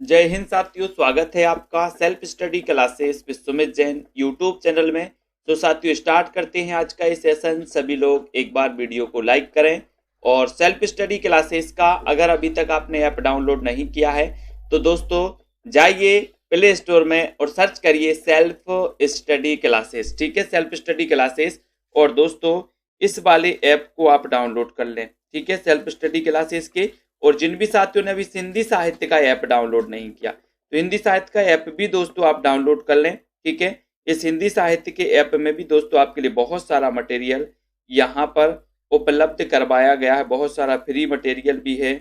जय हिंद साथियों, स्वागत है आपका self study classes with Sumit Jain YouTube channel में। तो साथियों स्टार्ट करते हैं आज का ये सेशन। सभी लोग एक बार वीडियो को लाइक करें और सेल्फ स्टडी क्लासेस का अगर अभी तक आपने ऐप डाउनलोड नहीं किया है तो दोस्तों जाइए प्ले स्टोर में और सर्च करिए सेल्फ स्टडी क्लासेस। ठीक है, सेल्फ स्टडी क्लासेस। और दोस्तों इस वाले ऐप को आप डाउनलोड कर लें। ठीक है, सेल्फ स्टडी क्लासेस के। और जिन भी साथियों ने अभी हिंदी साहित्य का ऐप डाउनलोड नहीं किया तो हिंदी साहित्य का ऐप भी दोस्तों आप डाउनलोड कर लें। ठीक है, इस हिंदी साहित्य के ऐप में भी दोस्तों आपके लिए बहुत सारा मटेरियल यहाँ पर उपलब्ध करवाया गया है। बहुत सारा फ्री मटेरियल भी है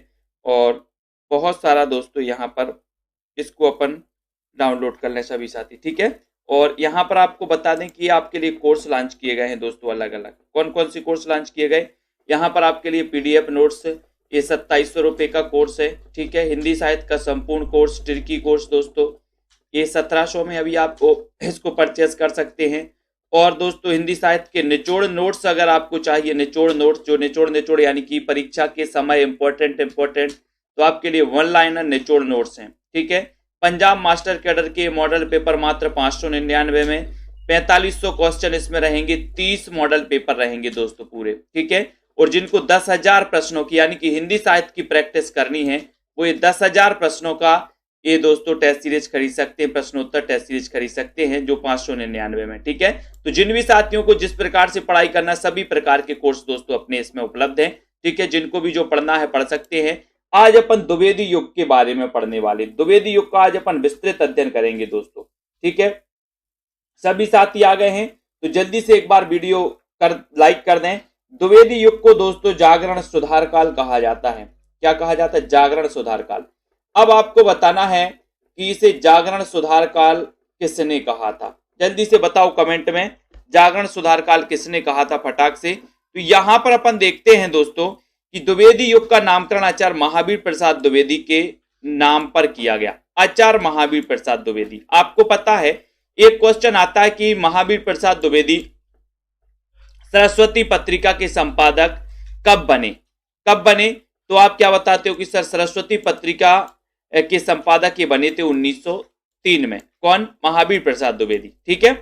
और बहुत सारा दोस्तों यहाँ पर इसको अपन डाउनलोड कर लें सभी साथी। ठीक है, और यहाँ पर आपको बता दें कि आपके लिए कोर्स लॉन्च किए गए हैं दोस्तों। अलग अलग कौन कौन से कोर्स लॉन्च किए गए यहाँ पर आपके लिए पीडीएफ नोट्स, ये 2700 रुपये का कोर्स है। ठीक है, हिंदी साहित्य का संपूर्ण कोर्स, ट्रिकी कोर्स दोस्तों ये 1700 में अभी आप इसको परचेस कर सकते हैं। और दोस्तों हिंदी साहित्य के निचोड़ नोट्स अगर आपको चाहिए, निचोड़ नोट्स जो निचोड़ यानी कि परीक्षा के समय इंपॉर्टेंट तो आपके लिए वन लाइनर निचोड़ नोट्स हैं। ठीक है, पंजाब मास्टर कैडर के मॉडल पेपर मात्र 599 में, 4500 क्वेश्चन इसमें रहेंगे, 30 मॉडल पेपर रहेंगे दोस्तों पूरे। ठीक है, और जिनको 10,000 प्रश्नों की यानी कि हिंदी साहित्य की प्रैक्टिस करनी है वो ये 10,000 प्रश्नों का ये दोस्तों टेस्ट सीरीज खरीद सकते हैं, प्रश्नोत्तर टेस्ट सीरीज खरीद सकते हैं जो 599 में। ठीक है, तो जिन भी साथियों को जिस प्रकार से पढ़ाई करना सभी प्रकार के कोर्स दोस्तों अपने इसमें उपलब्ध हैं। ठीक है, जिनको भी जो पढ़ना है पढ़ सकते हैं। आज अपन द्विवेदी युग के बारे में पढ़ने वाले, द्विवेदी युग का आज अपन विस्तृत अध्ययन करेंगे दोस्तों। ठीक है, सभी साथी आ गए हैं तो जल्दी से एक बार वीडियो लाइक कर दें। द्विवेदी युग को दोस्तों जागरण सुधार काल कहा जाता है। क्या कहा जाता है? जागरण सुधार काल। अब आपको बताना है कि इसे जागरण सुधार काल किसने कहा था। जल्दी से बताओ कमेंट में, जागरण सुधार काल किसने कहा था फटाक से। तो यहां पर अपन देखते हैं दोस्तों कि द्विवेदी युग का नामकरण आचार्य महावीर प्रसाद द्विवेदी के नाम पर किया गया। आचार्य महावीर प्रसाद द्विवेदी। आपको पता है एक क्वेश्चन आता है कि महावीर प्रसाद द्विवेदी सरस्वती पत्रिका के संपादक कब बने? तो आप क्या बताते हो कि सर सरस्वती पत्रिका के संपादक ये बने थे 1903 में। कौन? महावीर प्रसाद द्विवेदी। ठीक है,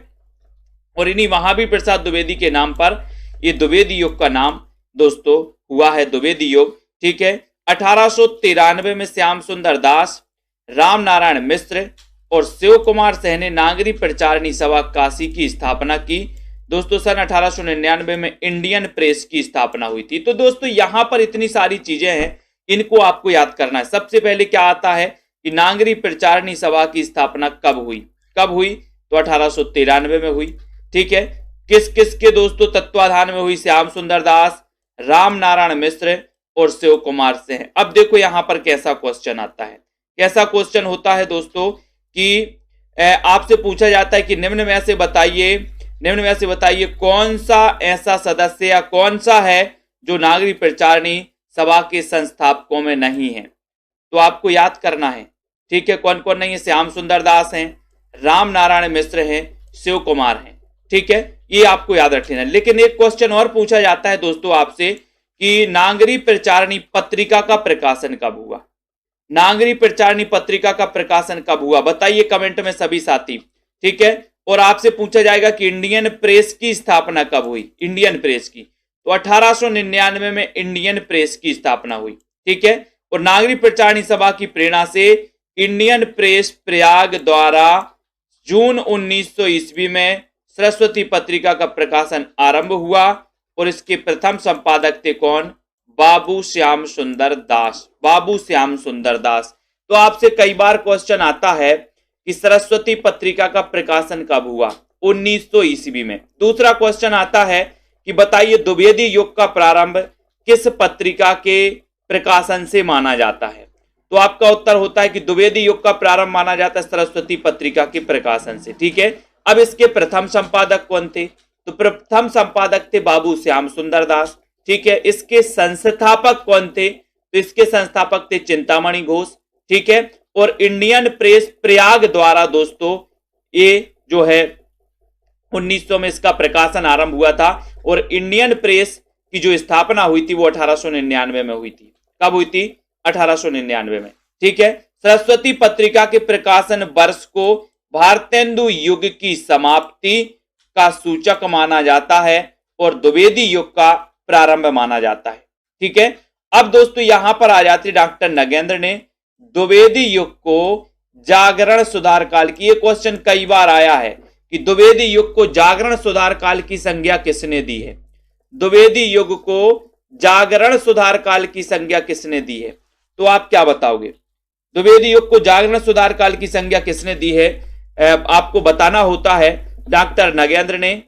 और इन्हीं महावीर प्रसाद द्विवेदी के नाम पर ये द्विवेदी युग का नाम दोस्तों हुआ है, द्विवेदी युग। ठीक है, 1893 में श्याम सुंदर दास, राम नारायण मिश्र और शिव कुमार सेन ने नागरी प्रचारिणी सभा काशी की स्थापना की। दोस्तों सन 1899 में इंडियन प्रेस की स्थापना हुई थी। तो दोस्तों यहां पर इतनी सारी चीजें हैं, इनको आपको याद करना है। सबसे पहले क्या आता है कि नागरी प्रचारिणी सभा की स्थापना कब हुई? तो 1893 में हुई। ठीक है, किस किस के दोस्तों तत्वाधान में हुई? श्याम सुंदर दास, राम नारायण मिश्र और शिव कुमार सेन। अब देखो यहां पर कैसा क्वेश्चन आता है। कैसा क्वेश्चन होता है दोस्तों कि आपसे पूछा जाता है कि निम्न में से बताइए कौन सा ऐसा सदस्य या कौन सा है जो नागरी प्रचारिणी सभा के संस्थापकों में नहीं है। तो आपको याद करना है। ठीक है, कौन कौन नहीं है? श्याम सुंदर दास हैं, राम नारायण मिश्र हैं, शिव कुमार हैं। ठीक है, ये आपको याद रखना है। लेकिन एक क्वेश्चन और पूछा जाता है दोस्तों आपसे कि नागरी प्रचारिणी पत्रिका का प्रकाशन कब हुआ? नागरी प्रचारिणी पत्रिका का प्रकाशन कब हुआ? बताइए कमेंट में सभी साथी। ठीक है, और आपसे पूछा जाएगा कि इंडियन प्रेस की स्थापना कब हुई? इंडियन प्रेस की तो 1899 में इंडियन प्रेस की स्थापना हुई। ठीक है, और नागरी प्रचारिणी सभा की प्रेरणा से इंडियन प्रेस प्रयाग द्वारा जून 1900 ईस्वी में सरस्वती पत्रिका का प्रकाशन आरंभ हुआ और इसके प्रथम संपादक थे कौन? बाबू श्याम सुंदर दास। तो आपसे कई बार क्वेश्चन आता है कि सरस्वती पत्रिका का प्रकाशन कब हुआ? 1900 ईस्वी में। दूसरा क्वेश्चन आता है कि बताइए द्विवेदी युग का प्रारंभ किस पत्रिका के प्रकाशन से माना जाता है? तो आपका उत्तर होता है कि द्विवेदी युग का प्रारंभ माना जाता है सरस्वती पत्रिका के प्रकाशन से। ठीक है, अब इसके प्रथम संपादक कौन थे? तो प्रथम संपादक थे बाबू श्याम सुंदर दास। ठीक है, इसके संस्थापक कौन थे? तो इसके संस्थापक थे चिंतामणि घोष। ठीक है, और इंडियन प्रेस प्रयाग द्वारा दोस्तों ये जो है 1900 में इसका प्रकाशन आरंभ हुआ था और इंडियन प्रेस की जो स्थापना हुई थी वो 1899 में हुई थी। कब हुई थी? 1899 में। ठीक है, सरस्वती पत्रिका के प्रकाशन वर्ष को भारतेंदु युग की समाप्ति का सूचक माना जाता है और द्विवेदी युग का प्रारंभ माना जाता है। ठीक है, अब दोस्तों यहां पर आ जाती डॉक्टर नगेंद्र ने द्विवेदी युग को जागरण सुधार काल की, ये क्वेश्चन कई बार आया है कि द्विवेदी युग को जागरण सुधार काल की संज्ञा किसने दी है। द्विवेदी युग को जागरण सुधार काल की संज्ञा किसने दी है, तो आप क्या बताओगे? द्विवेदी युग को जागरण सुधार काल की संज्ञा किसने दी है? आपको बताना होता है डॉक्टर नगेंद्र ने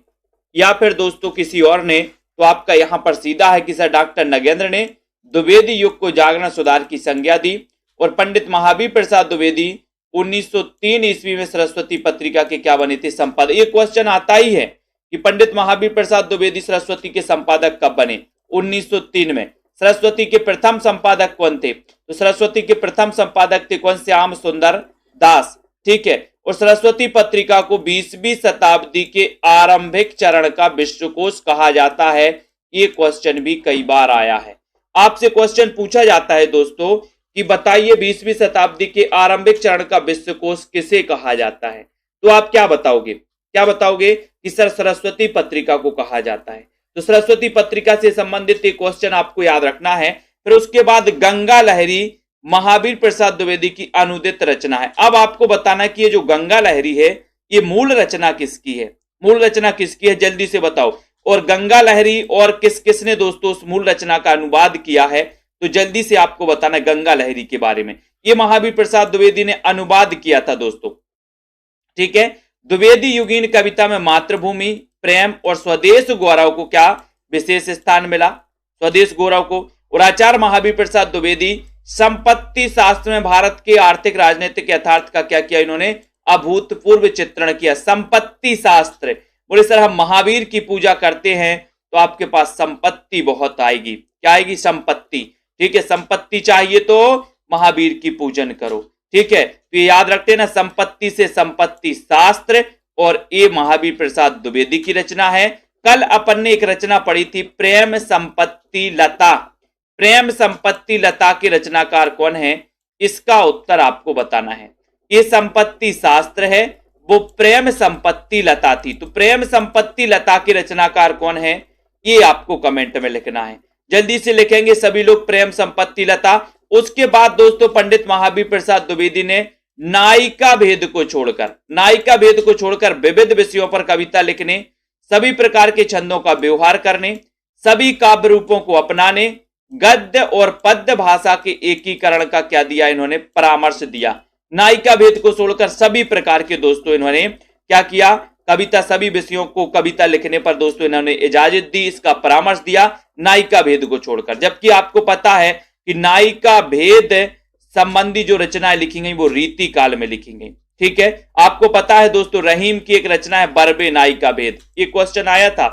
या फिर दोस्तों किसी और ने, तो आपका यहां पर सीधा है कि सर डॉक्टर नगेंद्र ने द्विवेदी युग को जागरण सुधार की संज्ञा दी। और पंडित महावीर प्रसाद द्विवेदी 1903 ईस्वी में सरस्वती पत्रिका के क्या बने थे? संपादक। ये क्वेश्चन आता ही है कि पंडित महावीर प्रसाद द्विवेदी सरस्वती के संपादक कब बने? 1903 में। सरस्वती के प्रथम संपादक कौन थे? तो सरस्वती के प्रथम संपादक थे कौन? श्याम सुंदर दास। ठीक है, और सरस्वती पत्रिका को 20वीं शताब्दी के आरंभिक चरण का विश्वकोश कहा जाता है। ये क्वेश्चन भी कई बार आया है। आपसे क्वेश्चन पूछा जाता है दोस्तों कि बताइए 20वीं शताब्दी के आरंभिक चरण का विश्वकोश किसे कहा जाता है, तो आप क्या बताओगे? क्या बताओगे कि सर सरस्वती पत्रिका को कहा जाता है। तो सरस्वती पत्रिका से संबंधित एक क्वेश्चन आपको याद रखना है। फिर उसके बाद गंगा लहरी महावीर प्रसाद द्विवेदी की अनुदित रचना है। अब आपको बताना कि ये जो गंगा लहरी है ये मूल रचना किसकी है? मूल रचना किसकी है, जल्दी से बताओ। और गंगा लहरी और किसने दोस्तों उस मूल रचना का अनुवाद किया है, तो जल्दी से आपको बताना गंगा लहरी के बारे में। ये महावीर प्रसाद द्विवेदी ने अनुवाद किया था दोस्तों। ठीक है, द्विवेदी युगीन कविता में मातृभूमि, प्रेम और स्वदेश गौरव को क्या विशेष स्थान मिला? स्वदेश गौरव को। और आचार्य महावीर प्रसाद द्विवेदी संपत्ति शास्त्र में भारत के आर्थिक राजनीतिक यथार्थ का क्या किया? इन्होंने अभूतपूर्व चित्रण किया। संपत्ति शास्त्र, बोले सर हम महावीर की पूजा करते हैं तो आपके पास संपत्ति बहुत आएगी। क्या आएगी? संपत्ति। ठीक है, संपत्ति चाहिए तो महावीर की पूजन करो। ठीक है, तो ये याद रखते ना, संपत्ति से संपत्ति शास्त्र, और ये महावीर प्रसाद द्विवेदी की रचना है। कल अपन ने एक रचना पढ़ी थी प्रेम संपत्ति लता। प्रेम संपत्ति लता के रचनाकार कौन है? इसका उत्तर आपको बताना है। ये संपत्ति शास्त्र है, वो प्रेम संपत्ति लता थी। तो प्रेम संपत्ति लता के रचनाकार कौन है, ये आपको कमेंट में लिखना है। जल्दी से लिखेंगे सभी लोग प्रेम संपत्ति लता। उसके बाद दोस्तों पंडित महावीर प्रसाद द्विवेदी ने नायिका भेद को छोड़कर विविध विषयों पर कविता लिखने, सभी प्रकार के छंदों का व्यवहार करने, सभी काव्य रूपों को अपनाने, गद्य और पद्य भाषा के एकीकरण का क्या दिया? इन्होंने परामर्श दिया। नायिका भेद को छोड़कर सभी प्रकार के दोस्तों इन्होंने क्या किया? कविता, सभी विषयों को कविता लिखने पर दोस्तों इन्होंने इजाजत दी, इसका परामर्श दिया नायिका भेद को छोड़कर। जबकि आपको पता है कि नायिका भेद संबंधी जो रचनाएं लिखी गई वो रीति काल में लिखी गई। ठीक है, आपको पता है दोस्तों रहीम की एक रचना है बरबे नायिका भेद। ये क्वेश्चन आया था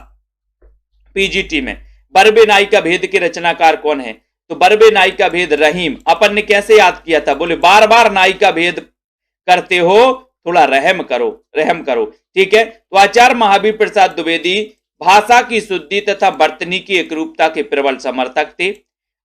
पीजीटी में, बरबे नायिका भेद के रचनाकार कौन है? तो बरबे नायिका भेद रहीम। अपन ने कैसे याद किया था? बोले बार बार नायिका भेद करते हो, थोड़ा रहम करो। ठीक है, तो आचार्य महावीर प्रसाद द्विवेदी भाषा की शुद्धि तथा वर्तनी की एकरूपता के प्रबल समर्थक थे।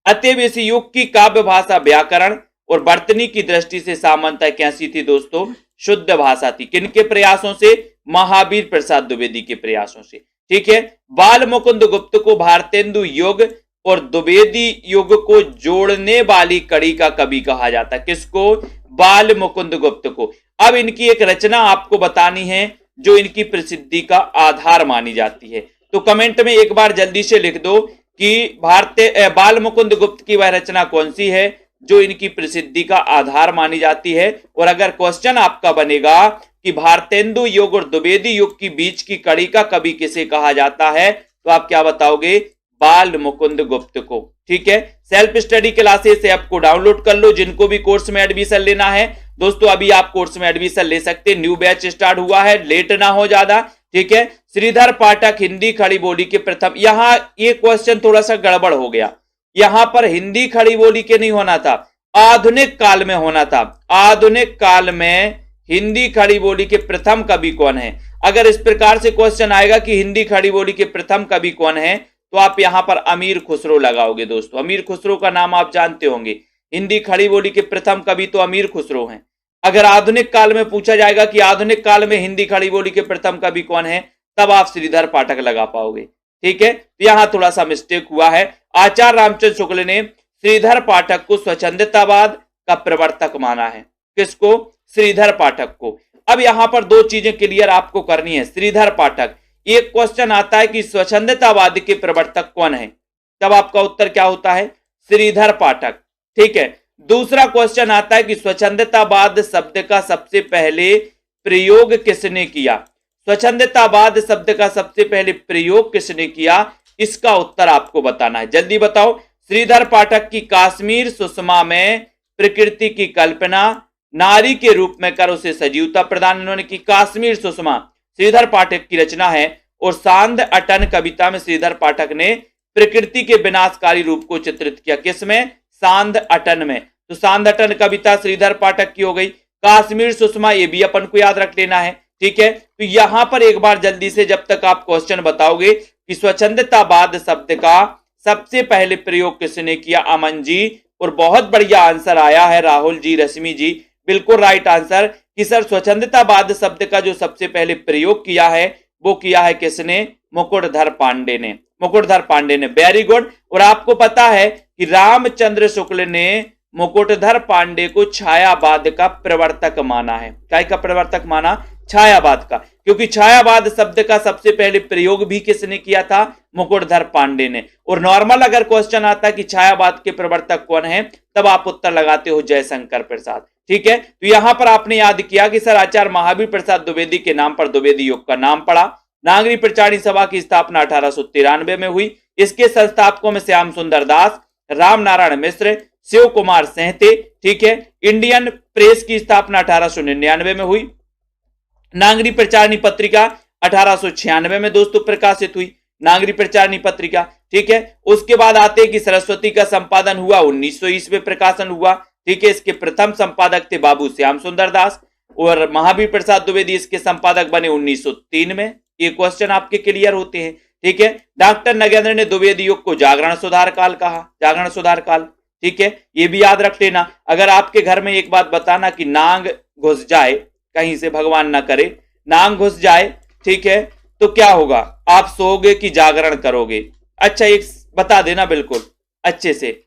अतएव इस युग की काव्य भाषा व्याकरण और वर्तनी की दृष्टि से सामान्यतः कैसी थी दोस्तों? शुद्ध भाषा थी। किनके प्रयासों से? महावीर प्रसाद द्विवेदी के प्रयासों से। ठीक है, बाल मुकुंद गुप्त को भारतेंदु युग और द्विवेदी युग को जोड़ने वाली कड़ी का कवि कहा जाता है। किसको? बाल मुकुंद गुप्त को। अब इनकी एक रचना आपको बतानी है जो इनकी प्रसिद्धि का आधार मानी जाती है। तो कमेंट में एक बार जल्दी से लिख दो कि बाल मुकुंद गुप्त की वह रचना कौन सी है जो इनकी प्रसिद्धि का आधार मानी जाती है। और अगर क्वेश्चन आपका बनेगा कि भारतेंदु युग और द्विवेदी युग की बीच की कड़ी का कवि किसे कहा जाता है, तो आप क्या बताओगे? बाल मुकुंद गुप्त को। ठीक है, सेल्फ स्टडी क्लासेस ऐप को डाउनलोड कर लो। जिनको भी कोर्स में एडमिशन लेना है दोस्तों, अभी आप कोर्स में एडमिशन ले सकते हैं। न्यू बैच स्टार्ट हुआ है, लेट ना हो ज्यादा। ठीक है, श्रीधर पाठक हिंदी खड़ी बोली के प्रथम। यहां ये क्वेश्चन थोड़ा सा गड़बड़ हो गया, यहां पर हिंदी खड़ी बोली के नहीं होना था, आधुनिक काल में होना था। आधुनिक काल में हिंदी खड़ी बोली के प्रथम कवि कौन है? अगर इस प्रकार से क्वेश्चन आएगा कि हिंदी खड़ी बोली के प्रथम कवि कौन है, तो आप यहां पर अमीर खुसरो लगाओगे दोस्तों। अमीर खुसरो का नाम आप जानते होंगे। हिंदी खड़ी बोली के प्रथम कवि तो अमीर खुसरो हैं। अगर आधुनिक काल में पूछा जाएगा कि आधुनिक काल में हिंदी खड़ी बोली के प्रथम कवि कौन है, तब आप श्रीधर पाठक लगा पाओगे। ठीक है, तो यहां थोड़ा सा मिस्टेक हुआ है। आचार्य रामचंद्र शुक्ल ने श्रीधर पाठक को स्वच्छंदतावाद का प्रवर्तक माना है। किसको? श्रीधर पाठक को। अब यहां पर दो चीजें क्लियर आपको करनी है। श्रीधर पाठक, एक क्वेश्चन आता है कि स्वच्छंदतावाद के प्रवर्तक कौन है, तब आपका उत्तर क्या होता है? श्रीधर पाठक। ठीक है, दूसरा क्वेश्चन आता है कि स्वच्छंदतावाद शब्द का सबसे पहले प्रयोग किसने किया? स्वच्छंदतावाद शब्द का सबसे पहले प्रयोग किसने किया, इसका उत्तर आपको बताना है। जल्दी बताओ। श्रीधर पाठक की कश्मीर सुषमा में प्रकृति की कल्पना नारी के रूप में कर उसे सजीवता प्रदान इन्होंने की। कश्मीर सुषमा श्रीधर पाठक की रचना है। और सांध अटन कविता में श्रीधर पाठक ने प्रकृति के विनाशकारी रूप को चित्रित किया। किसमें? सांध अटन में। तो सांध अटन कविता श्रीधर पाठक की हो गई। कश्मीर सुषमा ये भी अपन को याद रख लेना है। ठीक है, तो यहां पर एक बार जल्दी से जब तक आप क्वेश्चन बताओगे कि स्वच्छंदतावाद शब्द का सबसे पहले प्रयोग किसने किया, अमन जी। और बहुत बढ़िया आंसर आया है राहुल जी, रश्मि जी, बिल्कुल राइट आंसर कि सर स्वच्छंदतावाद शब्द का जो सबसे पहले प्रयोग किया है वो किया है किसने? मुकुटधर पांडे ने। मुकुटधर पांडे ने, वेरी गुड। और आपको पता है कि रामचंद्र शुक्ल ने मुकुटधर पांडे को छायावाद का प्रवर्तक माना है। क्या का प्रवर्तक माना? छायावाद का। क्योंकि छायावाद शब्द का सबसे पहले प्रयोग भी किसने किया था? मुकुटधर पांडे ने। और नॉर्मल अगर क्वेश्चन आता है कि छायावाद के प्रवर्तक कौन है, तब आप उत्तर लगाते हो जयशंकर प्रसाद। ठीक है, तो यहां पर आपने याद किया कि सर आचार्य महावीर प्रसाद द्विवेदी के नाम पर द्विवेदी योग का नाम पड़ा। नागरी प्रचारणी सभा की स्थापना 1893 में हुई। इसके संस्थापकों में श्याम सुंदर दास, राम नारायण मिश्र, शिव कुमार सेहते। ठीक है, इंडियन प्रेस की स्थापना 1899 में हुई। नागरी प्रचारणी पत्रिका 1896 में दोस्तों प्रकाशित हुई, नागरी प्रचारणी पत्रिका। ठीक है, उसके बाद आते हैं कि सरस्वती का संपादन हुआ 1900 ईस्वी में प्रकाशन हुआ। ठीक है, इसके प्रथम संपादक थे बाबू श्याम सुंदर दास और महावीर प्रसाद द्विवेदी इसके संपादक बने 1903 में। ये क्वेश्चन आपके क्लियर होते हैं। ठीक है, डॉक्टर नगेंद्र ने द्विवेदी युग को जागरण सुधार काल कहा, जागरण सुधार काल। ठीक है, ये भी याद रख लेना। अगर आपके घर में एक बात बताना कि नांग घुस जाए कहीं से, भगवान ना करे नांग घुस जाए, ठीक है, तो क्या होगा? आप सोओगे कि जागरण करोगे? अच्छा एक बता देना बिल्कुल अच्छे से,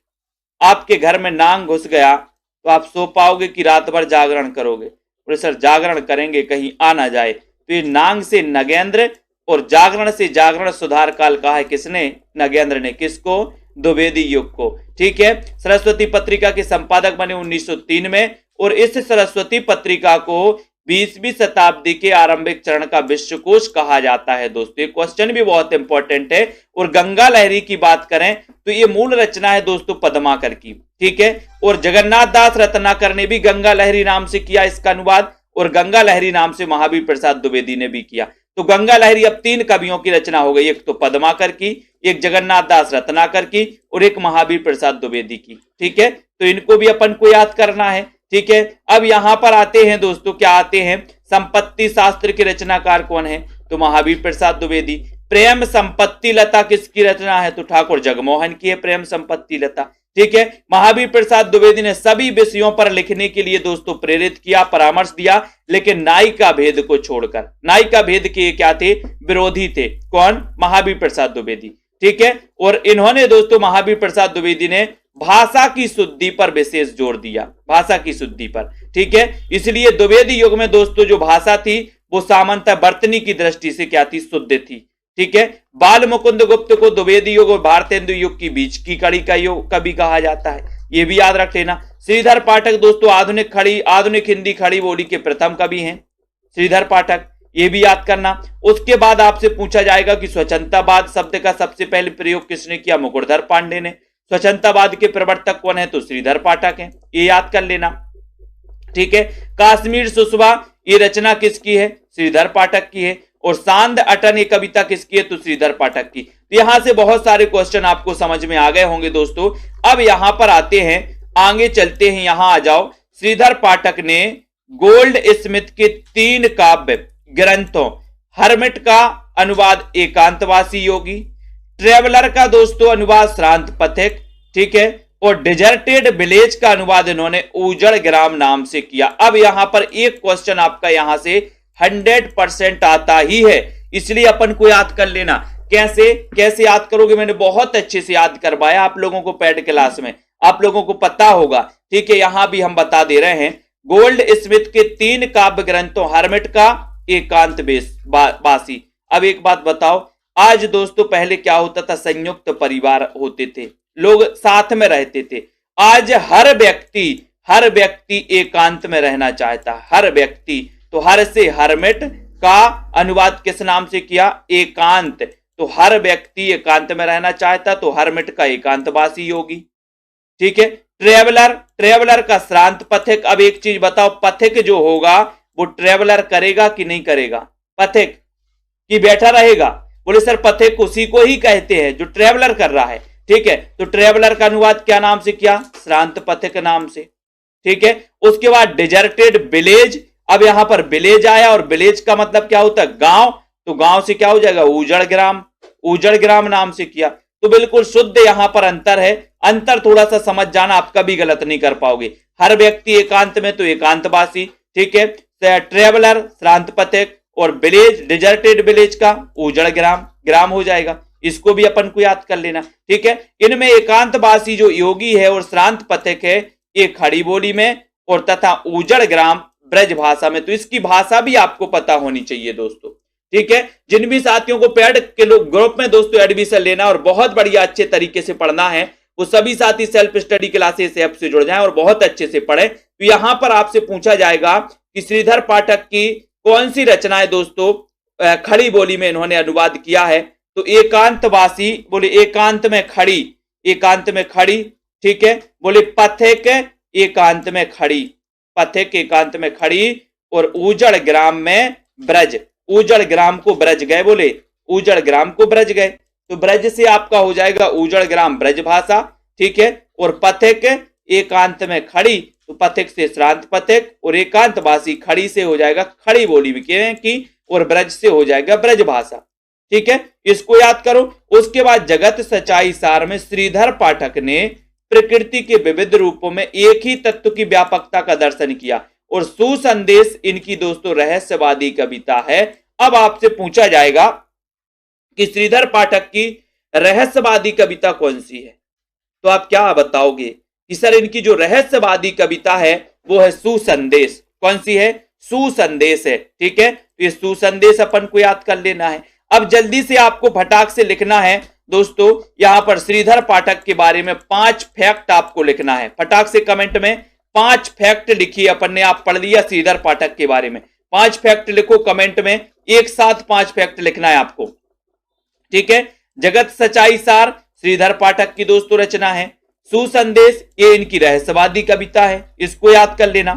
आपके घर में नांग घुस गया तो आप सो पाओगे कि रात भर जागरण करोगे? बोले सर जागरण करेंगे कहीं आ ना जाए। तो ये नांग से नगेंद्र और जागरण से जागरण सुधार काल कहा है किसने? नगेंद्र ने। किसको? द्विवेदी युग को। ठीक है, सरस्वती पत्रिका के संपादक बने 1903 में और इस सरस्वती पत्रिका को 20वीं शताब्दी के आरंभिक चरण का विश्वकोश कहा जाता है। दोस्तों ये क्वेश्चन भी बहुत इंपॉर्टेंट है। और गंगा लहरी की बात करें तो ये मूल रचना है दोस्तों पद्माकर की। ठीक है, और जगन्नाथ दास रत्नाकर ने भी गंगा लहरी नाम से किया इसका अनुवाद और गंगा लहरी नाम से महावीर प्रसाद द्विवेदी ने भी किया। तो गंगा लहरी अब 3 कवियों की रचना हो गई, एक तो पद्माकर की, एक जगन्नाथ दास रत्नाकर की और एक महावीर प्रसाद द्विवेदी की। ठीक है, तो इनको भी अपन को याद करना है। ठीक है, अब यहां पर आते हैं दोस्तों, क्या आते हैं? संपत्ति शास्त्र के रचनाकार कौन है? तो महावीर प्रसाद द्विवेदी। प्रेम संपत्ति लता किसकी रचना है? तो ठाकुर जगमोहन की है प्रेम संपत्ति लता। ठीक है, महावीर प्रसाद द्विवेदी ने सभी विषयों पर लिखने के लिए दोस्तों प्रेरित किया, परामर्श दिया, लेकिन नायिका भेद को छोड़कर। नायिका भेद के क्या थे? विरोधी थे। कौन? महावीर प्रसाद द्विवेदी। ठीक है, और इन्होंने दोस्तों महावीर प्रसाद द्विवेदी ने भाषा की शुद्धि पर विशेष जोर दिया, भाषा की शुद्धि पर। ठीक है, इसलिए द्विवेदी युग में दोस्तों जो भाषा थी वो सामान्यतः वर्तनी की दृष्टि से क्या थी? शुद्ध थी। ठीक है, बाल मुकुंद गुप्त को द्विवेदी युग और भारतेंदु युग की बीच की कड़ी का युग कभी कहा जाता है, ये भी याद रख लेना। श्रीधर पाठक दोस्तों आधुनिक हिंदी खड़ी बोली के प्रथम कवि हैं श्रीधर पाठक, ये भी याद करना। उसके बाद आपसे पूछा जाएगा कि स्वच्छंदतावाद शब्द का सबसे पहले प्रयोग किसने किया? मुकुटधर पांडे ने। स्वच्छंदतावाद के प्रवर्तक कौन है? तो श्रीधर पाठक हैं, ये याद कर लेना। ठीक है, कश्मीर सुषमा ये रचना किसकी है? श्रीधर पाठक की है। और सांध अटन ये कविता किसकी है? तो श्रीधर पाठक की। तो यहां से बहुत सारे क्वेश्चन आपको समझ में आ गए होंगे दोस्तों। अब यहां पर आते हैं, आगे चलते हैं, यहां आ जाओ। श्रीधर पाठक ने गोल्ड स्मिथ के 3 काव्य ग्रंथों, हर्मिट का अनुवाद एकांतवासी योगी, ट्रेवलर का दोस्तों अनुवाद श्रांत पथिक, ठीक है, और डिजर्टेड विलेज का अनुवाद इन्होंने उजड़ ग्राम नाम से किया। अब यहां पर एक क्वेश्चन आपका यहां से 100% आता ही है, इसलिए अपन को याद कर लेना। कैसे कैसे याद करोगे, मैंने बहुत अच्छे से याद करवाया आप लोगों को पेड क्लास में, आप लोगों को पता होगा। ठीक है, यहां भी हम बता दे रहे हैं। गोल्ड स्मिथ के 3 काव्य ग्रंथों हर्मिट का, एकांत बासी। अब एक बात बताओ, आज दोस्तों पहले क्या होता था, संयुक्त परिवार होते थे, लोग साथ में रहते थे। आज हर व्यक्ति एकांत में रहना चाहता, हर व्यक्ति। तो हर से हर्मिट का अनुवाद किस नाम से किया, एकांत। तो हर व्यक्ति एकांत में रहना चाहता, तो हर्मिट का एकांतवासी होगी। ठीक है, ट्रेवलर का श्रांत पथिक। अब एक चीज बताओ, पथिक जो होगा वो ट्रेवलर करेगा कि नहीं करेगा, पथिक कि बैठा रहेगा? बोले सर पथिक उसी को ही कहते हैं जो ट्रेवलर कर रहा है। ठीक है, तो ट्रेवलर का अनुवाद क्या नाम से किया, श्रांत पथिक नाम से। ठीक है, उसके बाद डिजर्टेड विलेज। अब यहां पर विलेज आया, और विलेज का मतलब क्या होता है, गांव। तो गांव से क्या हो जाएगा, उजड़ ग्राम नाम से किया। तो बिल्कुल शुद्ध यहां पर अंतर है। अंतर थोड़ा सा समझ जाना, आप कभी गलत नहीं कर पाओगे। हर व्यक्ति एकांत में, तो एकांतवासी। ठीक है, ट्रेवलर श्रांत पथिक, और विलेज डिजर्टेड विलेज का उजड़ ग्राम हो जाएगा। इसको भी अपन को याद कर लेना। ठीक है, इनमें एकांतवासी जो योगी है और श्रांत पथिक है, ये खड़ी बोली में, और तथा उजड़ ग्राम ब्रज भाषा में। तो इसकी भाषा भी आपको पता होनी चाहिए दोस्तों। ठीक है, जिन भी साथियों को पेड के ग्रुप में दोस्तों एडमिशन लेना और बहुत बढ़िया अच्छे तरीके से पढ़ना है, वो सभी साथी सेल्फ स्टडी क्लासेस ऐप से जुड़ जाएं और बहुत अच्छे से पढ़ें। तो यहां पर आपसे पूछा जाएगा कि श्रीधर पाठक की कौन सी रचनाएं दोस्तों खड़ी बोली में इन्होंने अनुवाद किया है। तो एकांतवासी, बोले एकांत में खड़ी। ठीक है, बोले पथिक एकांत में खड़ी, पथिक एकांत में खड़ी, और उजड़ ग्राम में ब्रज, उजड़ ग्राम को ब्रज गए, बोले उजड़ ग्राम को ब्रज गए। तो ब्रज से आपका हो जाएगा उजड़ ग्राम ब्रज भाषा। ठीक है, और पथिक एकांत में खड़ी, तो पथिक से श्रांत पथिक, और एकांतवासी खड़ी से हो जाएगा खड़ी बोली की, और ब्रज से हो जाएगा ब्रज भाषा। ठीक है, इसको याद करो। उसके बाद जगत सच्चाई सार में श्रीधर पाठक ने प्रकृति के विविध रूपों में एक ही तत्व की व्यापकता का दर्शन किया, और सुसंदेश इनकी दोस्तों रहस्यवादी कविता है। अब आपसे पूछा जाएगा कि श्रीधर पाठक की रहस्यवादी कविता कौन सी है, तो आप क्या बताओगे कि सर इनकी जो रहस्यवादी कविता है वो है सुसंदेश। कौन सी है, सुसंदेश है। ठीक है, तो ये सुसंदेश अपन को याद कर लेना है। अब जल्दी से आपको फटाक से लिखना है दोस्तों, यहां पर श्रीधर पाठक के बारे में 5 फैक्ट आपको लिखना है। फटाक से कमेंट में 5 फैक्ट लिखिए। अपन ने आप पढ़ लिया श्रीधर पाठक के बारे में, 5 फैक्ट लिखो कमेंट में, एक साथ 5 फैक्ट लिखना है आपको। ठीक है, जगत सच्चाई सार श्रीधर पाठक की दोस्तों रचना है। सुसंदेश ये इनकी रहस्यवादी कविता है, इसको याद कर लेना।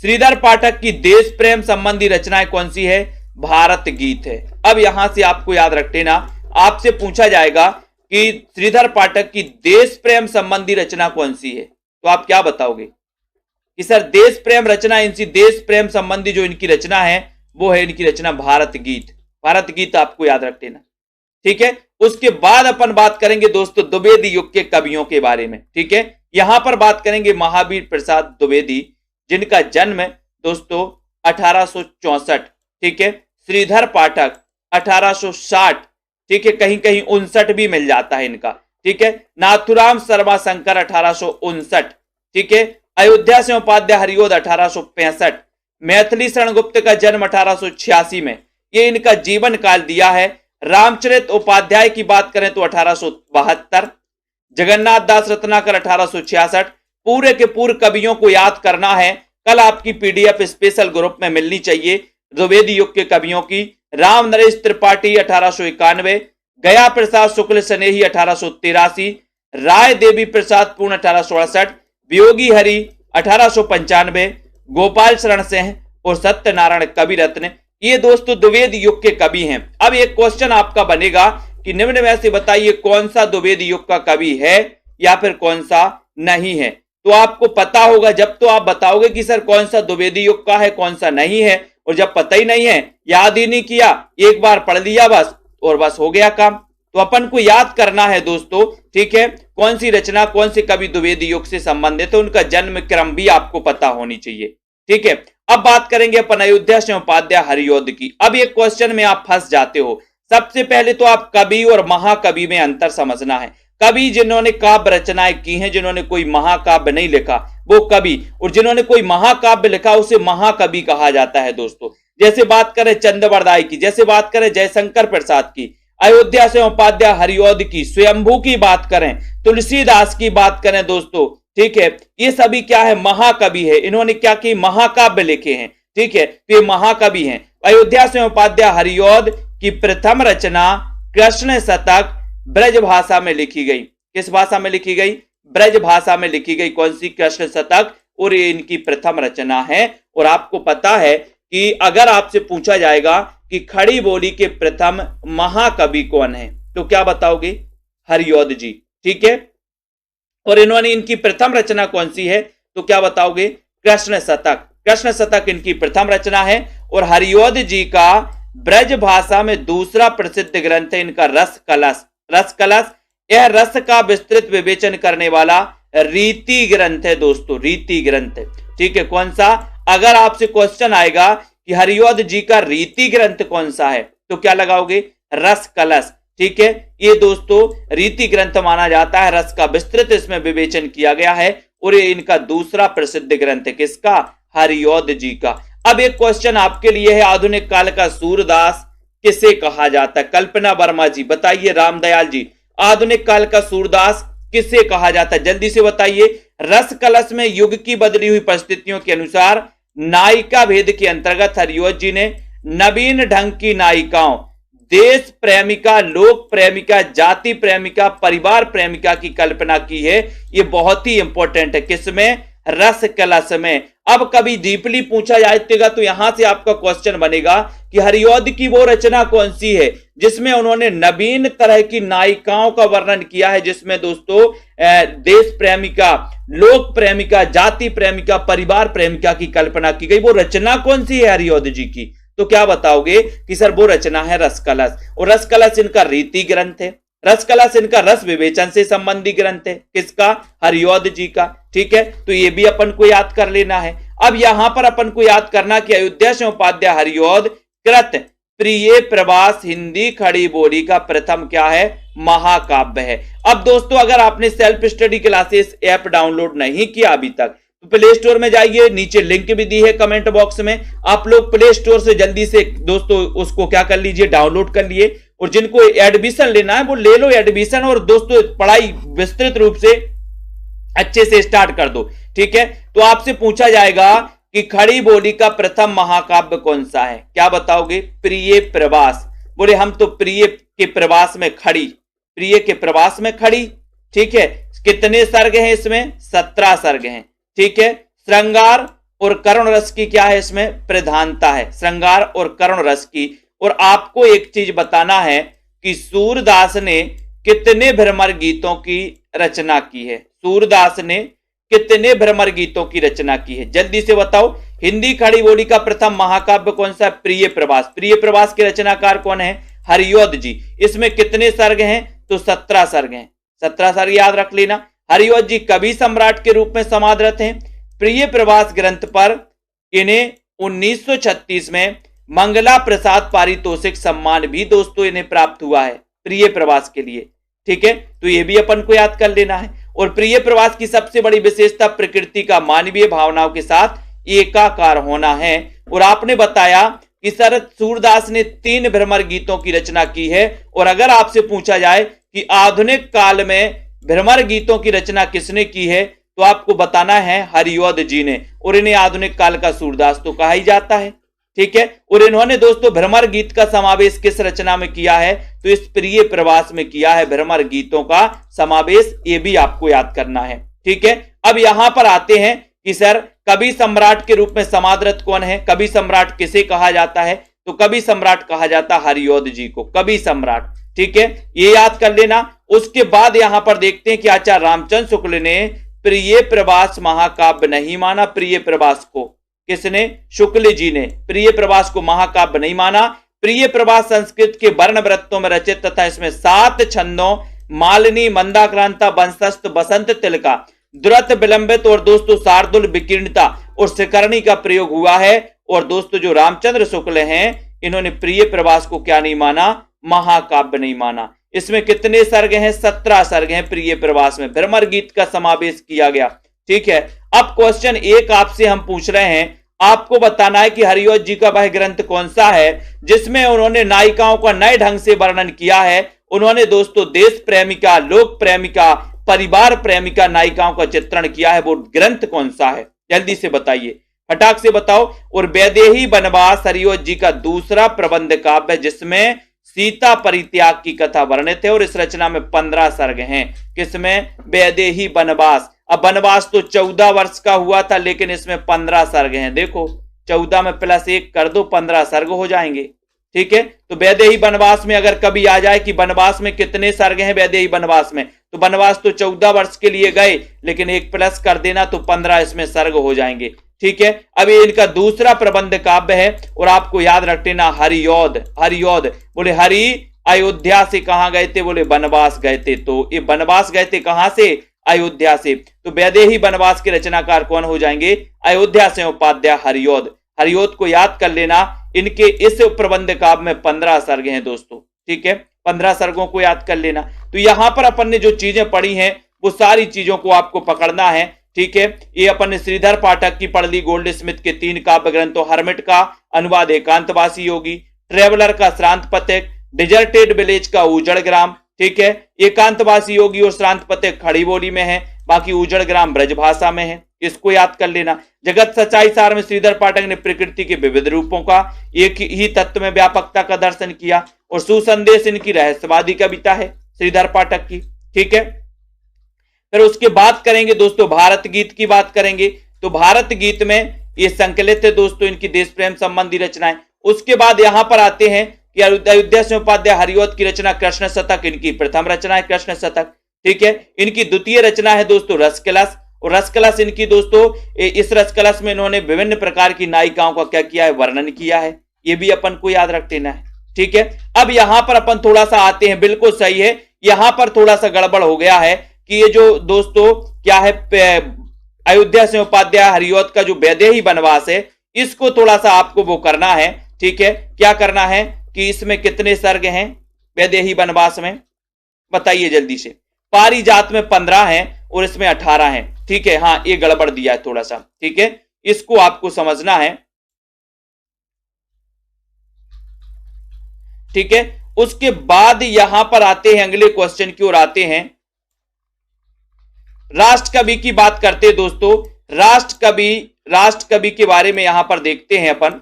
श्रीधर पाठक की देश प्रेम संबंधी रचनाएं कौन सी है, भारत गीत है। अब यहां से आपको याद रख लेना, आपसे पूछा जाएगा कि श्रीधर पाठक की देश प्रेम संबंधी रचना कौन सी है, तो आप क्या बताओगे कि सर देश प्रेम रचना, इनसी देश प्रेम संबंधी जो इनकी रचना है वो है इनकी रचना भारत गीत। भारत गीत आपको याद रख लेना। ठीक है, उसके बाद अपन बात करेंगे दोस्तों द्विवेदी युग के कवियों के बारे में। ठीक है, यहां पर बात करेंगे महावीर प्रसाद द्विवेदी, जिनका जन्म दोस्तों 1864। ठीक है, श्रीधर पाठक 1860। ठीक है, कहीं कहीं 59 भी मिल जाता है इनका। ठीक है, नाथुराम शर्मा शंकर 1859। ठीक है, अयोध्या से उपाध्याय हरिओद 1865। मैथिली शरण गुप्त का जन्म 1886 में, ये इनका जीवन काल दिया है। रामचरित उपाध्याय की बात करें तो 1872। जगन्नाथ दास रत्नाकर 1866। पूरे के पूरे कवियों को याद करना है, कल आपकी पीडीएफ स्पेशल ग्रुप में मिलनी चाहिए द्विवेदी युग के कवियों की। राम नरेश त्रिपाठी 1891। गया प्रसाद शुक्ल स्नेही 1883। राय देवी प्रसाद पूर्ण 1868। वियोगी हरि 1895। गोपाल शरण सिंह और सत्यनारायण कवि रत्न, ये दोस्तों द्विवेदी युग के कवि हैं। अब एक क्वेश्चन आपका बनेगा कि निम्न में से बताइए कौन सा द्विवेदी युग का कवि है या फिर कौन सा नहीं है। तो आपको पता होगा जब तो आप बताओगे कि सर कौन सा द्विवेदी युग का है कौन सा नहीं है, और जब पता ही नहीं है, याद ही नहीं किया, एक बार पढ़ लिया बस और बस हो गया काम। तो अपन को याद करना है दोस्तों। ठीक है, कौन सी रचना कौन से कवि द्विवेदी युग से संबंधित है, उनका जन्म क्रम भी आपको पता होनी चाहिए। ठीक है, अब बात करेंगे अपन अयोध्या सिंह उपाध्याय हरिऔध की। अब एक क्वेश्चन में आप फंस जाते हो। सबसे पहले तो आप कवि और महाकवि में अंतर समझना है। कवि जिन्होंने काव्य रचनाएं की हैं, जिन्होंने कोई महाकाव्य नहीं लिखा वो कवि, और जिन्होंने कोई महाकाव्य लिखा उसे महाकवि कहा जाता है दोस्तों। जैसे बात करें चंद्रवरदाई की, जैसे बात करें जयशंकर प्रसाद की, अयोध्या सिंह उपाध्याय हरिऔध की, स्वयंभू की बात करें, तुलसीदास की बात करें दोस्तों, ठीक है, ये सभी क्या है, महाकवि है। इन्होंने क्या की, महाकाव्य लिखे हैं। ठीक है, तो ये महाकवि हैं। अयोध्या सिंह उपाध्याय हरिऔध की प्रथम रचना कृष्ण शतक ब्रज भाषा में लिखी गई। किस भाषा में लिखी गई, ब्रज भाषा में लिखी गई। कौन सी, कृष्ण शतक, और ये इनकी प्रथम रचना है। और आपको पता है कि अगर आपसे पूछा जाएगा कि खड़ी बोली के प्रथम महाकवि कौन है, तो क्या बताओगे, हरिऔध जी। ठीक है, और इन्होंने इनकी प्रथम रचना कौन सी है, तो क्या बताओगे, कृष्ण शतक। कृष्ण शतक इनकी प्रथम रचना है। और हरिऔध जी का ब्रज भाषा में दूसरा प्रसिद्ध ग्रंथ है इनका रस कलश। रस कलश, यह रस का विस्तृत विवेचन करने वाला रीति ग्रंथ है दोस्तों, रीति ग्रंथ। ठीक है, कौन सा, अगर आपसे क्वेश्चन आएगा कि हरिऔध जी का रीति ग्रंथ कौन सा है, तो क्या लगाओगे, रस कलश। ठीक है, ये दोस्तों रीति ग्रंथ माना जाता है। रस का विस्तृत इसमें विवेचन किया गया है और ये इनका दूसरा प्रसिद्ध ग्रंथ है। किसका, हरिऔध जी का। अब एक क्वेश्चन आपके लिए है, आधुनिक काल का सूरदास किसे कहा जाता है, कल्पना वर्मा जी बताइए, रामदयाल जी, आधुनिक काल का सूरदास किसे कहा जाता है, जल्दी से बताइए। रस कलश में युग की बदली हुई परिस्थितियों के अनुसार नायिका भेद के अंतर्गत हरिऔध जी ने नवीन ढंग की नायिकाओं, देश प्रेमिका, लोक प्रेमिका, जाति प्रेमिका, परिवार प्रेमिका की कल्पना की है। ये बहुत ही इंपॉर्टेंट है, किसमें, रस कलश में। अब कभी डीपली पूछा जाएगा तो यहां से आपका क्वेश्चन बनेगा कि हरिऔध की वो रचना कौन सी है जिसमें उन्होंने नवीन तरह की नायिकाओं का वर्णन किया है, जिसमें दोस्तों देश प्रेमिका, लोक प्रेमिका, जाति प्रेमिका, परिवार प्रेमिका की कल्पना की गई। वो रचना कौन सी है हरिऔध जी की, तो क्या बताओगे कि सर वो रचना है रस कलश। और रस कलश इनका रीति ग्रंथ है। रस कलश इनका रस विवेचन से संबंधी ग्रंथ है। किसका, हरिऔध जी का। ठीक है, तो ये भी अपन को याद कर लेना है। अब यहां पर अपन को याद करना कि अयोध्या सिंह उपाध्याय हरिऔध कृत प्रिय प्रवास हिंदी खड़ी बोली का प्रथम क्या है, महाकाव्य है। अब दोस्तों अगर आपने self study classes app download नहीं किया अभी तक, तो प्ले स्टोर में जाइए, नीचे लिंक भी दी है कमेंट बॉक्स में। आप लोग प्ले स्टोर से जल्दी से दोस्तों उसको क्या कर लीजिए, डाउनलोड कर लिए। और जिनको एडमिशन लेना है वो ले लो एडमिशन, और दोस्तों पढ़ाई विस्तृत रूप से अच्छे से स्टार्ट कर दो। ठीक है, तो आपसे पूछा जाएगा कि खड़ी बोली का प्रथम महाकाव्य कौन सा है, क्या बताओगे, प्रिय प्रवास। बोले हम तो प्रिय के प्रवास में खड़ी, प्रिय के प्रवास में खड़ी। ठीक है, कितने सर्ग हैं इसमें, 17 सर्ग हैं। ठीक है, श्रृंगार और करुण रस की क्या है इसमें, प्रधानता है, श्रृंगार और करुण रस की। और आपको एक चीज बताना है कि सूरदास ने कितने भ्रमर गीतों की रचना की है, सूरदास ने कितने भ्रमर गीतों की रचना की है, जल्दी से बताओ। हिंदी खड़ी बोली का प्रथम महाकाव्य कौन सा, प्रिय प्रवास। प्रिय प्रवास के रचनाकार कौन है, हरिऔध जी। इसमें कितने सर्ग हैं, तो 17 सर्ग हैं। 17 सर्ग याद रख लेना। हरिऔध जी कवि सम्राट के रूप में समादृत हैं। प्रिय प्रवास ग्रंथ पर इन्हें 1936 में मंगला प्रसाद पारितोषिक सम्मान भी दोस्तों इन्हें प्राप्त हुआ है प्रिय प्रवास के लिए। ठीक है, तो ये भी अपन को याद कर लेना है। और प्रिय प्रवास की सबसे बड़ी विशेषता प्रकृति का मानवीय भावनाओं के साथ एकाकार होना है। और आपने बताया कि सर सूरदास ने 3 भ्रमर गीतों की रचना की है। और अगर आपसे पूछा जाए कि आधुनिक काल में भ्रमर गीतों की रचना किसने की है, तो आपको बताना है हरिऔध जी ने। और इन्हें आधुनिक काल का सूरदास तो कहा ही जाता है। ठीक है, और इन्होंने दोस्तों भ्रमर गीत का समावेश किस रचना में किया है, तो इस प्रिय प्रवास में किया है भ्रमर गीतों का समावेश, ये भी आपको याद करना है। ठीक है, अब यहां पर आते हैं कि सर कवि सम्राट के रूप में समादृत कौन है, कवि सम्राट किसे कहा जाता है, तो कवि सम्राट कहा जाता हरिऔध जी को, कवि सम्राट। ठीक है, ये याद कर लेना। उसके बाद यहां पर देखते हैं कि आचार्य रामचंद्र शुक्ल ने प्रिय प्रवास महाकाव्य नहीं माना। प्रिय प्रवास को किसने, शुक्ल जी ने प्रिय प्रवास को महाकाव्य नहीं माना। प्रिय प्रवास संस्कृत के वर्ण वृत्तों में रचित तथा इसमें 7 छंदों मालिनी, मंदाक्रांता, वंशस्थ, बसंत तिलका, दुरत, विलंबित और दोस्तों शार्दुल, विकीर्णता और शिखरणी का प्रयोग हुआ है। और दोस्तों जो रामचंद्र शुक्ल हैं, इन्होंने प्रिय प्रवास को क्या नहीं माना, महाकाव्य नहीं माना। इसमें कितने सर्ग हैं, 17 सर्ग हैं प्रिय प्रवास में, भ्रमर गीत का समावेश किया गया। ठीक है, अब क्वेश्चन एक आपसे हम पूछ रहे हैं, आपको बताना है कि हरिवंश जी का वह ग्रंथ कौन सा है जिसमें उन्होंने नायिकाओं का नए ढंग से वर्णन किया है। उन्होंने दोस्तों देश प्रेमिका, लोक प्रेमिका, परिवार प्रेमिका नायिकाओं का चित्रण किया है, वो ग्रंथ कौन सा है, जल्दी से बताइए, फटाक से बताओ। और वैदेही वनवास हरिवंश जी का दूसरा प्रबंध काव्य है जिसमें सीता परित्याग की कथा वर्णित है और इस रचना में 15 सर्ग हैं। किसमें, वैदेही वनवास। अब वनवास तो 14 वर्ष का हुआ था, लेकिन इसमें 15 सर्ग हैं। देखो 14 में +1 कर दो, 15 सर्ग हो जाएंगे। ठीक है, तो वैदेही वनवास में अगर कभी आ जाए कि वनवास में कितने सर्ग हैं वैदेही वनवास में, तो वनवास तो 14 वर्ष के लिए गए, लेकिन 1 प्लस कर देना तो 15 इसमें सर्ग हो जाएंगे। ठीक है, अब ये इनका दूसरा प्रबंध काव्य है और आपको याद रख लेना हरियोध। हरियोध बोले हरि अयोध्या से कहां गए थे, बोले वनवास गए थे। तो ये वनवास गए थे कहां से, अयोध्या से। तो वैदेही वनवास के रचनाकार कौन हो जाएंगे, अयोध्या से उपाध्याय हरियोध। हरियोध को याद कर लेना। इनके इस प्रबंध काव्य में 15 सर्ग हैं दोस्तों। ठीक है, 15 सर्गों को याद कर लेना। तो यहां पर अपन ने जो चीजें पढ़ी हैं वो सारी चीजों को आपको पकड़ना है। ठीक है, ये अपन ने श्रीधर पाठक की पढ़ ली, गोल्ड स्मिथ के 3 काव्य ग्रंथों, हर्मिट का अनुवाद एकांतवासी योगी, ट्रेवलर का श्रांत पथिक, डिजर्टेड विलेज का उजड़ ग्राम। ठीक है, एकांतवासी योगी और श्रांत पथिक खड़ी बोली में है, बाकी उजड़ ग्राम ब्रज भाषा में है, इसको याद कर लेना। जगत सच्चाई सार में श्रीधर पाठक ने प्रकृति के विविध रूपों का एक ही तत्व में व्यापकता का दर्शन किया और सुसंदेश इनकी रहस्यवादी कविता है श्रीधर पाठक की। ठीक है, फिर उसके बाद करेंगे दोस्तों भारत गीत की बात करेंगे। तो भारत गीत में ये संकलित है दोस्तों इनकी देश प्रेम संबंधी रचनाएं। उसके बाद यहां पर आते हैं कि अयोध्या से उपाध्याय हरिवंश की रचना कृष्ण शतक, इनकी प्रथम रचना है कृष्ण शतक। ठीक है, इनकी द्वितीय रचना है दोस्तों रसकलश, और रसकलश इनकी दोस्तों इस रसकलश में इन्होंने विभिन्न प्रकार की नायिकाओं का क्या किया है, वर्णन किया है। ये भी अपन को याद रख लेना है। ठीक है, अब यहां पर अपन थोड़ा सा आते हैं, बिल्कुल सही है, यहां पर थोड़ा सा गड़बड़ हो गया है कि ये जो दोस्तों क्या है अयोध्या से उपाध्याय हरिवंश का जो वैदेही वनवास है, इसको थोड़ा सा आपको वो करना है। ठीक है, क्या करना है कि इसमें कितने सर्ग हैं वैदेही वनवास में, बताइए जल्दी से। पारिजात में 15 हैं और इसमें 18 हैं। ठीक है, हाँ ये गड़बड़ दिया है थोड़ा सा। ठीक है, इसको आपको समझना है। ठीक है, उसके बाद यहां पर आते हैं अगले क्वेश्चन की ओर आते हैं। राष्ट्रकवि की बात करते हैं दोस्तों। राष्ट्रकवि के बारे में यहां पर देखते हैं अपन।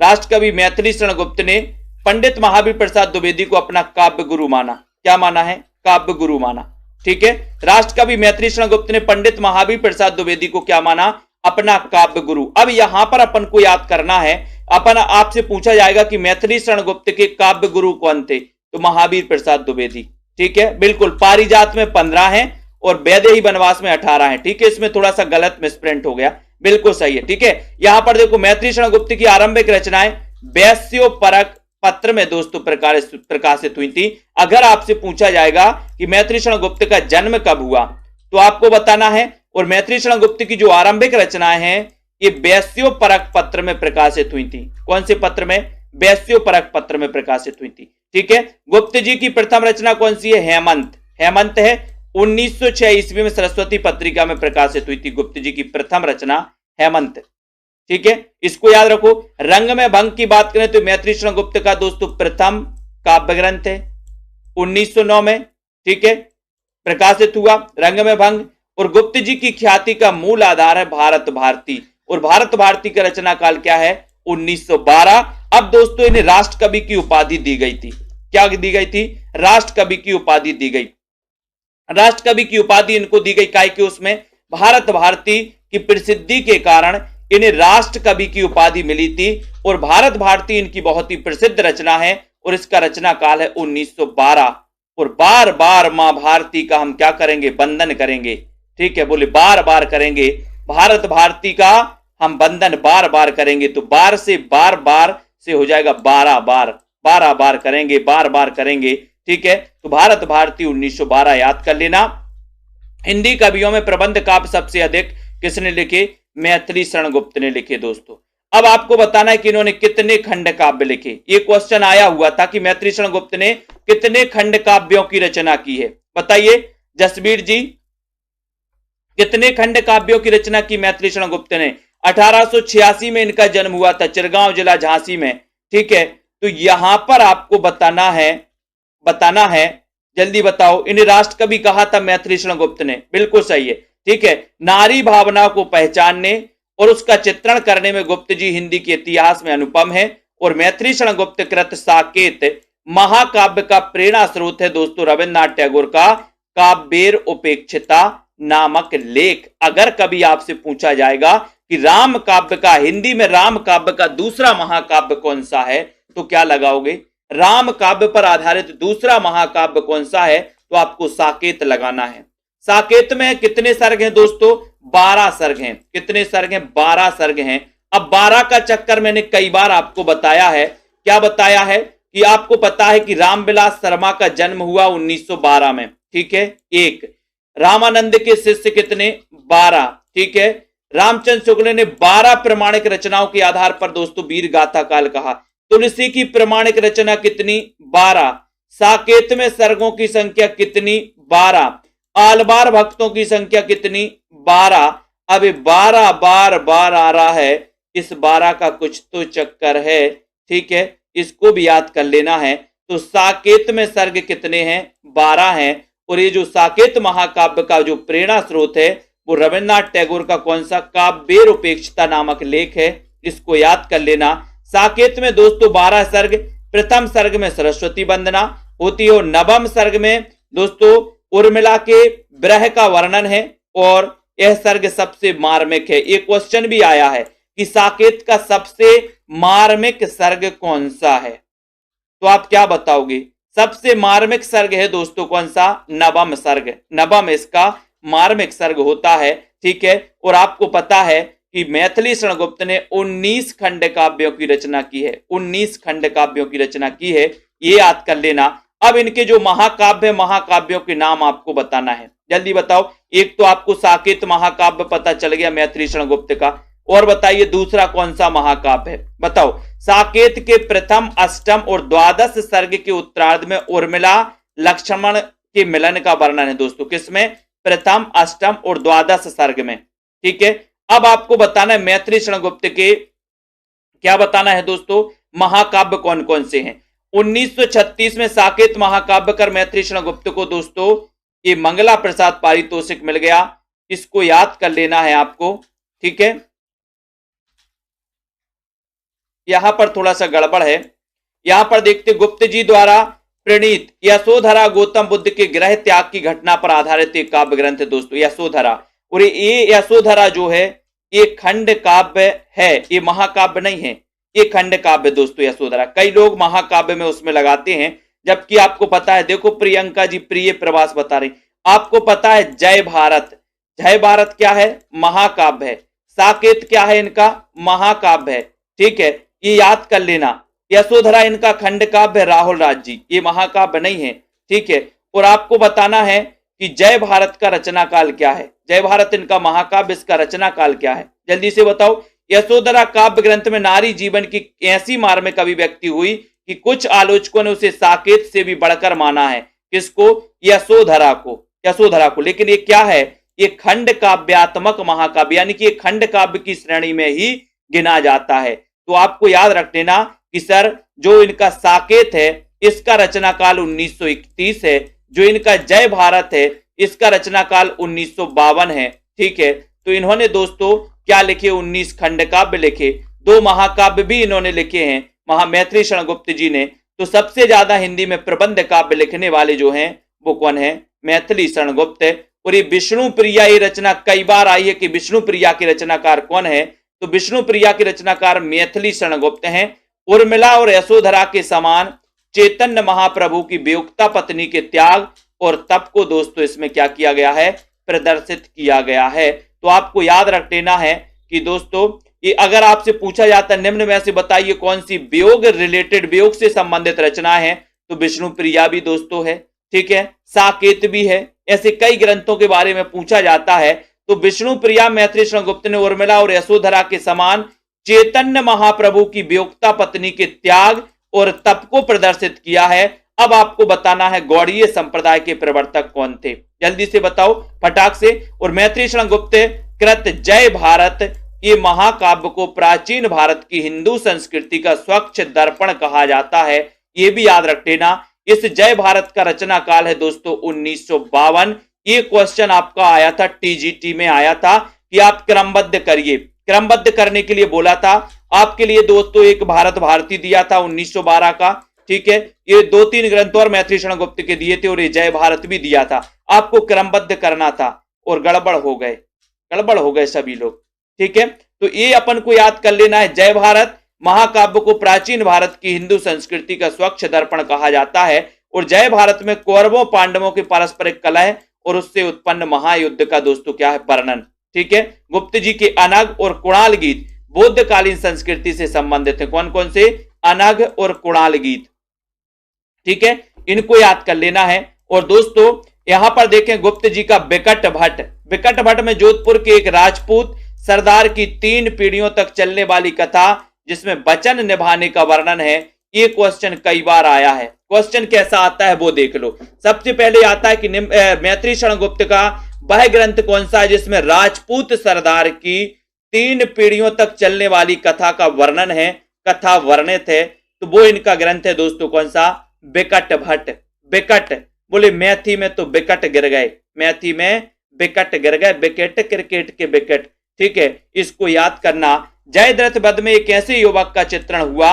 राष्ट्रकवि मैथिली शरण गुप्त ने पंडित महावीर प्रसाद द्विवेदी को अपना काव्य गुरु माना। क्या माना है, काव्य गुरु माना। ठीक है, राष्ट्रकवि मैथिली शरण गुप्त ने पंडित महावीर प्रसाद द्विवेदी को क्या माना, अपना काव्य गुरु। अब यहां पर अपन को याद करना है, अपन आपसे पूछा जाएगा कि मैथिली शरण गुप्त के काव्य गुरु कौन थे, तो महावीर प्रसाद द्विवेदी। ठीक है, बिल्कुल। पारिजात में 15 हैं और वैदेही वनवास में 18 हैं। ठीक है, इसमें थोड़ा सा गलत मिसप्रिंट हो गया, बिल्कुल सही है। ठीक है, यहां पर देखो मैथिली शरण गुप्त की आरंभिक रचनाएं वैश्योपरक पत्र में दोस्तों प्रकाशित हुई थी। अगर आपसे पूछा जाएगा कि मैथिली शरण गुप्त का जन्म कब हुआ, तो आपको बताना है। और मैथिली शरण गुप्त की जो आरंभिक रचनाएं हैं ये वैश्योपरक पत्र में प्रकाशित हुई थी। कौन से पत्र में, वैश्योपरक पत्र में प्रकाशित हुई थी। ठीक है, गुप्त जी की प्रथम रचना कौन सी है, हेमंत। हेमंत है 1906 ईस्वी में सरस्वती पत्रिका में प्रकाशित हुई थी गुप्त जी की प्रथम रचना हेमंत। ठीक है, इसको याद रखो। रंग में भंग की बात करें तो मैथिली शरण गुप्त का दोस्तों प्रथम काव्य ग्रंथ है, 1909 में। ठीक है, प्रकाशित हुआ रंग में भंग। और गुप्त जी की ख्याति का मूल आधार है भारत भारती, और भारत भारती का रचना काल क्या है, 1912। अब दोस्तों इन्हें राष्ट्रकवि की उपाधि दी गई थी। क्या दी गई थी, राष्ट्रकवि की उपाधि दी गई। राष्ट्रकवि की उपाधि इनको दी गई काय कि उसमें भारत भारती की प्रसिद्धि के कारण इन्हें राष्ट्रकवि की उपाधि मिली थी। और भारत भारती इनकी बहुत ही प्रसिद्ध रचना है और इसका रचना काल है 1912। और बार बार मां भारती का हम क्या करेंगे, वंदन करेंगे। ठीक है, बोले बार बार करेंगे भारत भारती का हम वंदन बार बार करेंगे। तो बार से हो जाएगा 12 बार, 12 बार करेंगे, बार बार करेंगे। ठीक है, तो भारत भारती 1912 याद कर लेना। हिंदी कवियों में प्रबंध काव्य सबसे अधिक किसने लिखे? मैथिली शरण गुप्त ने लिखे दोस्तों। अब आपको बताना है कि इन्होंने कितने खंड काव्य लिखे। ये क्वेश्चन आया हुआ था कि मैथिली शरण गुप्त ने कितने खंड काव्यों की रचना की है, बताइए जसवीर जी, कितने खंड काव्यों की रचना की मैथिली शरण गुप्त ने? 1886 में इनका जन्म हुआ था, चिरगांव जिला झांसी में, ठीक है। तो यहां पर आपको बताना है, जल्दी बताओ, इन्हें राष्ट्र कवि कहा था मैथिली शरण गुप्त ने, बिल्कुल सही है, ठीक है। नारी भावना को पहचानने और उसका चित्रण करने में गुप्त जी हिंदी के इतिहास में अनुपम है। और मैथिली शरण गुप्त कृत साकेत महाकाव्य का प्रेरणा स्रोत है दोस्तों रविन्द्रनाथ टैगोर का काव्येर उपेक्षिता नामक लेख। अगर कभी आपसे पूछा जाएगा कि राम काव्य का, हिंदी में राम काव्य का दूसरा महाकाव्य कौन सा है, तो क्या लगाओगे? राम काव्य पर आधारित दूसरा महाकाव्य कौन सा है? तो आपको साकेत लगाना है। साकेत में कितने सर्ग हैं दोस्तों? 12 सर्ग हैं। कितने सर्ग हैं? 12 सर्ग हैं। अब 12 का चक्कर मैंने कई बार आपको बताया है। क्या बताया है? कि आपको पता है कि रामविलास शर्मा का जन्म हुआ 1912 में, ठीक है, एक। रामानंद के शिष्य कितने? 12, ठीक है। रामचंद्र शुक्ल ने 12 प्रमाणिक रचनाओं के आधार पर दोस्तों वीर गाथा काल कहा। तुलसी की प्रमाणिक रचना कितनी? 12। साकेत में सर्गों की संख्या कितनी? 12। आलवार भक्तों की संख्या कितनी? 12। अब 12 बार बार आ रहा है, इस 12 का कुछ तो चक्कर है, ठीक है, इसको भी याद कर लेना है। तो साकेत में सर्ग कितने हैं? 12 हैं। और ये जो साकेत महाकाव्य का जो प्रेरणा स्रोत है वो रविन्द्रनाथ टैगोर का कौन सा? काव्येर उपेक्षिता नामक लेख है, इसको याद कर लेना। साकेत में दोस्तों 12 सर्ग। प्रथम सर्ग में सरस्वती वंदना होती है और नवम सर्ग में दोस्तों उर्मिला के विरह का वर्णन है और यह सर्ग सबसे मार्मिक है। एक क्वेश्चन भी आया है कि साकेत का सबसे मार्मिक सर्ग कौन सा है, तो आप क्या बताओगे? सबसे मार्मिक सर्ग है दोस्तों कौन सा? नवम सर्ग। नवम इसका मार्मिक सर्ग होता है, ठीक है। और आपको पता है कि मैथिली शरण गुप्त ने 19 खंड काव्यों की रचना की है। 19 खंड काव्यों की रचना की है, ये याद कर लेना। अब इनके जो महाकाव्य, महाकाव्यों के नाम आपको बताना है, जल्दी बताओ। एक तो आपको साकेत महाकाव्य पता चल गया मैथिली शरण गुप्त का, और बताइए दूसरा कौन सा महाकाव्य है, बताओ। साकेत के प्रथम, अष्टम और द्वादश सर्ग के उत्तरार्ध में उर्मिला लक्ष्मण के मिलन का वर्णन है दोस्तों। किसमें? प्रथम, अष्टम और द्वादश सर्ग में, ठीक है। अब आपको बताना है मैथिली शरण गुप्त के, क्या बताना है दोस्तों, महाकाव्य कौन कौन से हैं। 1936 में साकेत महाकाव्य कर मैथिली शरण गुप्त को दोस्तों ये मंगला प्रसाद पारितोषिक मिल गया, इसको याद कर लेना है आपको, ठीक है। यहां पर थोड़ा सा गड़बड़ है, यहां पर देखते गुप्त जी द्वारा प्रणीत यशोधरा गौतम बुद्ध के गृह त्याग की घटना पर आधारित एक काव्य ग्रंथ है दोस्तों, यशोधरा। और ये यशोधरा जो है ये खंड काव्य है, ये महाकाव्य नहीं है, ये खंड काव्य दोस्तों यशोधरा। कई लोग महाकाव्य में उसमें लगाते हैं, जबकि आपको पता है, देखो प्रियंका जी प्रिय प्रवास बता रही, आपको पता है जय भारत, जय भारत क्या है? महाकाव्य है। साकेत क्या है? इनका महाकाव्य है, ठीक है, ये याद कर लेना। यशोधरा इनका खंड काव्य, राहुल राज जी ये महाकाव्य नहीं है, ठीक है। और आपको बताना है कि जय भारत का रचना काल क्या है। जय भारत इनका महाकाव्य, इसका रचना काल क्या है, जल्दी से बताओ। यशोधरा काव्य ग्रंथ में नारी जीवन की ऐसी मार्मिक अभिव्यक्ति हुई कि कुछ आलोचकों ने उसे साकेत से भी बढ़कर माना है। किसको? यशोधरा को, यशोधरा को। लेकिन ये क्या है? ये खंड काव्यात्मक महाकाव्य, यानी कि ये खंड काव्य की श्रेणी में ही गिना जाता है। तो आपको याद रख लेना कि सर जो इनका साकेत है इसका रचना काल 1931 है, जो इनका जय भारत है इसका रचना काल 1952 है, ठीक है। तो इन्होंने दोस्तों क्या लिखे? 19 खंड काव्य लिखे। 2 महाकाव्य भी इन्होंने लिखे हैं मैथिली शरण गुप्त जी ने। तो सबसे ज्यादा हिंदी में प्रबंध काव्य लिखने वाले जो हैं वो कौन है? मैथिली शरण गुप्त। और ये विष्णु प्रिया, ये रचना कई बार आई है कि विष्णु प्रिया के रचनाकार कौन है, तो विष्णु प्रिया के रचनाकार मैथिली शरण गुप्त हैं। उर्मिला और यशोधरा के समान चैतन्य महाप्रभु की वियुक्ता पत्नी के त्याग और तप को दोस्तों इसमें क्या किया गया है? प्रदर्शित किया गया है। तो आपको याद रख लेना है कि दोस्तों ये अगर आपसे पूछा जाता है निम्न में से बताइए कौन सी वियोग रिलेटेड, वियोग से संबंधित रचना है, तो विष्णु प्रिया भी दोस्तों है, ठीक है, साकेत भी है। ऐसे कई ग्रंथों के बारे में पूछा जाता है। तो विष्णु प्रिया मैथिली शरण गुप्त ने उर्मिला और यशोधरा के समान चैतन्य महाप्रभु की वियोक्ता पत्नी के त्याग और तप को प्रदर्शित किया है। अब आपको बताना है गौड़ीय संप्रदाय के प्रवर्तक कौन थे, जल्दी से बताओ फटाक से। और मैथिली शरण गुप्त कृत जय भारत ये महाकाव्य को प्राचीन भारत की हिंदू संस्कृति का स्वच्छ दर्पण कहा जाता है, ये भी याद रख लेना। इस जय भारत का रचना काल है दोस्तों 1952। ये क्वेश्चन आपका आया था, टीजीटी में आया था कि आप क्रमबद्ध करिए। क्रमबद्ध करने के लिए बोला था आपके लिए दोस्तों, एक भारत भारती दिया था 1912 का, ठीक है, ये 2-3 ग्रंथ और मैथिली शरण गुप्त के दिए थे और ये जय भारत भी दिया था। आपको क्रमबद्ध करना था और गड़बड़ हो गए सभी लोग, ठीक है। तो ये अपन को याद कर लेना है, जय भारत महाकाव्य को प्राचीन भारत की हिंदू संस्कृति का स्वच्छ दर्पण कहा जाता है। और जय भारत में कौरवों पांडवों के पारस्परिक कलह और उससे उत्पन्न महायुद्ध का दोस्तों क्या है, वर्णन, ठीक है। गुप्त जी के अनग और कुणाल गीत बौद्धकालीन संस्कृति से संबंधित है। कौन कौन से, अनग और कुणाल गीत, ठीक है, इनको याद कर लेना है। और दोस्तों यहां पर देखें गुप्त जी का बिकट भट्ट में जोधपुर के एक राजपूत सरदार की 3 पीढ़ियों तक चलने वाली कथा जिसमें वचन निभाने का वर्णन है। ये क्वेश्चन कई बार आया है। क्वेश्चन कैसा आता है वो देख लो। सबसे पहले आता है कि मैथिली शरण गुप्त का वह ग्रंथ कौन सा है जिसमें राजपूत सरदार की 3 पीढ़ियों तक चलने वाली कथा का वर्णन है, कथा वर्णित है। तो वो इनका ग्रंथ है दोस्तों कौन सा, बिकट भट्ट। बिकट बोले मैथी में तो बिकट गिर गए, मैथी में बिकट गिर गए, विकेट क्रिकेट के विकेट, ठीक है, इसको याद करना। जयद्रथ वध में एक ऐसे युवक का चित्रण हुआ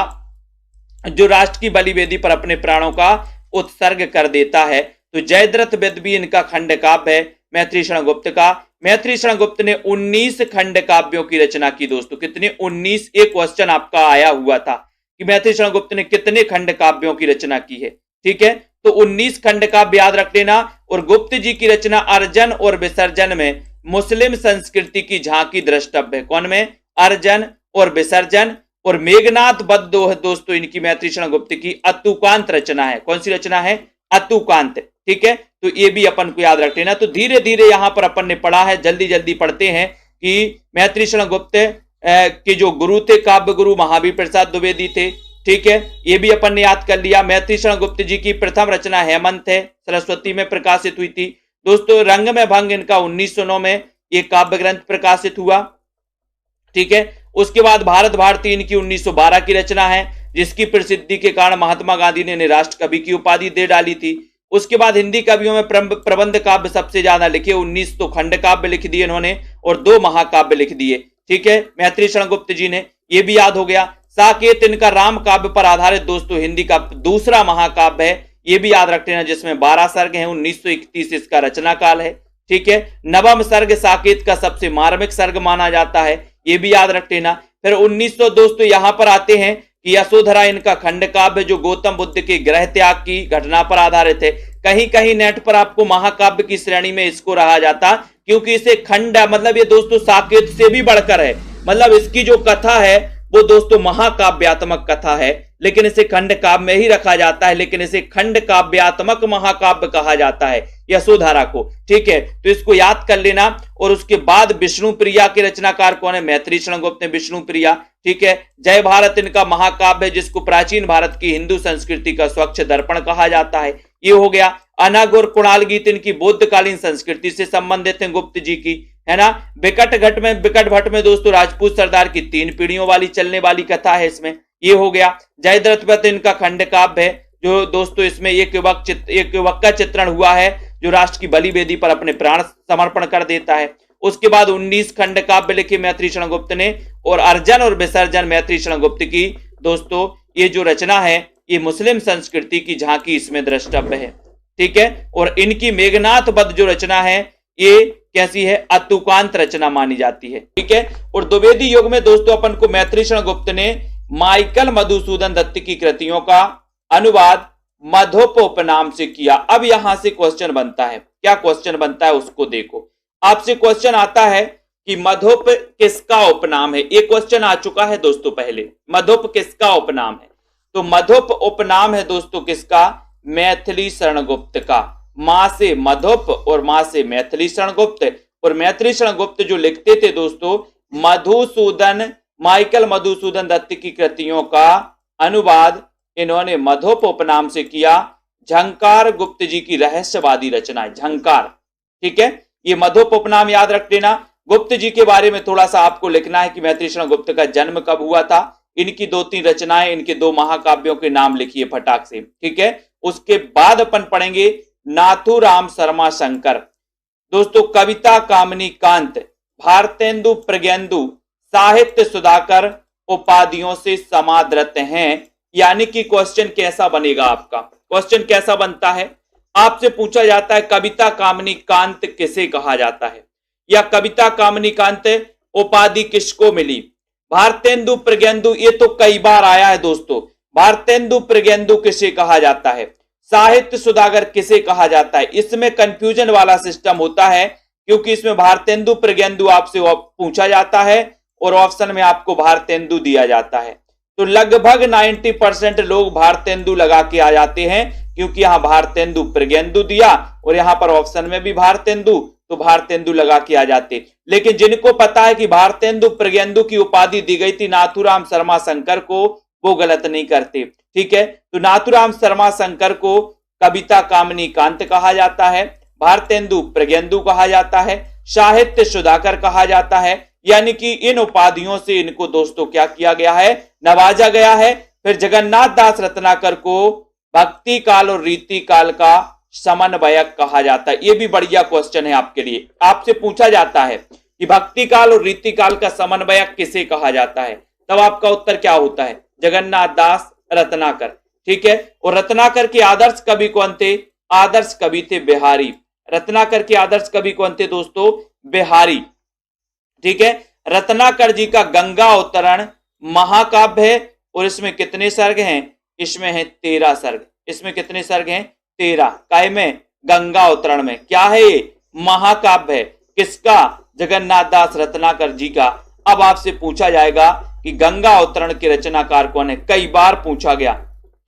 जो राष्ट्र की बलिवेदी पर अपने प्राणों का उत्सर्ग कर देता है। तो जयद्रथ वध भी इनका खंड काव्य है मैथिली शरण गुप्त का। मैथिली शरण गुप्त ने 19 खंड काव्यों की रचना की दोस्तों। कितने, 19। एक क्वेश्चन आपका आया हुआ था कि मैथिली शरण गुप्त ने कितने खंड काव्यों की रचना की है, ठीक है। तो 19 खंड काव्य याद रख लेना। और गुप्त जी की रचना अर्जन और विसर्जन में मुस्लिम संस्कृति की झांकी द्रष्टव्य है। कौन में, अर्जन और विसर्जन। और मेघनाथ वध दोस्तों इनकी मैथिली शरण गुप्त की अतुकांत रचना है। कौन सी रचना है, अतुकांत, ठीक है। तो ये भी अपन को याद रख लेना। तो धीरे धीरे यहां पर अपन ने पढ़ा है, जल्दी जल्दी पढ़ते हैं कि मैथिली शरण गुप्त के जो गुरु थे काव्य गुरु महावीर प्रसाद द्विवेदी थे, ठीक है, ये भी अपन ने याद कर लिया। मैथिली शरण गुप्त जी की प्रथम रचना हेमंत है, सरस्वती में प्रकाशित हुई थी दोस्तों। रंग में भंग इनका 1909 में ये काव्य ग्रंथ प्रकाशित हुआ, ठीक है। उसके बाद भारत भारती इनकी 1912 की रचना है जिसकी प्रसिद्धि के कारण महात्मा गांधी ने राष्ट्र कवि की उपाधि दे डाली थी। उसके बाद हिंदी कवियों में प्रबंध काव्य सबसे ज्यादा लिखे, 19 तो खंड काव्य लिख दिए इन्होंने और 2 महाकाव्य लिख दिए, ठीक है, मैथिली शरण गुप्त जी ने। ये भी याद हो गया। साकेत इनका राम काव्य पर आधारित दोस्तों हिंदी का दूसरा महाकाव्य है, ये भी याद रख लेना, जिसमें 12 सर्ग हैं। 1931 इसका रचना काल है, ठीक है। नवम सर्ग साकेत का सबसे मार्मिक सर्ग माना जाता है, ये भी याद रख लेना। फिर 1900 दोस्तों यहां पर आते हैं कि यशोधरा इनका खंड काव्य जो गौतम बुद्ध के गृह त्याग की घटना पर आधारित है। कहीं कहीं नेट पर आपको महाकाव्य की श्रेणी में इसको रहा जाता क्योंकि इसे खंड मतलब ये दोस्तों साकेत से भी बढ़कर है, मतलब इसकी जो कथा है वो दोस्तों महाकाव्यात्मक कथा है, लेकिन इसे खंड काव्य में ही रखा जाता है, लेकिन इसे खंड काव्यात्मक महाकाव्य कहा जाता है यशोधरा को, ठीक है। तो इसको याद कर लेना। और उसके बाद विष्णु प्रिया के रचनाकार कौन है, मैथिली शरण गुप्त ने विष्णु प्रिया, ठीक है। जय भारत इनका महाकाव्य है जिसको प्राचीन भारत की हिंदू संस्कृति का स्वच्छ दर्पण कहा जाता है, ये हो गया। अनग और कुणाल गीत इनकी बौद्धकालीन संस्कृति से संबंधित है गुप्त जी की, है ना। बिकट भट्ट में दोस्तों राजपूत सरदार की 3 पीढ़ियों वाली चलने वाली कथा है इसमें, ये हो गया। जयद्रथ वध इनका खंड काव्य है जो दोस्तों इसमें एक युवक का चित्रण हुआ है जो राष्ट्र की बलिवेदी पर अपने प्राण समर्पण कर देता है। उसके बाद 19 खंड काव्य लिखे मैथिली शरण गुप्त ने और अर्जन और विसर्जन मैथिली शरण गुप्त की दोस्तों ये जो रचना है ये मुस्लिम संस्कृति की झांकी इसमें द्रष्टव्य है, ठीक है। और इनकी मेघनाथ वध जो रचना है ये कैसी है, अतुकांत रचना मानी जाती है, ठीक है। और द्विवेदी युग में दोस्तों अपन को मैथिली शरण गुप्त ने माइकल मधुसूदन दत्त की कृतियों का अनुवाद मधुप उपनाम से किया। अब यहां से क्वेश्चन बनता है, क्या क्वेश्चन बनता है उसको देखो। आपसे क्वेश्चन आता है कि मधुप किसका उपनाम है, एक क्वेश्चन आ चुका है दोस्तों पहले, मधुप किसका उपनाम है। तो मधुप उपनाम है दोस्तों किसका, मैथिली शरण गुप्त का। मां से मधुप और मां से मैथिली शरण गुप्त। और मैथिली शरण गुप्त जो लिखते थे दोस्तों, माइकल मधुसूदन दत्त की कृतियों का अनुवाद इन्होंने मधुप उपनाम से किया। झंकार गुप्त जी की रहस्यवादी रचनाएं, झंकार, ठीक है, ये मधुप उपनाम याद रख लेना। गुप्त जी के बारे में थोड़ा सा आपको लिखना है कि मैथिली शरण गुप्त का जन्म कब हुआ था, इनकी 2-3 रचनाएं, इनके 2 महाकाव्यों के नाम लिखिए फटाक से, ठीक है। उसके बाद अपन पढ़ेंगे नाथूराम शर्मा शंकर। दोस्तों, कविता कामिनी कांत, भारतेंदु प्रज्ञेंदु, साहित्य सुधाकर उपाधियों से समादृत हैं। यानी कि क्वेश्चन कैसा बनेगा आपका, क्वेश्चन कैसा बनता है, आपसे पूछा जाता है कविता कामिनी कांत किसे कहा जाता है, या कविता कामिनी कांत उपाधि किसको मिली। भारतेंदु प्रज्ञेंदु, ये तो कई बार आया है दोस्तों, भारतेंदु प्रज्ञेंदु किसे कहा जाता है, साहित्य सुधाकर किसे कहा जाता है। इसमें कंफ्यूजन वाला सिस्टम होता है, क्योंकि इसमें भारतेंदु प्रज्ञेंदु आपसे पूछा जाता है और ऑप्शन में आपको भारतेंदु दिया जाता है। तो लगभग 90% लोग भारतेंदु लगा के आ जाते हैं, क्योंकि यहां भारतेंदु प्रज्ञेंदु दिया और यहां पर ऑप्शन में भी भारतेंदु, तो भारतेंदु लगा के आ जाते। लेकिन जिनको पता है कि भारतेंदु प्रज्ञेंदु की उपाधि दी गई थी नाथूराम शर्मा शंकर को, वो गलत नहीं करते, ठीक है। तो नाथूराम शर्मा शंकर को कविता कामिनी कांत कहा जाता है, भारतेंदु प्रज्ञेंदु कहा जाता है, साहित्य सुधाकर कहा जाता है। यानी कि इन उपाधियों से इनको दोस्तों क्या किया गया है, नवाजा गया है। फिर जगन्नाथ दास रत्नाकर को भक्ति काल और रीति काल का समन्वयक कहा जाता है। ये भी बढ़िया क्वेश्चन है आपके लिए, आपसे पूछा जाता है कि भक्ति काल और रीति काल का समन्वयक किसे कहा जाता है, तब आपका उत्तर क्या होता है, जगन्नाथ दास रत्नाकर, ठीक है। और रत्नाकर के आदर्श कवि कौन थे, आदर्श कवि थे बिहारी। रत्नाकर के आदर्श कवि कौन थे दोस्तों, बिहारी, ठीक है। रत्नाकर जी का गंगा अवतरण महाकाव्य है और इसमें कितने सर्ग हैं, इसमें है 13 सर्ग। इसमें कितने सर्ग हैं, 13। काय में, गंगा अवतरण में। क्या है ये, महाकाव्य है। किसका, जगन्नाथ दास रत्नाकर जी का। अब आपसे पूछा जाएगा कि गंगा अवतरण के रचनाकार कौन है, कई बार पूछा गया।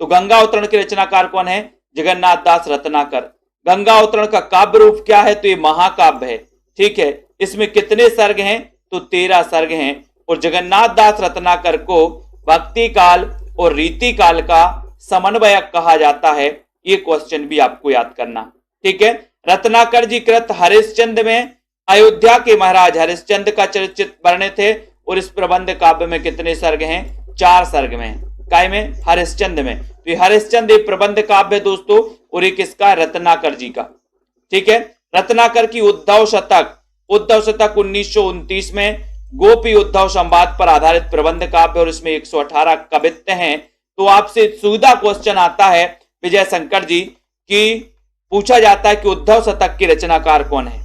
तो गंगा अवतरण के रचनाकार कौन है, जगन्नाथ दास रत्नाकर। गंगा अवतरण का काव्य रूप क्या है, तो ये महाकाव्य है, ठीक है। इसमें कितने सर्ग हैं, तो 13 सर्ग हैं। और जगन्नाथ दास रत्नाकर को भक्ति काल और रीति काल का समन्वयक कहा जाता है। ये क्वेश्चन भी आपको याद करना, ठीक है। रत्नाकर जी कृत हरिश्चंद्र में अयोध्या के महाराज हरिश्चंद्र का चरित्र वर्णित है और इस प्रबंध काव्य में कितने सर्ग हैं, 4 सर्ग में। काय में, हरिश्चंद्र में। तो हरिश्चंद्र एक प्रबंध काव्य दोस्तों, और एक इसका रत्नाकर जी का, ठीक है। रत्नाकर की उद्धव शतक 1929 में गोपी उद्धव संवाद पर आधारित प्रबंध काव्य और इसमें 118 कवित्व हैं। तो आपसे सुविधा क्वेश्चन आता है विजय शंकर जी की, पूछा जाता है कि उद्धव शतक के रचनाकार कौन है,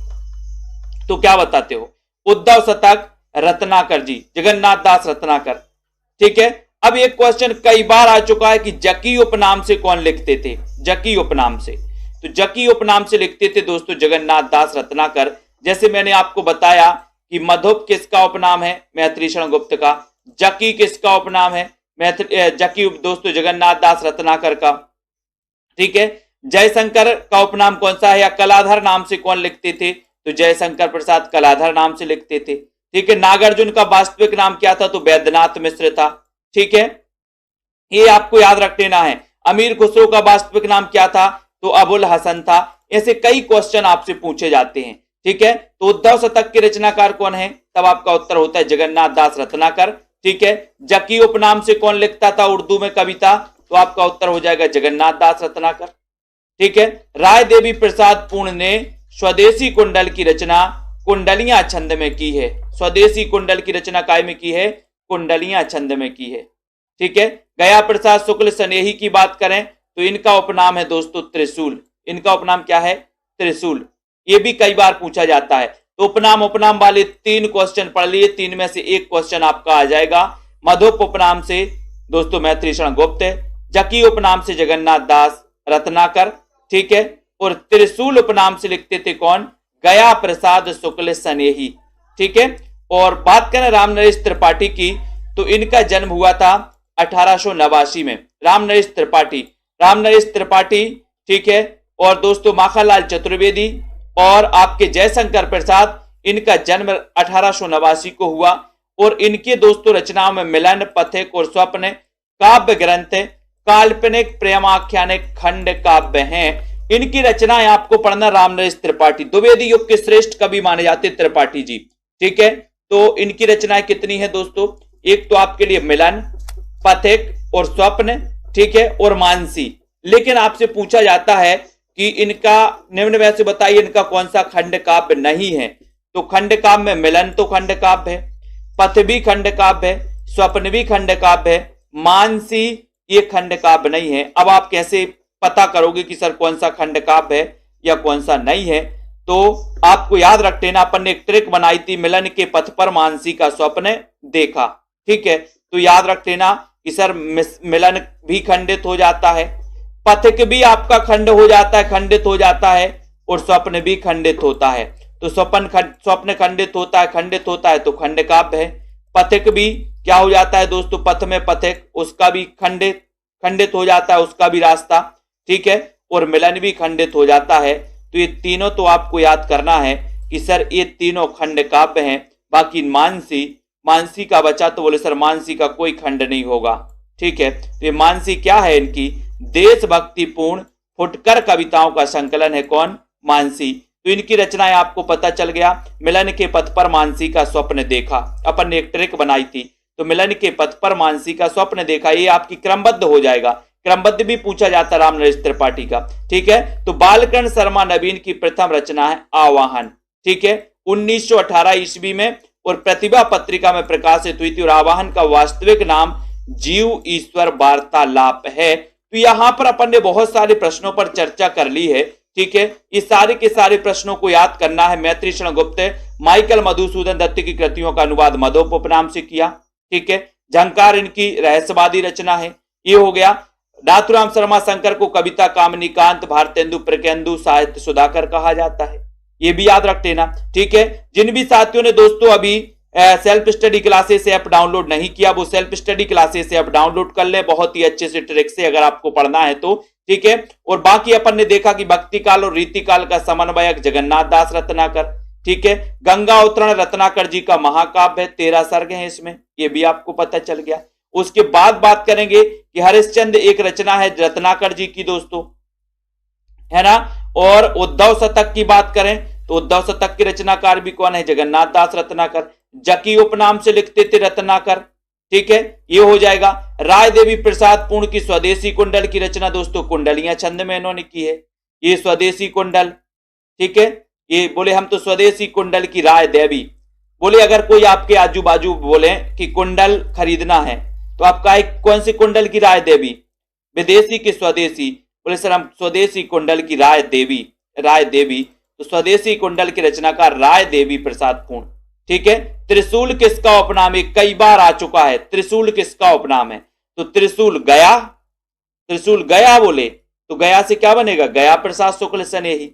तो क्या बताते हो, उद्धव शतक रत्नाकर जी, जगन्नाथ दास रत्नाकर, ठीक है। अब एक क्वेश्चन कई बार आ चुका है कि जकी उपनाम से कौन लिखते थे, जकी उपनाम से, तो जकी उपनाम से लिखते थे दोस्तों जगन्नाथ दास रत्नाकर। जैसे मैंने आपको बताया कि मधुप किसका उपनाम है, मैथिली शरण गुप्त का। जकी किसका उपनाम है, जकी दोस्तों जगन्नाथ दास रत्नाकर का, ठीक है। जयशंकर का उपनाम कौन सा है, या कलाधर नाम से कौन लिखते थे, तो जयशंकर प्रसाद कलाधर नाम से लिखते थे, ठीक है। नागार्जुन का वास्तविक नाम क्या था, तो वैद्यनाथ मिश्र था, ठीक है। ये आपको याद रख लेना है। अमीर खुसरो का वास्तविक नाम क्या था, तो अबुल हसन था। ऐसे कई क्वेश्चन आपसे पूछे जाते हैं, ठीक है। तो उद्धव शतक के रचनाकार कौन है, तब आपका उत्तर होता है जगन्नाथ दास रत्नाकर, ठीक है। जकी उपनाम से कौन लिखता था उर्दू में कविता, तो आपका उत्तर हो जाएगा जगन्नाथ दास रत्नाकर, ठीक है। राय देवी प्रसाद पूर्ण ने स्वदेशी कुंडल की रचना कुंडलियां छंद में की है। स्वदेशी कुंडल की रचना काय में की है, कुंडलियां छंद में की है, ठीक है। गया प्रसाद शुक्ल स्नेही की बात करें तो इनका उपनाम है दोस्तों त्रिशूल। इनका उपनाम क्या है, त्रिशूल। ये भी कई बार पूछा जाता है। तो उपनाम वाले 3 क्वेश्चन पढ़ लिए, 3 में से एक क्वेश्चन आपका आ जाएगा। मधुप उपनाम से दोस्तों मैथिली शरण गुप्त, जकी उपनाम से जगन्नाथ दास रत्नाकर, ठीक है। और त्रिशूल उपनाम से लिखते थे कौन, गया प्रसाद शुक्ल स्नेही, ठीक है। और बात करें रामनरेश त्रिपाठी की, तो इनका जन्म हुआ था 1889 में। रामनरेश त्रिपाठी ठीक है। और दोस्तों माखनलाल चतुर्वेदी और आपके जयशंकर प्रसाद, इनका जन्म 1889 को हुआ और इनके दोस्तों रचनाओं में मिलन, पथिक और स्वप्न, काव्य ग्रंथ, काल्पनिक प्रेमाख्यानिक खंड काव्य हैं। इनकी रचनाएं आपको पढ़ना। रामनरेश त्रिपाठी द्विवेदी युग के श्रेष्ठ कवि माने जाते त्रिपाठी जी, ठीक है। तो इनकी रचनाएं कितनी है दोस्तों? एक तो आपके लिए मिलन, पथिक और स्वप्न, ठीक है, और मानसी। लेकिन आपसे पूछा जाता है कि इनका निम्न में से बताइए इनका कौन सा खंड काव्य नहीं है? तो खंड काव्य में मिलन तो खंड काव्य है, पथ भी खंड काव्य है, स्वप्न भी खंड काव्य है, मानसी ये खंड काव्य नहीं है। अब आप कैसे पता करोगे कि सर कौन सा खंड काव्य है या कौन सा नहीं है? तो आपको याद रख लेना, अपन ने एक ट्रिक बनाई थी, मिलन के पथ पर मानसी का स्वप्न देखा, ठीक है। तो याद रख लेना कि सर मिलन भी खंडित हो जाता है, पथिक भी आपका खंड हो जाता है, खंडित हो जाता है, और स्वप्न भी खंडित होता है। तो स्वप्न खंडित होता है, खंडित होता है तो खंड काव्य है। पथिक भी क्या हो जाता है दोस्तों? पथ में पथिक, उसका भी खंडित हो जाता है, उसका भी रास्ता, ठीक है। और मिलन भी खंडित हो जाता है। तो ये तीनों तो आपको याद करना है कि सर ये तीनों खंड काव्य हैं। बाकी मानसी का बचा तो बोले सर मानसी का कोई खंड नहीं होगा, ठीक है। तो ये मानसी क्या है? इनकी देशभक्तिपूर्ण फुटकर कविताओं का संकलन है। कौन? मानसी। तो इनकी रचनाएं आपको पता चल गया। मिलन के पथ पर मानसी का स्वप्न देखा, अपन ने एक ट्रिक बनाई थी। तो मिलन के पथ पर मानसी का स्वप्न देखा, ये आपकी क्रमबद्ध हो जाएगा। क्रमबद्ध भी पूछा जाता रामनरेश त्रिपाठी का, ठीक है। तो बालकर्ण शर्मा नवीन की प्रथम रचना है आवाहन, ठीक है, 1918 ईस्वी में, और प्रतिभा पत्रिका में प्रकाशित हुई थी। और आवाहन का वास्तविक नाम जीव ईश्वर वार्तालाप है। तो यहां पर अपन ने बहुत सारे प्रश्नों पर चर्चा कर ली है, ठीक है। इस सारे के सारे प्रश्नों को याद करना है। मैत्री शरण गुप्त, माइकल मधुसूदन दत्त की कृतियों का अनुवाद मधोप उपनाम से किया, ठीक है। झंकार इनकी रहस्यवादी रचना है, ये हो गया। नाथुराम शर्मा शंकर को कविता कामनीकांत, भारतेंदु, प्रकेंदु, साहित्य सुधाकर कहा जाता है, ये भी याद रख लेना, ठीक है। जिन भी साथियों ने दोस्तों अभी self study classes app download नहीं किया, वो self study classes app download कर ले, बहुत ही अच्छे से ट्रिक से अगर आपको पढ़ना है तो, ठीक है। और बाकी अपन ने देखा कि भक्ति काल और रीति काल का समन्वयक जगन्नाथ दास रत्नाकर, ठीक है। गंगा अवतरण रत्नाकर जी का महाकाव्य है, 13 सर्ग हैं इसमें, ये भी आपको पता चल गया। उसके बाद बात करेंगे कि हरिश्चंद्र एक रचना है रत्नाकर जी की दोस्तों, है ना। और उद्धव शतक की बात करें तो उद्धव शतक के रचनाकार भी कौन है? जगन्नाथ दास रत्नाकर। जकी उपनाम से लिखते थे रत्नाकर, ठीक है, ये हो जाएगा। राय देवी प्रसाद पूर्ण की स्वदेशी कुंडल की रचना दोस्तों कुंडलियां छंद में इन्होंने की है, ये स्वदेशी कुंडल, ठीक है। ये बोले हम तो स्वदेशी कुंडल की राय देवी, बोले अगर कोई आपके आजू बाजू बोले कि कुंडल खरीदना है तो आपका कौन सी कुंडल की राय देवी? विदेशी की स्वदेशी? बोले सर हम स्वदेशी कुंडल की राय देवी। तो स्वदेशी कुंडल की रचनाकार राय देवी प्रसाद पूर्ण, ठीक है। त्रिशूल किसका उपनाम है? कई बार आ चुका है, त्रिशूल किसका उपनाम है? तो त्रिशूल गया बोले तो गया से क्या बनेगा? गया प्रसाद शुक्ल सनेही,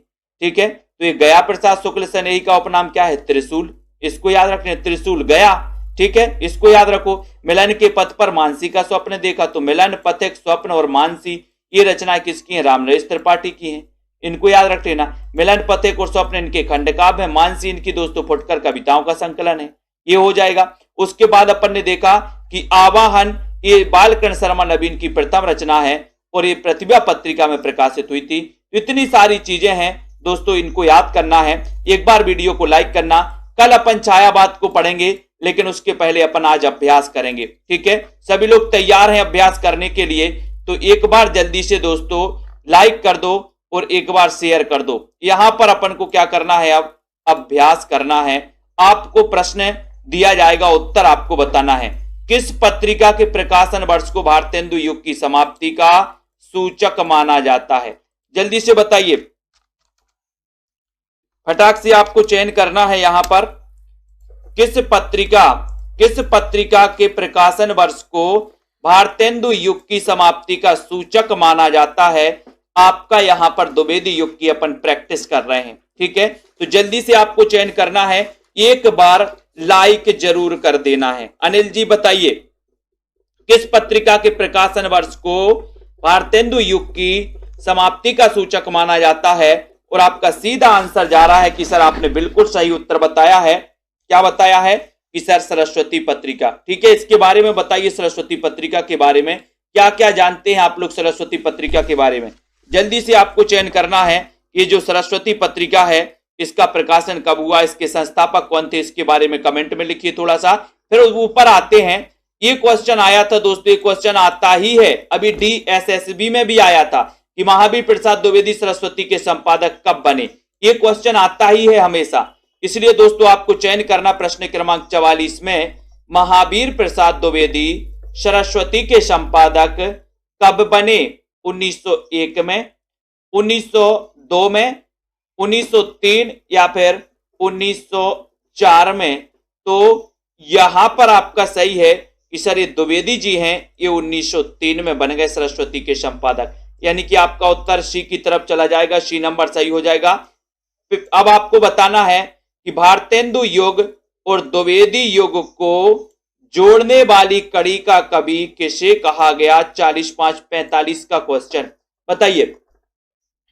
ठीक है। तो ये गया प्रसाद शुक्ल सनेही का उपनाम क्या है? त्रिशूल, इसको याद रखने, त्रिशूल गया, ठीक है, इसको याद रखो। मिलन के पथ पर मानसी का स्वप्न देखा, तो मिलन, पथिक, स्वप्न और मानसी ये रचनाएं किसकी हैं? रामनरेश त्रिपाठी की हैं, इनको याद रख लेना। मिलन, पथिक और स्वप्न इनके खंड काव्य है, मानसी इनकी दोस्तों फुटकर कविताओं का संकलन है, ये हो जाएगा। उसके बाद अपन ने देखा कि आवाहन ये बालकर्ण शर्मा नवीन की प्रथम रचना है और ये प्रतिभा पत्रिका में प्रकाशित हुई थी। इतनी सारी चीजें हैं दोस्तों, इनको याद करना है। एक बार वीडियो को लाइक करना। कल अपन छायावाद को पढ़ेंगे, लेकिन उसके पहले अपन आज अभ्यास करेंगे, ठीक है। सभी लोग तैयार हैं अभ्यास करने के लिए? तो एक बार जल्दी से दोस्तों लाइक कर दो और एक बार शेयर कर दो। यहां पर अपन को क्या करना है? अब अभ्यास करना है। आपको प्रश्न दिया जाएगा, उत्तर आपको बताना है। किस पत्रिका के प्रकाशन वर्ष को भारतेंदु युग की समाप्ति का सूचक माना जाता है? जल्दी से बताइए, फटाक से आपको चयन करना है। यहां पर किस पत्रिका के प्रकाशन वर्ष को भारतेंदु युग की समाप्ति का सूचक माना जाता है? आपका यहां पर द्विवेदी युग की अपन प्रैक्टिस कर रहे हैं, ठीक है। तो जल्दी से आपको चयन करना है, एक बार लाइक जरूर कर देना है। अनिल जी बताइए, किस पत्रिका के प्रकाशन वर्ष को भारतेंदु युग की समाप्ति का सूचक माना जाता है। और आपका सीधा आंसर जा रहा है कि सर आपने बिल्कुल सही उत्तर बताया है। क्या बताया है कि सर सरस्वती पत्रिका। ठीक है, इसके बारे में बताइए, सरस्वती पत्रिका के बारे में क्या क्या जानते हैं आप लोग सरस्वती पत्रिका के बारे में। जल्दी से आपको चयन करना है। ये जो सरस्वती पत्रिका है इसका प्रकाशन कब हुआ, इसके संस्थापक कौन थे, इसके बारे में कमेंट में लिखिए थोड़ा सा। फिर ऊपर आते हैं, ये क्वेश्चन आया था दोस्तों, ये क्वेश्चन आता ही है, अभी DSSB में भी आया था कि महावीर प्रसाद द्विवेदी सरस्वती के संपादक कब बने। ये क्वेश्चन आता ही है हमेशा, इसलिए दोस्तों आपको चयन करना प्रश्न क्रमांक 44 में महावीर प्रसाद द्विवेदी सरस्वती के संपादक कब बने। 1901 में, 1902 में, 1903 या फिर 1904 में। तो यहां पर आपका सही है कि सर ये द्विवेदी जी हैं, ये 1903 में बन गए सरस्वती के संपादक, यानी कि आपका उत्तर सी की तरफ चला जाएगा, सी नंबर सही हो जाएगा। अब आपको बताना है कि भारतेंदु युग और द्विवेदी युग को जोड़ने वाली कड़ी का कवि किसे कहा गया। 40-5-45 का क्वेश्चन बताइए।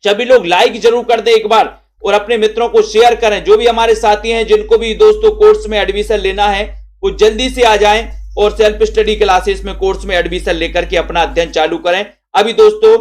सभी लोग लाइक जरूर कर दे एक बार और अपने मित्रों को शेयर करें। जो भी हमारे साथी हैं जिनको भी दोस्तों कोर्स में एडमिशन लेना है वो जल्दी से आ जाएं और सेल्फ स्टडी क्लासेस में कोर्स में एडमिशन लेकर के अपना अध्ययन चालू करें। अभी दोस्तों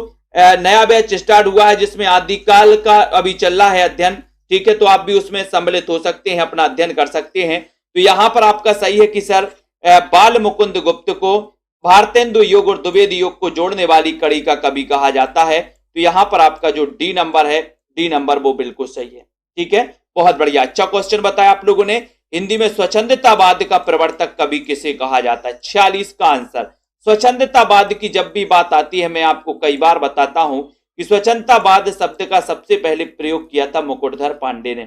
नया बैच स्टार्ट हुआ है जिसमें आदिकाल का अभी चल रहा है अध्ययन। ठीक है, तो आप भी उसमें सम्मिलित हो सकते हैं, अपना अध्ययन कर सकते हैं। तो यहां पर आपका सही है कि सर बाल मुकुंद गुप्त को भारतेंदु युग और द्विवेदी युग को जोड़ने वाली कड़ी का कवि कहा जाता है। तो यहां पर आपका जो डी नंबर है, डी नंबर वो बिल्कुल सही है। ठीक है, बहुत बढ़िया, अच्छा क्वेश्चन बताया आप लोगों ने। हिंदी में स्वच्छंदतावाद का प्रवर्तक कवि किसे कहा जाता है। 46 का आंसर। स्वच्छंदतावाद की जब भी बात आती है मैं आपको कई बार बताता हूं कि स्वच्छंदतावाद शब्द का सबसे पहले प्रयोग किया था मुकुटधर पांडे ने।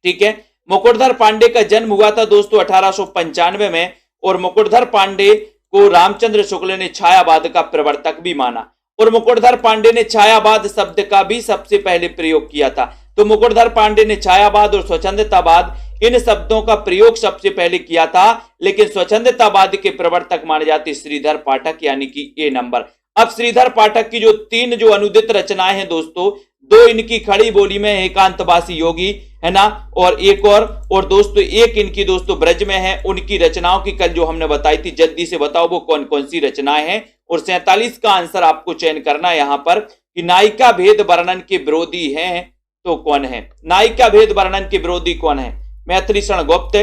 ठीक है, मुकुटधर पांडे का जन्म हुआ था दोस्तों 1895 में और मुकुटधर पांडे को रामचंद्र शुक्ल ने छायावाद का प्रवर्तक भी माना और मुकुटधर पांडे ने छायावाद शब्द का भी सबसे पहले प्रयोग किया था। तो मुकुटधर पांडे ने छायावाद और स्वच्छंदतावाद इन शब्दों का प्रयोग सबसे पहले किया था, लेकिन स्वच्छंदतावाद के प्रवर्तक माने जाते श्रीधर पाठक, यानी कि ए नंबर। अब श्रीधर पाठक की जो तीन जो अनुदित रचनाएं हैं दोस्तों, दो इनकी खड़ी बोली में एकांतवासी योगी है ना, और एक और दोस्तों एक इनकी दोस्तों ब्रज में है। उनकी रचनाओं की कल जो हमने बताई थी, जल्दी से बताओ वो कौन कौन सी रचनाएं हैं। और 47 का आंसर आपको चयन करना है यहां पर कि नायिका भेद वर्णन के विरोधी हैं तो कौन है। नायिका भेद वर्णन के विरोधी कौन है। मैथिली शरण गुप्त,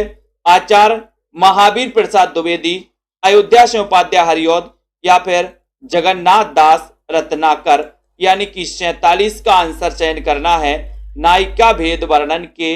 आचार्य महावीर प्रसाद द्विवेदी, अयोध्या से उपाध्याय हरिऔध या फिर जगन्नाथ दास रत्नाकर। यानी कि 47 का आंसर चयन करना है। नायिका भेद वर्णन के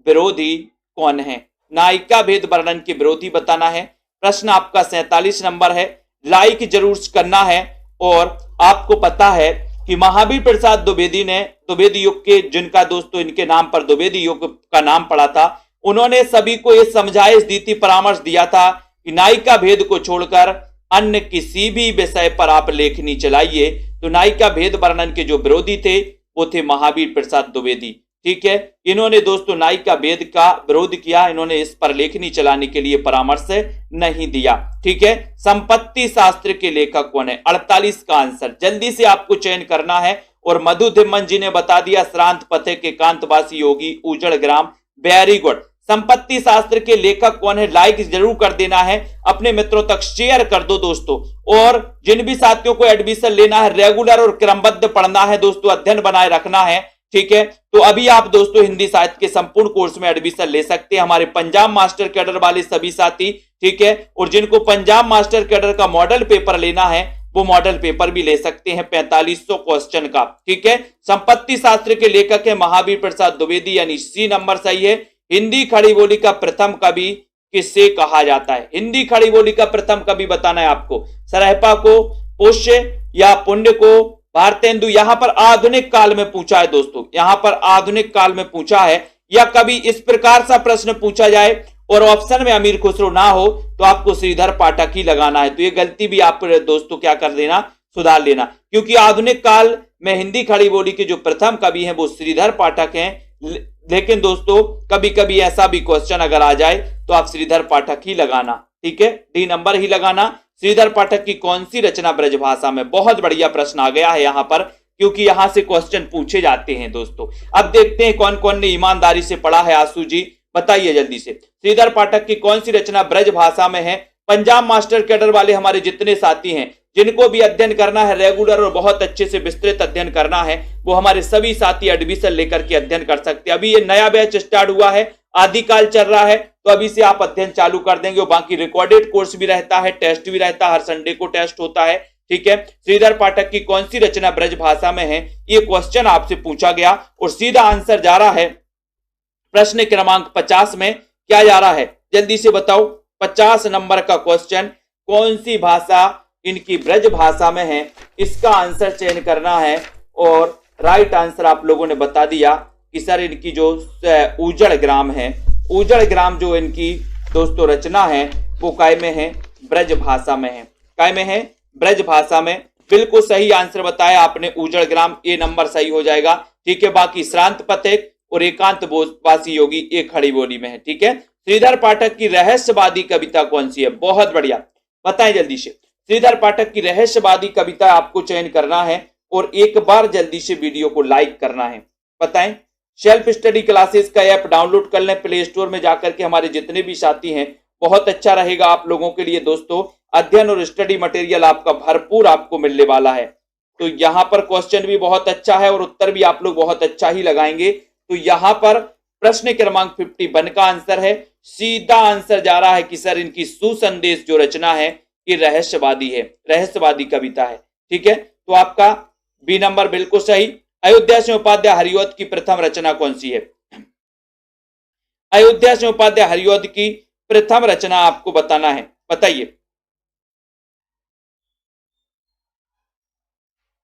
विरोधी कौन है। नायिका भेद वर्णन के विरोधी बताना है। प्रश्न आपका 47 नंबर है, लाइक जरूर करना है। और आपको पता है कि महावीर प्रसाद द्विवेदी ने द्विवेदी युग के, जिनका दोस्तों इनके नाम पर द्विवेदी युग का नाम पड़ा था, उन्होंने सभी को यह समझाइश दी थी, परामर्श दिया था कि नायिका भेद को छोड़कर अन्य किसी भी विषय पर आप लेखनी चलाइए। तो नायिका भेद वर्णन के जो विरोधी थे वो थे महावीर प्रसाद द्विवेदी। ठीक है, इन्होंने दोस्तों नायिका भेद का विरोध किया, इन्होंने इस पर लेखनी चलाने के लिए परामर्श नहीं दिया। ठीक है, संपत्ति शास्त्र के लेखक कौन है। 48 का आंसर जल्दी से आपको चयन करना है। और मधु धिम्मन जी ने बता दिया, श्रांत पथे के कांतवासी योगी उजड़ ग्राम। Very good. संपत्ति शास्त्र के लेखक कौन है, लाइक जरूर कर देना है, अपने मित्रों तक शेयर कर दो दोस्तों। और जिन भी साथियों को एडमिशन लेना है, रेगुलर और क्रमबद्ध पढ़ना है दोस्तों, अध्ययन बनाए रखना है। ठीक है, तो अभी आप दोस्तों हिंदी साहित्य के संपूर्ण कोर्स में एडमिशन ले सकते हैं, हमारे पंजाब मास्टर कैडर वाले सभी साथी। ठीक है, और जिनको पंजाब मास्टर कैडर का मॉडल पेपर लेना है वो मॉडल पेपर भी ले सकते हैं 4500 क्वेश्चन का। ठीक है, संपत्ति शास्त्र के लेखक है महावीर प्रसाद द्विवेदी, यानी सी नंबर सही है। हिंदी खड़ी बोली का प्रथम कवि किसे कहा जाता है। हिंदी खड़ी बोली का प्रथम कवि बताना है आपको। सरहपा को, पुष्य या पुण्य को, भारतेंदु। यहां पर आधुनिक काल में पूछा है दोस्तों, यहां पर आधुनिक काल में पूछा है। या कभी इस प्रकार सा प्रश्न पूछा जाए और ऑप्शन में अमीर खुसरो ना हो तो आपको श्रीधर पाठक ही लगाना है। तो ये गलती भी आप दोस्तों क्या कर देना, सुधार लेना, क्योंकि आधुनिक काल में हिंदी खड़ी बोली के जो प्रथम कवि हैं वो श्रीधर पाठक हैं। लेकिन दोस्तों कभी कभी ऐसा भी क्वेश्चन अगर आ जाए तो आप श्रीधर पाठक ही लगाना। ठीक है, डी नंबर ही लगाना। श्रीधर पाठक की कौन सी रचना ब्रजभाषा में। बहुत बढ़िया प्रश्न आ गया है यहां पर क्योंकि यहां से क्वेश्चन पूछे जाते हैं दोस्तों। अब देखते हैं कौन कौन ने ईमानदारी से पढ़ा है। आंसू जी बताइए जल्दी से। श्रीधर पाठक की कौन सी रचना ब्रज भाषा में है? पंजाब मास्टर कैडर वाले हमारे जितने साथी हैं, जिनको भी अध्ययन करना है रेगुलर और बहुत अच्छे से विस्तृत अध्ययन करना है, वो हमारे सभी साथी एडमिशन लेकर के अध्ययन कर सकते हैं। अभी ये नया बैच स्टार्ट हुआ है, आदिकाल चल रहा है, तो अभी से आप अध्ययन चालू कर देंगे। बाकी रिकॉर्डेड कोर्स भी रहता है, टेस्ट भी रहता है, हर संडे को टेस्ट होता है, ठीक है। श्रीधर पाठक की कौन सी रचना ब्रज भाषा में है, ये क्वेश्चन आपसे पूछा गया और सीधा आंसर जा रहा है प्रश्न क्रमांक 50 में। क्या जा रहा है जल्दी से बताओ। 50 नंबर का क्वेश्चन, कौन सी भाषा इनकी ब्रज भाषा में है, इसका आंसर चयन करना है। और राइट आंसर आप लोगों ने बता दिया कि सर इनकी जो उजड़ ग्राम है, उजड़ ग्राम जो इनकी दोस्तों रचना है वो काय में है? ब्रज भाषा में है। काय में है? ब्रज भाषा में। बिल्कुल सही आंसर बताया आपने, उजड़ ग्राम। ए नंबर सही हो जाएगा, ठीक है। बाकी श्रांत पथिक और एकांत वासी योगी ये खड़ी बोली में है, ठीक है। श्रीधर पाठक की रहस्यवादी कविता कौन सी है? बहुत बढ़िया, बताएं जल्दी से। श्रीधर पाठक की रहस्यवादी कविता आपको चयन करना है और एक बार जल्दी से वीडियो को लाइक करना है। बताएं। सेल्फ स्टडी क्लासेस का ऐप डाउनलोड कर लें प्ले स्टोर में जाकर के। हमारे जितने भी साथी हैं, बहुत अच्छा रहेगा आप लोगों के लिए दोस्तों। अध्ययन और स्टडी मटेरियल आपका भरपूर आपको मिलने वाला है। तो यहां पर क्वेश्चन भी बहुत अच्छा है और उत्तर भी आप लोग बहुत अच्छा ही लगाएंगे। तो यहां पर प्रश्न क्रमांक 51 का आंसर है, सीधा आंसर जा रहा है कि सर इनकी सुसंदेश जो रचना है ये रहस्यवादी है, रहस्यवादी कविता है, ठीक है। तो आपका बी नंबर बिल्कुल सही। अयोध्या सिंह उपाध्याय हरिऔध की प्रथम रचना कौन सी है? अयोध्या सिंह उपाध्याय हरिऔध की प्रथम रचना आपको बताना है, बताइए।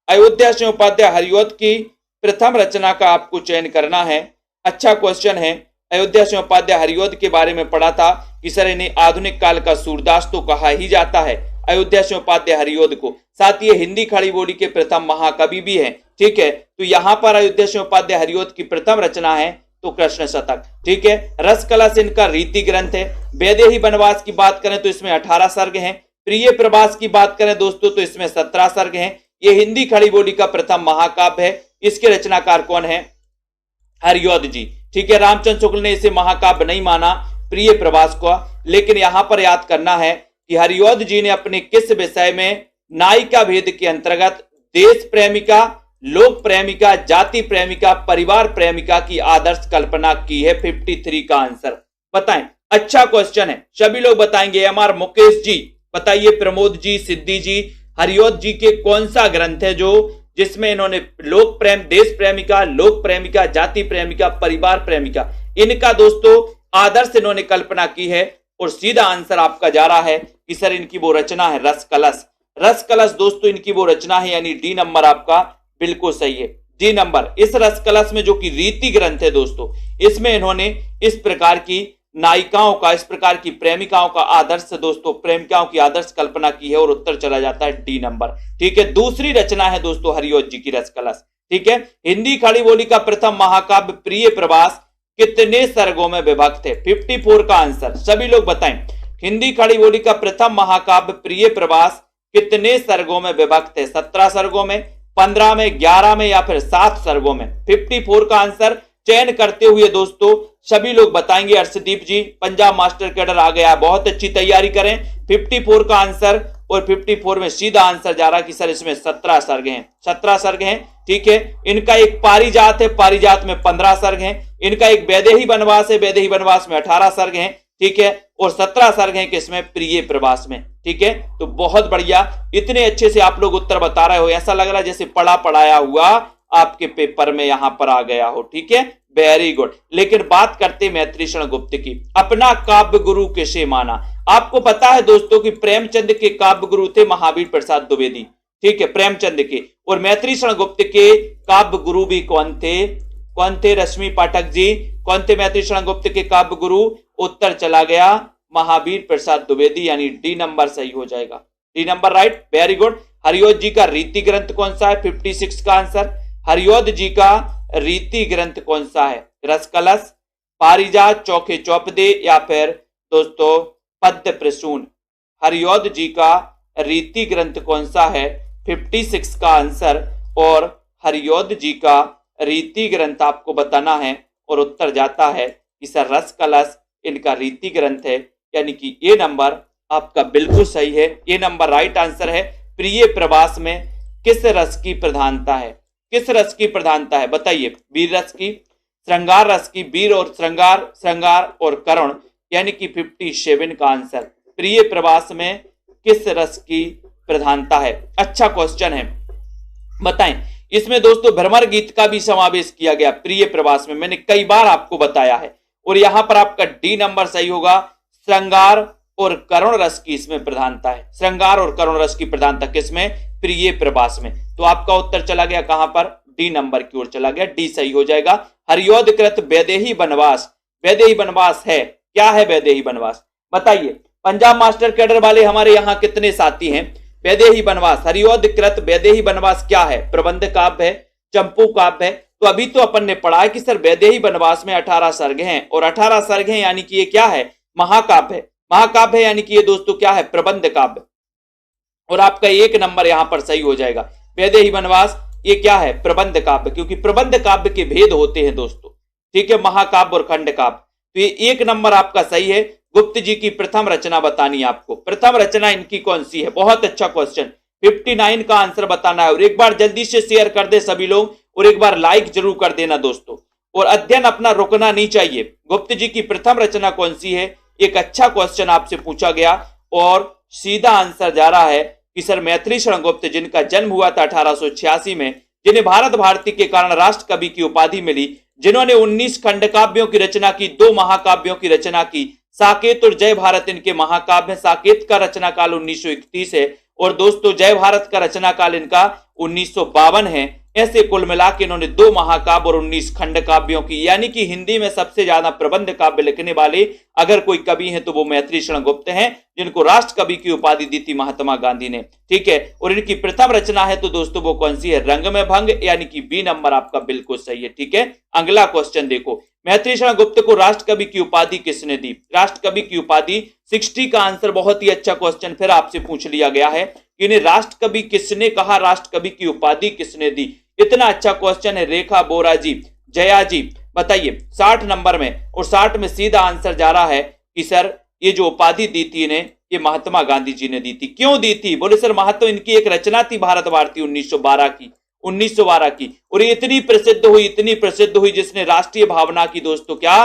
अयोध्या सिंह उपाध्याय हरिऔध की प्रथम रचना का आपको चयन करना है। अच्छा क्वेश्चन है। अयोध्या सिंह उपाध्याय हरिऔध के बारे में पढ़ा था कि सर इन्हें आधुनिक काल का सूरदास तो कहा ही जाता है अयोध्या सिंह उपाध्याय हरिऔध को। साथ ही हिंदी खड़ी बोली के प्रथम महाकवि भी हैं, ठीक है। तो यहां पर अयोध्या सिंह उपाध्याय हरिऔध की प्रथम रचना है तो कृष्ण शतक, ठीक है। रसकला से इनका रीति ग्रंथ है। वैदेही वनवास की बात करें तो इसमें 18 सर्ग हैं। प्रिय प्रवास की बात करें दोस्तों तो इसमें 17 सर्ग हैं। ये हिंदी खड़ी बोली का प्रथम महाकाव्य है। इसके रचनाकार कौन है? हरिऔध जी, ठीक है। रामचंद्र शुक्ल ने इसे महाकाव्य नहीं माना प्रिय प्रवास को, लेकिन यहां पर याद करना है कि हरिऔध जी ने अपने किस विषय में नायिका भेद के अंतर्गत देश प्रेमिका, लोक प्रेमिका, जाति प्रेमिका, परिवार प्रेमिका की आदर्श कल्पना की है। 53 का आंसर बताएं। अच्छा क्वेश्चन है, सभी लोग बताएंगे। एमआर मुकेश जी बताइए, प्रमोद जी, सिद्धि जी, हरिऔध जी के कौन सा ग्रंथ है जो जिसमें इन्होंने लोक प्रेम, देश प्रेमिका, लोक प्रेमिका, जाति प्रेमिका, परिवार प्रेमिका, इनका दोस्तों आदर्श इन्होंने कल्पना की है। और सीधा आंसर आपका जा रहा है कि सर इनकी वो रचना है रसकलश। रसकलश दोस्तों इनकी वो रचना है, यानी डी नंबर आपका बिल्कुल सही है। D number. इस रसकलश में जो कि रीति ग्रंथ है दोस्तों, इसमें इन्होंने इस प्रकार की नायिकाओं का, इस प्रकार की प्रेमिकाओं का आदर्श दोस्तों, प्रेमिकाओं की आदर्श कल्पना की है और उत्तर चला जाता है डी नंबर, ठीक है। दूसरी रचना है दोस्तों हरिऔध जी की रसकलश, ठीक है। हिंदी खड़ी बोली का प्रथम महाकाव्य प्रिय प्रवास कितने सर्गों में विभक्त है? 54 का आंसर सभी लोग बताएं। हिंदी खड़ी बोली का प्रथम महाकाव्य प्रिय प्रवास कितने सर्गों में विभक्त है? 17 सर्गों में, 15 में, 11 में या फिर 7 सर्गों में? 54 का आंसर चयन करते हुए दोस्तों सभी लोग बताएंगे। अर्शदीप जी पंजाब मास्टर कैडर आ गया, बहुत अच्छी तैयारी करें। 54 का आंसर, और 54 में सीधा आंसर जा रहा कि सर इसमें 17 सर्ग हैं, 17 सर्ग हैं, ठीक है। इनका एक पारिजात है, पारिजात में 15 सर्ग हैं। इनका एक वैदेही वनवास है, वैदेही वनवास में 18 सर्ग हैं, ठीक है। और 17 सर्ग हैं किसमें? प्रिय प्रवास में, ठीक है। तो बहुत बढ़िया, इतने अच्छे से आप लोग उत्तर बता रहे हो, ऐसा लग रहा है जैसे पढ़ा पढ़ाया हुआ आपके पेपर में यहां पर आ गया हो, ठीक है। Very good. लेकिन बात करते मैत्री शरण गुप्त की। अपना काव्य गुरु किसे माना? आपको पता है दोस्तों कि प्रेमचंद के काव्य गुरु थे महावीर प्रसाद द्विवेदी, ठीक है, प्रेमचंद के। और मैत्री शरण गुप्त के काव्य गुरु भी कौन थे? कौन थे रश्मि पाठक जी? कौन थे मैत्री शरण गुप्त के काव्य गुरु? उत्तर चला गया महावीर प्रसाद द्विवेदी, यानी डी नंबर सही हो जाएगा। D number right, very good. Hariaudh ji का रीति ग्रंथ कौन सा है? 56 का आंसर। हरिऔध जी का रीति ग्रंथ कौन सा है? रसकलश, पारिजात, चौखे चौपदे या फिर दोस्तों पद्य प्रसून? हरिऔध जी का रीति ग्रंथ कौन सा है? 56 का आंसर। और हरिऔध जी का रीति ग्रंथ आपको बताना है और उत्तर जाता है कि सर रस कलश इनका रीति ग्रंथ है, यानी कि ये नंबर आपका बिल्कुल सही है। ये नंबर राइट आंसर है। प्रिय प्रवास में किस रस की प्रधानता है? किस रस की प्रधानता है बताइए? वीर रस की, श्रृंगार रस की, वीर और श्रृंगार, श्रृंगार और करुण, यानी कि 57 का आंसर। प्रिय प्रवास में किस रस की प्रधानता है? अच्छा क्वेश्चन है, बताएं। इसमें दोस्तों भ्रमर गीत का भी समावेश किया गया प्रिय प्रवास में, मैंने कई बार आपको बताया है। और यहां पर आपका डी नंबर सही होगा। श्रृंगार और करुण रस की इसमें प्रधानता है। श्रृंगार और करुण रस की प्रधानता किसमें? प्रिय प्रवास में। तो आपका उत्तर चला गया कहां पर? डी नंबर की ओर चला गया, डी सही हो जाएगा। हरिऔध कृत वैदेही वनवास, वैदेही वनवास है क्या? है वैदेही वनवास, बताइए। पंजाब मास्टर कैडर वाले हमारे यहाँ कितने साथी हैं? वैदेही वनवास, हरिऔध कृत वैदेही वनवास क्या है? प्रबंध काव्य है, चंपू काव्य है। तो अभी तो अपन ने पढ़ा है कि सर वैदेही वनवास में 18 सर्ग हैं, और 18 सर्ग हैं यानी कि ये क्या है? महाकाव्य है। महाकाव्य है यानी कि ये दोस्तों क्या है? प्रबंध काव्य। और आपका एक नंबर यहां पर सही हो जाएगा। वैदेही वनवास ये क्या है? प्रबंध काव्य, क्योंकि प्रबंध काव्य के भेद होते हैं दोस्तों, ठीक है, महाकाव्य और खंड काव्य। तो ये एक नंबर आपका सही है। गुप्त जी की प्रथम रचना बतानी है आपको। प्रथम रचना इनकी कौन सी है? बहुत अच्छा क्वेश्चन। 59 का आंसर बताना है। और एक बार जल्दी से शेयर कर दे सभी लोग, और एक बार लाइक जरूर कर देना दोस्तों। और अध्ययन अपना रुकना नहीं चाहिए। गुप्त जी की प्रथम रचना कौन सी है? एक अच्छा क्वेश्चन आपसे पूछा गया, और सीधा आंसर जा रहा है कि सर मैथिली शरण गुप्त, जिनका जन्म हुआ था 1886 में, जिन्हें भारत भारती के कारण राष्ट्र कवि की उपाधि मिली, जिन्होंने 19 खंड काव्यों की रचना की, 2 महाकाव्यों की रचना की। साकेत और जय भारत इनके महाकाव्य। साकेत का रचना काल 1931 है, और दोस्तों जय भारत का रचना काल इनका 1952 है। ऐसे कुल मिला के इन्होंने 2 महाकाव्य और 19 खंड काव्यों की, यानी कि हिंदी में सबसे ज्यादा प्रबंध काव्य लिखने वाले अगर कोई कवि हैं तो वो मैथिली शरण गुप्त हैं, जिनको राष्ट्र कवि की उपाधि दी थी महात्मा गांधी ने, ठीक है। और इनकी प्रथम रचना है तो दोस्तों वो कौन सी है? रंग में भंग, यानी कि बी नंबर आपका बिल्कुल सही है, ठीक है। अगला क्वेश्चन देखो, मैथिली शरण गुप्त को राष्ट्र कवि की उपाधि किसने दी? राष्ट्र कवि की उपाधि 60 का आंसर। बहुत ही अच्छा क्वेश्चन फिर आपसे पूछ लिया गया है कि इन्हें राष्ट्र कवि किसने कहा, राष्ट्र कवि की उपाधि किसने दी? इतना अच्छा क्वेश्चन है। रेखा बोरा जी, जया जी, बताइए 60 नंबर में। और 60 में सीधा आंसर जा रहा है कि सर ये जो उपाधि दी थी इन्हें, ये महात्मा गांधी जी ने दी थी। क्यों दी थी? बोले सर महात्मा, इनकी एक रचना थी भारत भारती 1912 की, 1912 की, और ये इतनी प्रसिद्ध हुई, इतनी प्रसिद्ध हुई, जिसने राष्ट्रीय भावना की दोस्तों क्या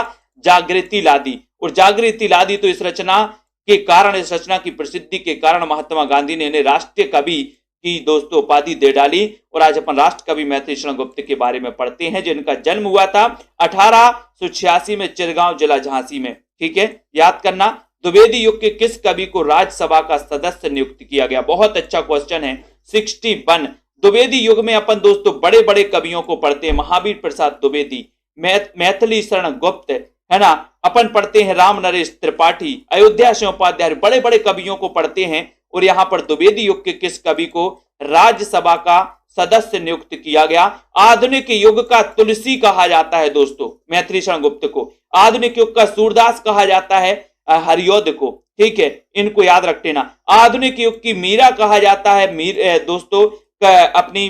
जागृति ला दी। और जागृति ला दी तो इस रचना के कारण, इस रचना की प्रसिद्धि के कारण महात्मा गांधी ने इन्हें राष्ट्रीय कवि की दोस्तों उपाधि दे डाली। और आज अपन राष्ट्र कवि मैथिली शरण गुप्त के बारे में पढ़ते हैं, जिनका जन्म हुआ था 1886 में चिरगांव जिला झांसी में, ठीक है। याद करना, द्विवेदी युग के किस कवि को राज्यसभा का सदस्य नियुक्त किया गया? बहुत अच्छा क्वेश्चन है। 61। द्विवेदी युग में अपन दोस्तों बड़े बड़े कवियों को पढ़ते हैं। महावीर प्रसाद द्विवेदी, मैथिली शरण गुप्त, है ना। अपन पढ़ते हैं राम नरेश त्रिपाठी, अयोध्या सिंह उपाध्याय, बड़े बड़े कवियों को पढ़ते हैं। और यहां पर द्विवेदी युग के किस कवि को राज्यसभा का सदस्य नियुक्त किया गया? आधुनिक युग का तुलसी कहा जाता है दोस्तों मैथिली शरण गुप्त को। आधुनिक युग का सूरदास कहा जाता है हरिऔध को, ठीक है, इनको याद रख लेना। आधुनिक युग की मीरा कहा जाता है दोस्तों अपनी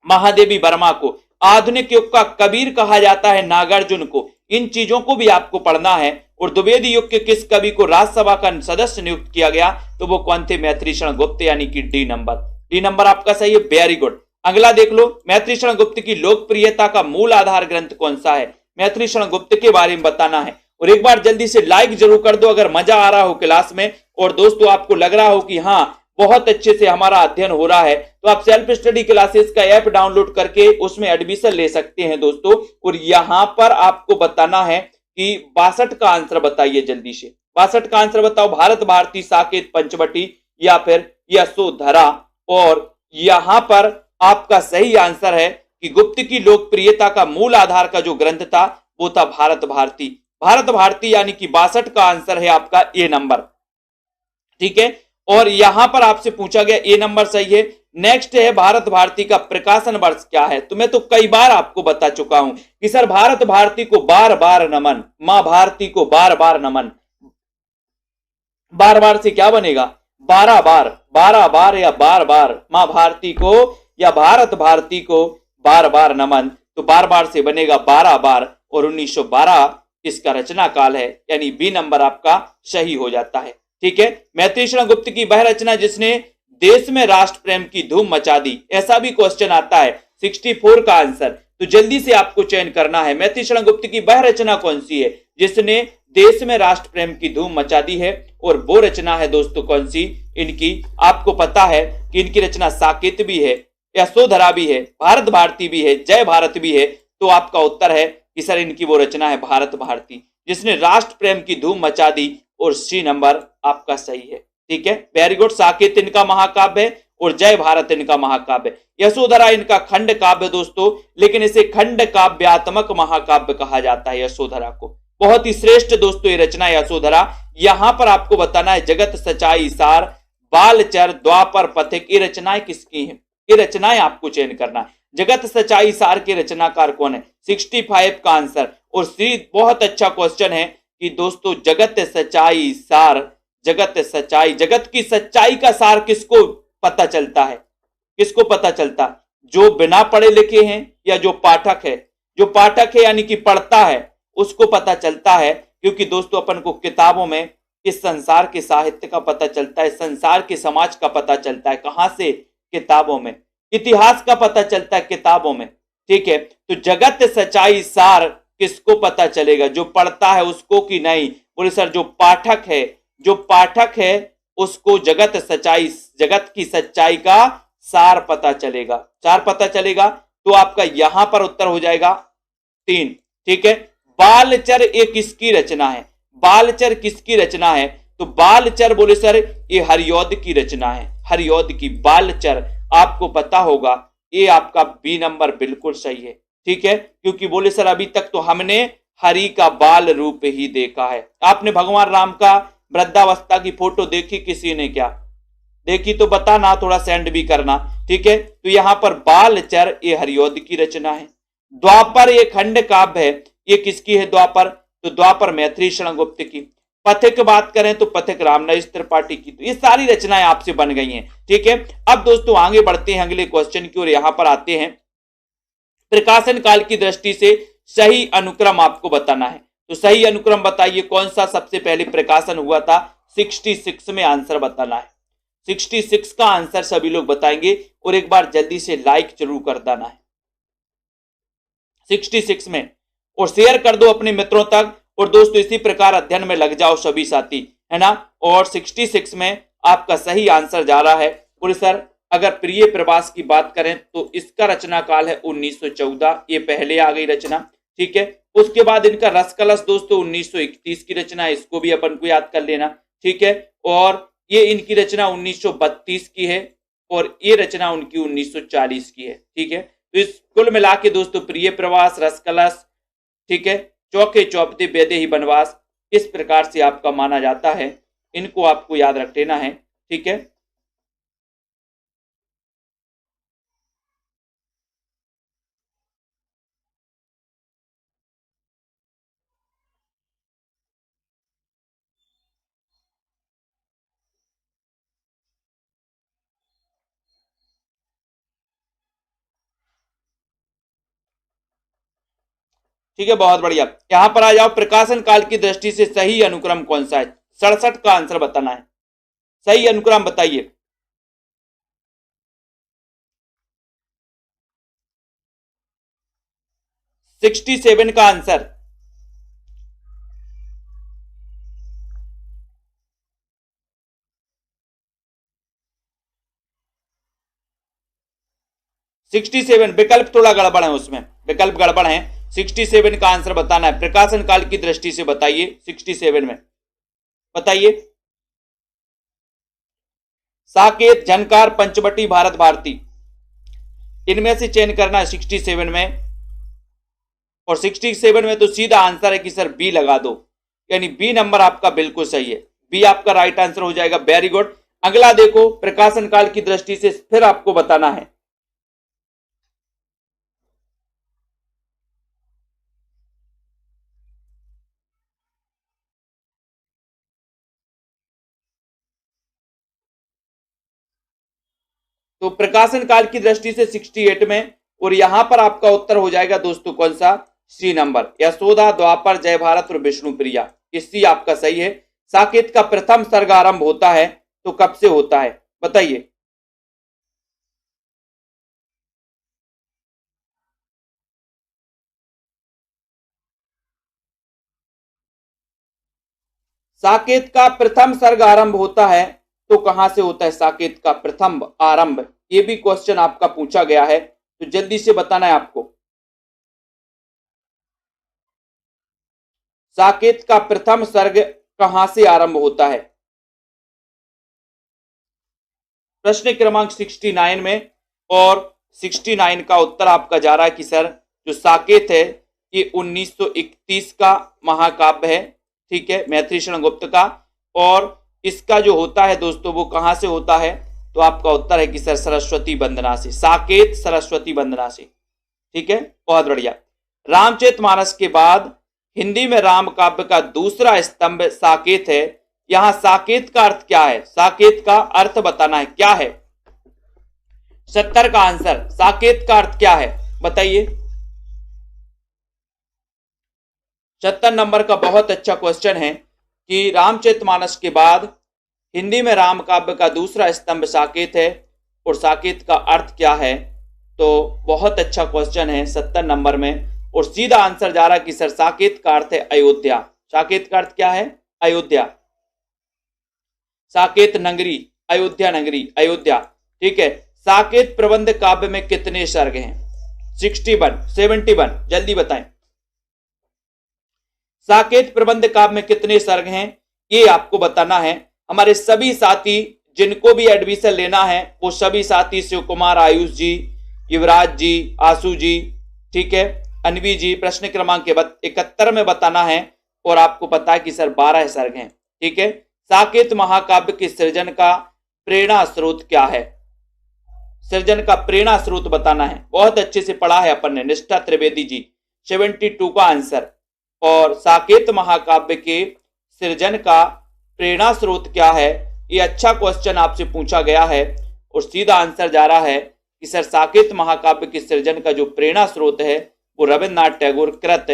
महादेवी वर्मा को। आधुनिक युग का कबीर कहा जाता है नागार्जुन को। इन चीजों को भी आपको पढ़ना है। और द्विवेदी युग के किस कवि को राज्यसभा का सदस्य नियुक्त किया गया? तो वो कौन थे? मैथिली शरण गुप्त, यानी कि डी नंबर। डी नंबर आपका सही है, वेरी गुड। अगला देख लो, मैथिली शरण गुप्त की लोकप्रियता का मूल आधार ग्रंथ कौन सा है? मैथिली शरण गुप्त के बारे में बताना है। और एक बार जल्दी से लाइक जरूर कर दो अगर मजा आ रहा हो क्लास में, और दोस्तों आपको लग रहा हो कि हाँ बहुत अच्छे से हमारा अध्ययन हो रहा है, तो आप सेल्फ स्टडी क्लासेस का ऐप डाउनलोड करके उसमें एडमिशन ले सकते हैं दोस्तों। और यहां पर आपको बताना है कि 62 का आंसर बताइए जल्दी से। 62 का आंसर बताओ। भारत भारती, साकेत, पंचवटी या फिर यशोधरा। और यहां पर आपका सही आंसर है कि गुप्त की लोकप्रियता का मूल आधार का जो ग्रंथ था वो था भारत भारती। भारत भारती, यानी कि 62 का आंसर है आपका ए नंबर, ठीक है। और यहां पर आपसे पूछा गया, ए नंबर सही है। नेक्स्ट है भारत भारती का प्रकाशन वर्ष क्या है? तो मैं तो कई बार आपको बता चुका हूं कि सर भारत भारती को बार बार नमन, मां भारती को बार बार नमन। बार बार से क्या बनेगा? 12 बार, 12 बार या बार बार मां भारती को या भारत भारती को बार बार नमन, तो बार बार से बनेगा 12 बार और 1912 इसका रचना काल है, यानी बी नंबर आपका सही हो जाता है। ठीक है, मैथिली शरण गुप्त की वह रचना जिसने देश में राष्ट्र प्रेम की धूम मचा दी, ऐसा भी क्वेश्चन आता है 64 का आंसर। तो जल्दी से आपको चयन करना है, मैथिली शरण गुप्त की वह रचना कौन सी है जिसने देश में राष्ट्र प्रेम की धूम मचा दी है, और वो रचना है दोस्तों कौन सी इनकी। आपको पता है कि इनकी रचना साकेत भी है, यशोधरा भी है, भारत भारती भी है, जय भारत भी है। तो आपका उत्तर है कि सर इनकी वो रचना है भारत भारती, जिसने राष्ट्र प्रेम की धूम मचा दी, और सी नंबर आपका सही है। ठीक है, वेरी गुड। साकेत इनका महाकाव्य है और जय भारत इनका महाकाव्य। यशोधरा इनका खंड काव्य दोस्तों, लेकिन इसे खंड काव्यात्मक महाकाव्य कहा जाता है यशोधरा को। बहुत ही श्रेष्ठ दोस्तों ये रचना यशोधरा। यहां पर आपको बताना है जगत सचाई सार, बालचर, द्वापर, पथिक, ये रचनाएं किसकी हैं, ये रचनाएं आपको चयन करना है। जगत सचाई सार के रचनाकार कौन है, 65 का आंसर। और सी बहुत अच्छा क्वेश्चन है कि दोस्तों जगत सच्चाई सार, जगत सच्चाई, जगत की सच्चाई का सार किसको पता चलता है, किसको पता चलता, जो बिना पढ़े लिखे हैं या जो पाठक है, जो पाठक है यानी कि पढ़ता है उसको पता चलता है। क्योंकि दोस्तों अपन को किताबों में इस संसार के साहित्य का पता चलता है, संसार के समाज का पता चलता है, कहां से, किताबों में। इतिहास का पता चलता है किताबों में। ठीक है, तो जगत सच्चाई सार किसको पता चलेगा, जो पढ़ता है उसको कि नहीं, बोले सर जो पाठक है, जो पाठक है उसको जगत सच्चाई, जगत की सच्चाई का सार पता चलेगा, सार पता चलेगा। तो आपका यहां पर उत्तर हो जाएगा 3। ठीक है, बालचर ये किसकी रचना है, बालचर किसकी रचना है, तो बालचर बोले सर ये हरिऔध की रचना है, हरिऔध की बालचर। आपको पता होगा ये आपका बी नंबर बिल्कुल सही है। ठीक है, क्योंकि बोले सर अभी तक तो हमने हरि का बाल रूप ही देखा है। आपने भगवान राम का वृद्धावस्था की फोटो देखी किसी ने क्या, देखी तो बताना, थोड़ा सेंड भी करना। ठीक है, तो यहां पर बालचर ये हरिऔध की रचना है। द्वापर ये खंड काव्य है, ये किसकी है द्वापर, तो द्वापर मैथिली शरण गुप्त की। पथिक बात करें तो पथिक रामनरेश त्रिपाठी की। तो ये सारी रचनाएं आपसे बन गई हैं। ठीक है, अब दोस्तों आगे बढ़ते हैं अगले क्वेश्चन की ओर। यहां पर आते हैं प्रकाशन काल की दृष्टि से सही अनुक्रम आपको बताना है। तो सही अनुक्रम बताइए कौन सा सबसे पहले प्रकाशन हुआ था, 66 में आंसर बताना है। 66 का आंसर सभी लोग बताएंगे और एक बार जल्दी से लाइक जरूर कर देना है 66 में, और शेयर कर दो अपने मित्रों तक। और दोस्तों इसी प्रकार अध्ययन में लग जाओ सभी साथी, है ना। और 66 में आपका सही आंसर जा रहा है। बोले सर अगर प्रिय प्रवास की बात करें तो इसका रचना काल है 1914, ये पहले आ गई रचना। ठीक है, उसके बाद इनका रसकलश दोस्तों 1931 की रचना है, इसको भी अपन को याद कर लेना। ठीक है, और ये इनकी रचना 1932 की है, और ये रचना उनकी 1940 की है। ठीक है, तो इस कुल मिला के दोस्तों प्रिय प्रवास, रसकलश, ठीक है, चौके चौपते बेदे ही बनवास, इस प्रकार से आपका माना जाता है। इनको आपको याद रख लेना है। ठीक है, ठीक है, बहुत बढ़िया। यहां पर आ जाओ, प्रकाशन काल की दृष्टि से सही अनुक्रम कौन सा है, 67 का आंसर बताना है। सही अनुक्रम बताइए। 67 का आंसर, 67 विकल्प थोड़ा गड़बड़ है, उसमें विकल्प गड़बड़ है। 67 का आंसर बताना है, प्रकाशन काल की दृष्टि से बताइए। 67 में बताइए, साकेत, झनकार, पंचवटी, भारत भारती, इनमें से चयन करना है 67 में। और 67 में तो सीधा आंसर है कि सर बी लगा दो, यानी बी नंबर आपका बिल्कुल सही है। बी आपका राइट आंसर हो जाएगा। Very good. अगला देखो, प्रकाशन काल की दृष्टि से फिर आपको बताना है। तो प्रकाशन काल की दृष्टि से 68 में, और यहां पर आपका उत्तर हो जाएगा दोस्तों कौन सा, सी नंबर, यशोदा, द्वापर, जय भारत और विष्णु प्रिया, इसी आपका सही है। साकेत का प्रथम सर्ग आरंभ होता है तो कब से होता है बताइए। साकेत का प्रथम सर्ग आरंभ होता है तो कहां से होता है साकेत का प्रथम आरंभ, ये भी क्वेश्चन आपका पूछा गया है, तो जल्दी से बताना है आपको। साकेत का प्रथम सर्ग कहां से आरंभ होता है, प्रश्न क्रमांक 69 में, और 69 का उत्तर आपका जा रहा है कि सर जो साकेत है ये 1931 का महाकाव्य है, ठीक है, मैथिली शरण गुप्त का, और इसका जो होता है दोस्तों वो कहां से होता है, तो आपका उत्तर है कि सर सरस्वती वंदना से, साकेत सरस्वती वंदना से, ठीक है, बहुत बढ़िया। रामचरितमानस के बाद हिंदी में राम काव्य का दूसरा स्तंभ साकेत है, यहां साकेत का अर्थ क्या है, साकेत का अर्थ बताना है, क्या है 70 का आंसर, साकेत का अर्थ क्या है बताइए। 70 नंबर का बहुत अच्छा क्वेश्चन है कि रामचरितमानस के बाद हिंदी में राम काव्य का दूसरा स्तंभ साकेत है, और साकेत का अर्थ क्या है, तो बहुत अच्छा क्वेश्चन है 70 नंबर में, और सीधा आंसर जा रहा कि सर साकेत का अर्थ है अयोध्या। साकेत का अर्थ क्या है, अयोध्या, साकेत नगरी, अयोध्या नगरी, अयोध्या, ठीक है। साकेत प्रबंध काव्य में कितने सर्ग हैं, 61, 71, जल्दी बताएं। साकेत प्रबंध काव्य में कितने सर्ग हैं ये आपको बताना है। हमारे सभी साथी जिनको भी एडमिशन लेना है वो सभी साथी शिव कुमार, आयुष जी, युवराज जी, आशु जी, ठीक है, अनवी जी, प्रश्न क्रमांक 71 में बताना है, और आपको पता है कि सर 12 सर्ग हैं, ठीक है। साकेत महाकाव्य के सृजन का प्रेरणा स्रोत क्या है, सृजन का प्रेरणा स्रोत बताना है, बहुत अच्छे से पढ़ा है अपन ने, निष्ठा त्रिवेदी जी, 72 का आंसर। और साकेत महाकाव्य के सृजन का प्रेरणा स्रोत क्या है, ये अच्छा क्वेश्चन आपसे पूछा गया है, और सीधा आंसर जा रहा है कि सर साकेत महाकाव्य के सृजन का जो प्रेरणा स्रोत है वो रविन्द्रनाथ टैगोर कृत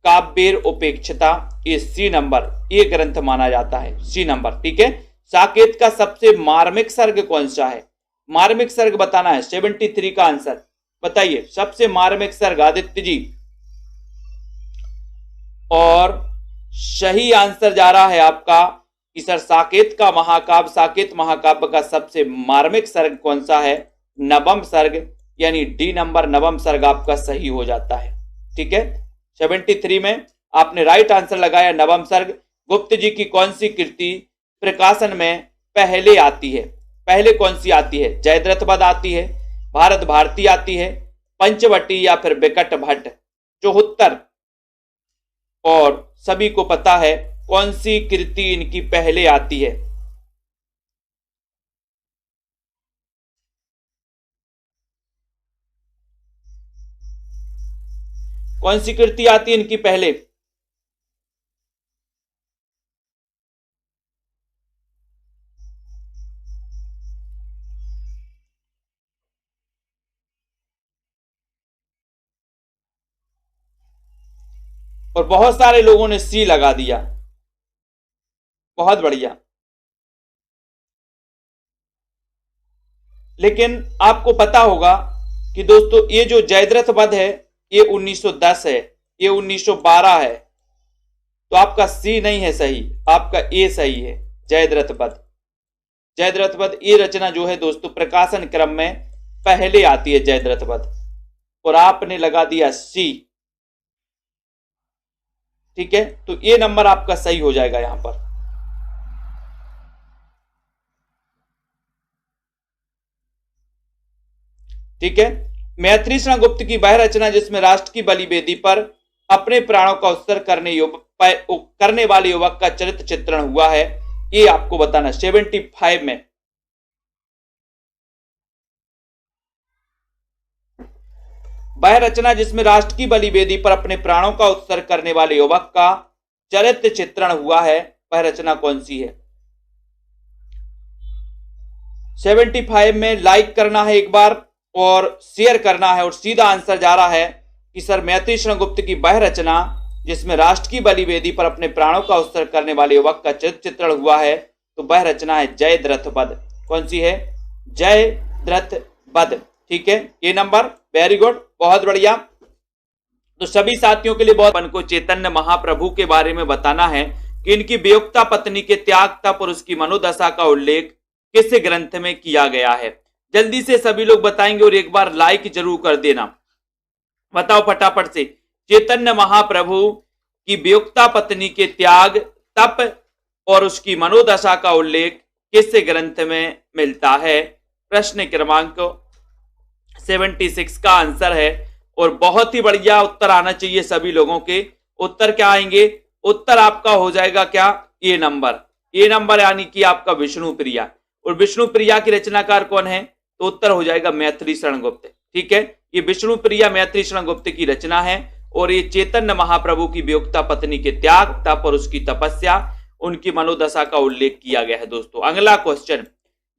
काव्येर उपेक्षिता, ये सी नंबर, ये ग्रंथ माना जाता है, सी नंबर, ठीक है। साकेत का सबसे मार्मिक सर्ग कौन सा है, मार्मिक सर्ग बताना है, 73 का आंसर बताइए, सबसे मार्मिक सर्ग आदित्य जी, और सही आंसर जा रहा है आपका कि सर साकेत का महाकाव्य, साकेत महाकाव्य का सबसे मार्मिक सर्ग कौन सा है, नवम सर्ग, यानी डी नंबर, नवम सर्ग आपका सही हो जाता है, ठीक है। 73 में आपने राइट आंसर लगाया, नवम सर्ग। गुप्त जी की कौन सी कृति प्रकाशन में पहले आती है, पहले कौन सी आती है, जयद्रथ वध आती है, भारत भारती आती है, पंचवटी या फिर विकट भट्ट, 74, और सभी को पता है कौन सी कृति इनकी पहले आती है, कौन सी कृति आती है इनकी पहले, और बहुत सारे लोगों ने सी लगा दिया, बहुत बढ़िया। लेकिन आपको पता होगा कि दोस्तों ये जो जयद्रथ वध है ये 1910 है, ये 1912 है, तो आपका सी नहीं है सही, आपका ए सही है, जयद्रथ वध। जयद्रथ वध ये रचना जो है दोस्तों प्रकाशन क्रम में पहले आती है, जयद्रथ वध, और आपने लगा दिया सी, ठीक है, तो ये नंबर आपका सही हो जाएगा यहां पर। ठीक है, मैथिली शरण गुप्त की वह रचना जिसमें राष्ट्र की बलिवेदी पर अपने प्राणों का उत्सर्ग करने वाले युवक का चरित्र चित्रण हुआ है, ये आपको बताना। 75 में वह रचना जिसमें राष्ट्र की बलिवेदी पर अपने प्राणों का उत्सर्ग करने वाले युवक का चरित्र चित्रण हुआ है, वह रचना कौन सी है? 75 में लाइक करना है एक बार और शेयर करना है। और सीधा आंसर जा रहा है कि सर मैथिली शरण गुप्त की वह रचना जिसमें राष्ट्र की बलि वेदी पर अपने प्राणों का उत्सर्ग करने वाले युवक का चित्रण हुआ है, तो वह रचना है जयद्रथ वध। कौन सी है? जयद्रथ वध। ठीक है, ये नंबर, वेरी गुड, बहुत बढ़िया। तो सभी साथियों के लिए बहुत को चैतन्य महाप्रभु के बारे में बताना है कि इनकी वियुक्ता पत्नी के त्याग तप और उसकी मनोदशा का उल्लेख किस ग्रंथ में किया गया है। जल्दी से सभी लोग बताएंगे और एक बार लाइक जरूर कर देना। बताओ फटाफट से, चैतन्य महाप्रभु की वियुक्ता पत्नी के त्याग तप और उसकी मनोदशा का उल्लेख किस ग्रंथ में मिलता है? प्रश्न क्रमांक 76 का आंसर है। और बहुत ही बढ़िया उत्तर आना चाहिए सभी लोगों के। उत्तर क्या आएंगे? उत्तर आपका हो जाएगा क्या? ए नंबर। ए नंबर यानी कि आपका विष्णु प्रिया। और विष्णु प्रिया की रचनाकार कौन है? तो उत्तर हो जाएगा मैथिली शरण गुप्त। ठीक है, ये विष्णु प्रिया मैथिली शरण गुप्त की रचना है और ये चैतन्य महाप्रभु की वियुक्ता पत्नी के त्याग तप और उसकी तपस्या, उनकी मनोदशा का उल्लेख किया गया है। दोस्तों अगला क्वेश्चन,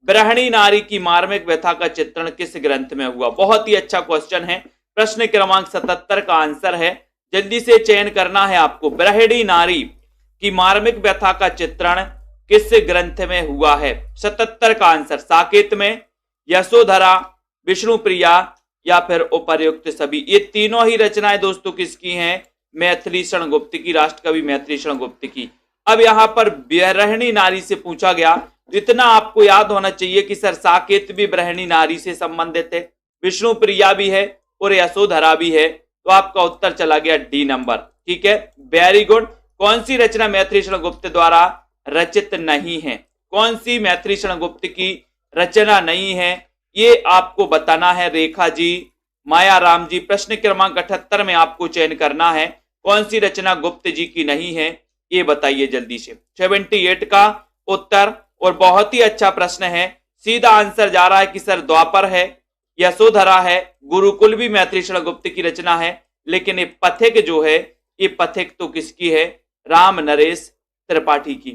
ब्रह्मणी नारी की मार्मिक व्यथा का चित्रण किस ग्रंथ में हुआ? बहुत ही अच्छा क्वेश्चन है। प्रश्न क्रमांक 77 का आंसर है। जल्दी से चयन करना है आपको। ब्रह्मणी नारी की मार्मिक व्यथा का चित्रण किस ग्रंथ में हुआ है? 77 का आंसर साकेत में, यशोधरा, विष्णु प्रिया या फिर उपर्युक्त सभी। ये तीनों ही रचनाएं दोस्तों किसकी हैं? मैथिली शरण गुप्त की, राष्ट्रकवि मैथिली शरण गुप्त की। अब यहां पर ब्रह्मणी नारी से पूछा गया, इतना आपको याद होना चाहिए कि सर साकेत भी ब्रह्मणी नारी से संबंधित है, विष्णु प्रिया भी है और यशोधरा भी है। तो आपका उत्तर चला गया डी नंबर। ठीक है, वेरी गुड। कौन सी रचना मैथिली शरण गुप्त द्वारा रचित नहीं है? कौन सी मैथिली शरण गुप्त की रचना नहीं है, ये आपको बताना है। रेखा जी, माया राम जी, प्रश्न क्रमांक 78 में आपको चयन करना है कौन सी रचना गुप्त जी की नहीं है, ये बताइए जल्दी से। 78 का उत्तर, और बहुत ही अच्छा प्रश्न है। सीधा आंसर जा रहा है कि सर द्वापर है, यशोधरा है, गुरुकुल भी मैथिली शरण गुप्त की रचना है, लेकिन ये पथिक जो है, ये पथिक तो किसकी है? राम नरेश त्रिपाठी की।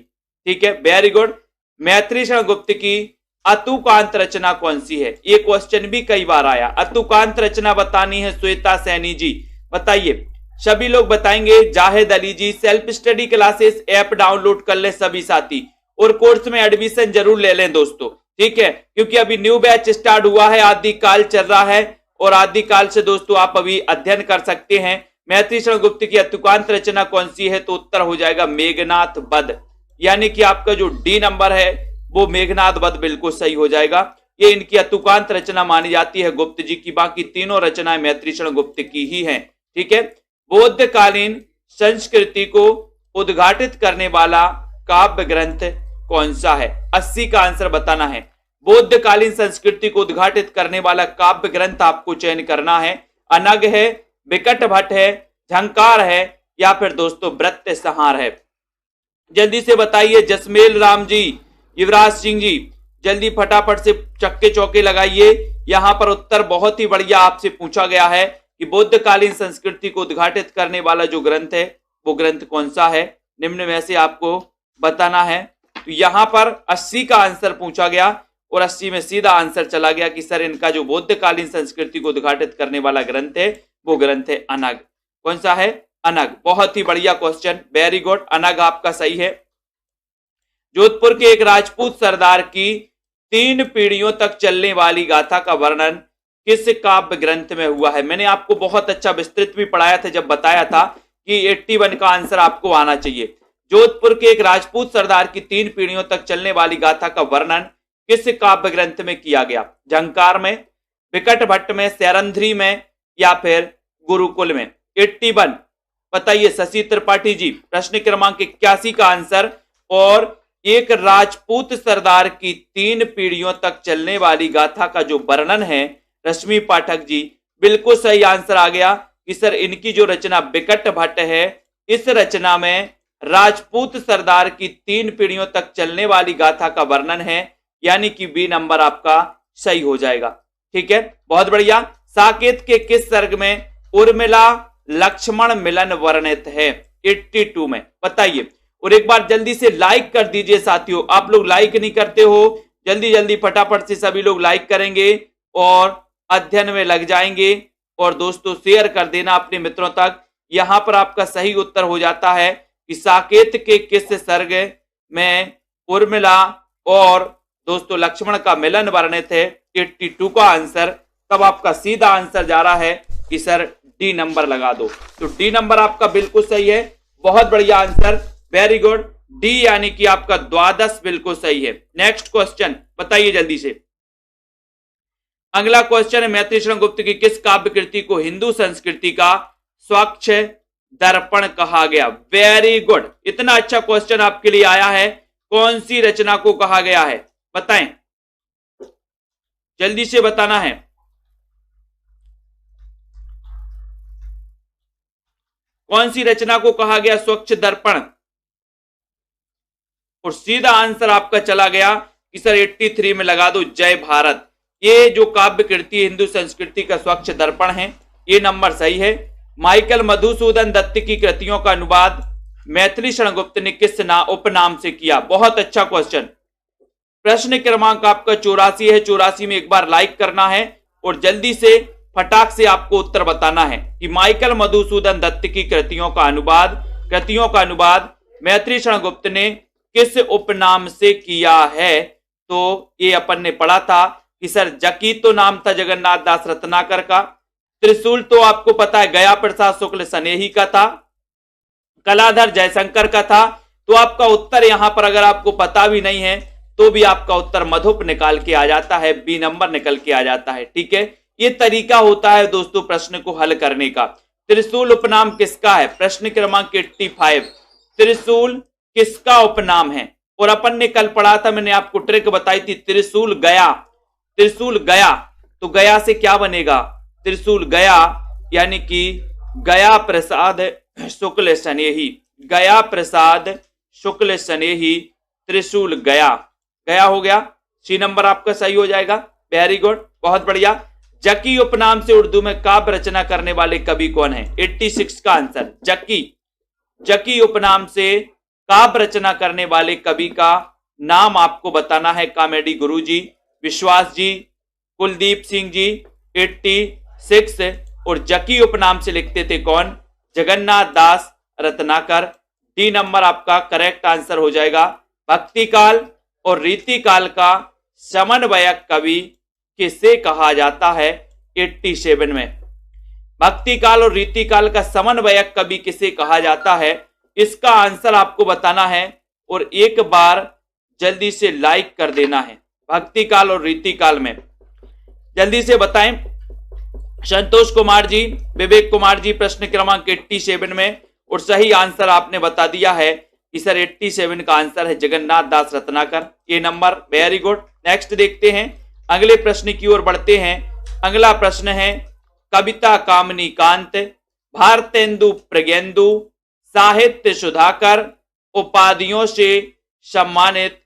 ठीक है, वेरी गुड। मैथिली शरण गुप्त की अतुकांत रचना कौन सी है? ये क्वेश्चन भी कई बार आया। अतुकांत रचना बतानी है श्वेता सैनी जी, बताइए। सभी लोग बताएंगे। Zahid Ali ji, self study classes app download कर ले सभी साथी और कोर्स में एडमिशन जरूर ले लें दोस्तों। ठीक है, क्योंकि अभी न्यू बैच स्टार्ट हुआ है, आदिकाल चल रहा है और आदिकाल से दोस्तों आप अभी अध्ययन कर सकते हैं। मैथिली शरण गुप्त की अतुकांत रचना कौन सी है? तो उत्तर हो जाएगा मेघनाथ वध, यानी कि आपका जो डी नंबर है वो मेघनाथ वध बिल्कुल सही हो जाएगा। ये इनकी अतुकांत रचना मानी जाती है गुप्त जी की। बाकी तीनों रचनाएं मैथिली शरण गुप्त की ही हैं। ठीक है, बौद्धकालीन संस्कृति को उद्घाटित करने वाला काव्य ग्रंथ कौन सा है? 80 का आंसर बताना है। बौद्धकालीन संस्कृति को उद्घाटित करने वाला काव्य ग्रंथ आपको चयन करना है। अनग है, विकट भट्ट है, झंकार है या फिर दोस्तों व्रत संहार है। जल्दी से बताइए। जसमेल राम जी, युवराज सिंह जी, जल्दी फटाफट से चक्के चौके लगाइए। यहां पर उत्तर बहुत ही बढ़िया आपसे पूछा गया है कि बौद्धकालीन संस्कृति को उद्घाटित करने वाला जो ग्रंथ है वो ग्रंथ कौन सा है, निम्न में से आपको बताना है। तो यहां पर 80 का आंसर पूछा गया और 80 में सीधा आंसर चला गया कि सर इनका जो बौद्धकालीन संस्कृति को उद्घाटित करने वाला ग्रंथ है वो ग्रंथ है अनग। कौन सा है? अनग। बहुत ही बढ़िया क्वेश्चन, वेरी गुड। अनग आपका सही है। जोधपुर के एक राजपूत सरदार की 3 पीढ़ियों तक चलने वाली गाथा का वर्णन किस काव्य ग्रंथ में हुआ है? मैंने आपको बहुत अच्छा विस्तृत भी पढ़ाया था जब बताया था कि 81 का आंसर आपको आना चाहिए। जोधपुर के एक राजपूत सरदार की 3 पीढ़ियों तक चलने वाली गाथा का वर्णन किस काव्य ग्रंथ में किया गया? झंकार में, विकट भट्ट में, सैरंध्री में या फिर गुरुकुल में? 81 बताइए शशि त्रिपाठी जी। प्रश्न क्रमांक 81 का आंसर। और एक राजपूत सरदार की 3 पीढ़ियों तक चलने वाली गाथा का जो वर्णन है, रश्मि पाठक जी, बिल्कुल सही आंसर आ गया कि सर इनकी जो रचना विकट भट्ट है, इस रचना में राजपूत सरदार की 3 पीढ़ियों तक चलने वाली गाथा का वर्णन है, यानी कि बी नंबर आपका सही हो जाएगा। ठीक है, बहुत बढ़िया। साकेत के किस सर्ग में उर्मिला लक्ष्मण मिलन वर्णित है? 82 में, बताइए। और एक बार जल्दी से लाइक कर दीजिए साथियों, आप लोग लाइक नहीं करते हो, जल्दी जल्दी फटाफट से सभी लोग लाइक करेंगे और अध्ययन में लग जाएंगे। और दोस्तों शेयर कर देना अपने मित्रों तक। यहां पर आपका सही उत्तर हो जाता है कि साकेत के किस सर्ग में उर्मिला और दोस्तों लक्ष्मण का मिलन वर्णित है। 82 का आंसर। तब आपका सीधा आंसर जा रहा है कि सर डी नंबर लगा दो। तो डी नंबर आपका बिल्कुल सही है, बहुत बढ़िया आंसर, वेरी गुड। डी यानी कि आपका 12 बिल्कुल सही है। नेक्स्ट क्वेश्चन बताइए जल्दी से। अगला क्वेश्चन है मैथिली शरण गुप्त की किस काव्य कृति को हिंदू संस्कृति का स्वच्छ दर्पण कहा गया। वेरी गुड, इतना अच्छा क्वेश्चन आपके लिए आया है। कौन सी रचना को कहा गया है बताएं, जल्दी से बताना है। कौन सी रचना को कहा गया स्वच्छ दर्पण। और सीधा आंसर आपका चला गया कि सर 83 में लगा दो जय भारत। ये जो काव्य कृति हिंदू संस्कृति का स्वच्छ दर्पण है, ये नंबर सही है। माइकल मधुसूदन दत्त की कृतियों का अनुवाद मैथिली शरण गुप्त ने किस उपनाम से किया। बहुत अच्छा क्वेश्चन। प्रश्न क्रमांक आपका 84 है। 84 में एक बार लाइक करना है और जल्दी से फटाक से आपको उत्तर बताना है कि माइकल मधुसूदन दत्त की कृतियों का अनुवाद मैथिली शरण गुप्त ने किस उपनाम से किया है। तो ये अपन ने पढ़ा था कि सर जकी तो नाम था जगन्नाथ दास रत्नाकर का। त्रिशूल तो आपको पता है गया प्रसाद शुक्ल स्नेही का था। कलाधर जयशंकर का था। तो आपका उत्तर यहां पर अगर आपको पता भी नहीं है तो भी आपका उत्तर मधुप निकाल के आ जाता है, बी नंबर निकल के आ जाता है। ठीक है, ये तरीका होता है दोस्तों प्रश्न को हल करने का। त्रिशूल उपनाम किसका है। प्रश्न क्रमांक 85 त्रिशूल किसका उपनाम है। और अपन ने कल पढ़ा था, मैंने आपको ट्रिक बताई थी, त्रिशूल गया तो गया से क्या बनेगा। त्रिशूल गया यानी कि गया प्रसाद शुक्ल स्नेही, गया प्रसाद शुक्ल स्नेही, त्रिशूल गया हो गया। सी नंबर आपका सही हो जाएगा। वेरी गुड, बहुत बढ़िया। जकी उपनाम से उर्दू में काव्य रचना करने वाले कवि कौन है। 86 का आंसर जकी उपनाम से काव्य रचना करने वाले कवि का नाम आपको बताना है। कॉमेडी गुरुजी, विश्वास जी, कुलदीप सिंह जी। 86 और जकी उपनाम से लिखते थे कौन, जगन्नाथ दास रत्नाकर। डी नंबर आपका करेक्ट आंसर हो जाएगा। भक्ति काल और रीति काल का समन्वयक कवि किसे कहा जाता है। 87 में भक्ति काल और रीति काल का समन्वयक कवि किसे कहा जाता है, इसका आंसर आपको बताना है और एक बार जल्दी से लाइक कर देना है। भक्ति काल और रीति काल में जल्दी से बताएं। संतोष कुमार जी, विवेक कुमार जी प्रश्न क्रमांक 87 में, और सही आंसर आपने बता दिया है कि सर 87 का आंसर है जगन्नाथ दास रत्नाकर। ये नंबर, वेरी गुड। नेक्स्ट देखते हैं, अगले प्रश्न की ओर बढ़ते हैं। अगला प्रश्न है कविता कामनी कांत, भारतेंदु प्रज्ञेंदु, साहित्य सुधाकर उपाधियों से सम्मानित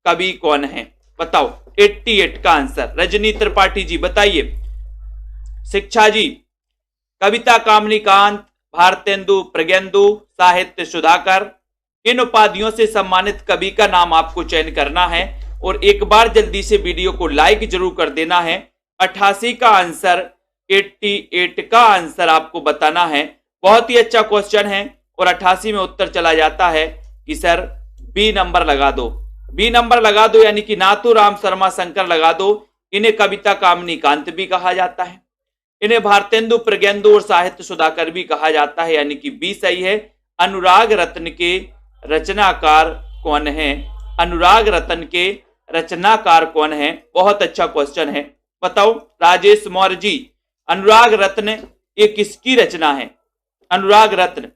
कवि कौन है। बताओ 88 का आंसर। रजनी त्रिपाठी जी बताइए। शिक्षा जी, कविता कामनी कांत, भारतेंदु प्रज्ञेंदु, साहित्य सुधाकर, इन उपाधियों से सम्मानित कवि का नाम आपको चयन करना है और एक बार जल्दी से वीडियो को लाइक जरूर कर देना है। 88 का आंसर, 88 का आंसर आपको बताना है। बहुत ही अच्छा क्वेश्चन है और 88 में उत्तर चला जाता है कि सर बी नंबर लगा दो। बी नंबर लगा दो यानी कि नाथूराम शर्मा शंकर लगा दो। इन्हें कविता कामनी कांत भी कहा जाता है, इन्हें भारतेंदु प्रज्ञेंदु और साहित्य सुधाकर भी कहा जाता है, यानी कि बी सही है। अनुराग रत्न के रचनाकार कौन है। अनुराग रत्न के रचनाकार कौन है। बहुत अच्छा क्वेश्चन है, बताओ राजेश मौर्य जी। अनुराग रत्न ये किसकी रचना है। अनुराग रत्न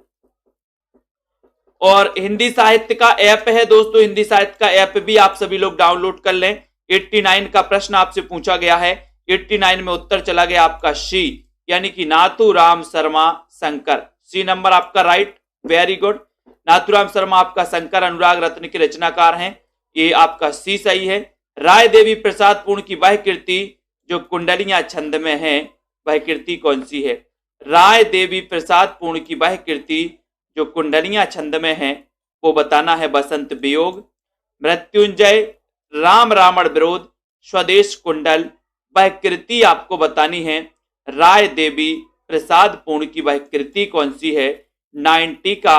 और हिंदी साहित्य का ऐप है दोस्तों, हिंदी साहित्य का ऐप भी आप सभी लोग डाउनलोड कर लें। 89 का प्रश्न आपसे पूछा गया है, 89 में उत्तर चला गया आपका सी, यानी कि नाथूराम शर्मा शंकर। सी नंबर आपका right, very good. Nathuram Sharma आपका शंकर अनुराग रत्न के रचनाकार हैं, ये आपका सी सही है। राय देवी प्रसाद पूर्ण की वह कृति जो कुंडलियां छंद में है, वह कृति कौन सी है। राय देवी प्रसाद पूर्ण की वह कृति जो कुंडलियां छंद में है, वो बताना है। बसंत वियोग, मृत्युंजय, राम रावण विरोध, स्वदेश कुंडल। वह कृति आपको बतानी है राय देवी प्रसाद पूर्ण की, वह कृति कौन सी है। 90 का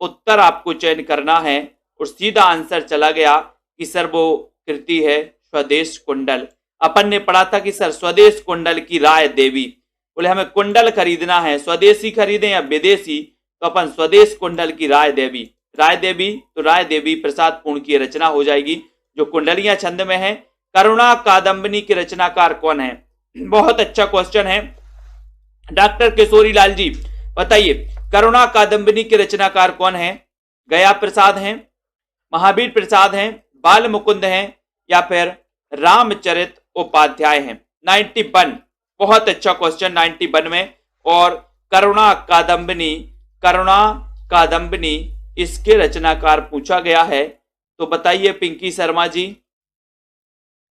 उत्तर आपको चयन करना है और सीधा आंसर चला गया कि सर वो कृति है स्वदेश कुंडल। अपन ने पढ़ा था कि सर स्वदेश कुंडल की राय देवी, बोले हमें कुंडल खरीदना है, स्वदेशी खरीदें या विदेशी, तो अपन स्वदेश कुंडल की राय देवी, तो राय देवी प्रसाद पूर्ण की रचना हो जाएगी जो कुंडलियां छंद में है। करुणा कादंबनी के रचनाकार कौन है। बहुत अच्छा क्वेश्चन है डॉक्टर किशोरी लाल जी, बताइए करुणा कादंबनी के रचनाकार कौन है। गया प्रसाद हैं, महावीर प्रसाद हैं, बाल मुकुंद हैं या फिर रामचरित उपाध्याय हैं। 91 बहुत अच्छा क्वेश्चन 91 में। और करुणा कादंबनी इसके रचनाकार पूछा गया है, तो बताइए पिंकी शर्मा जी,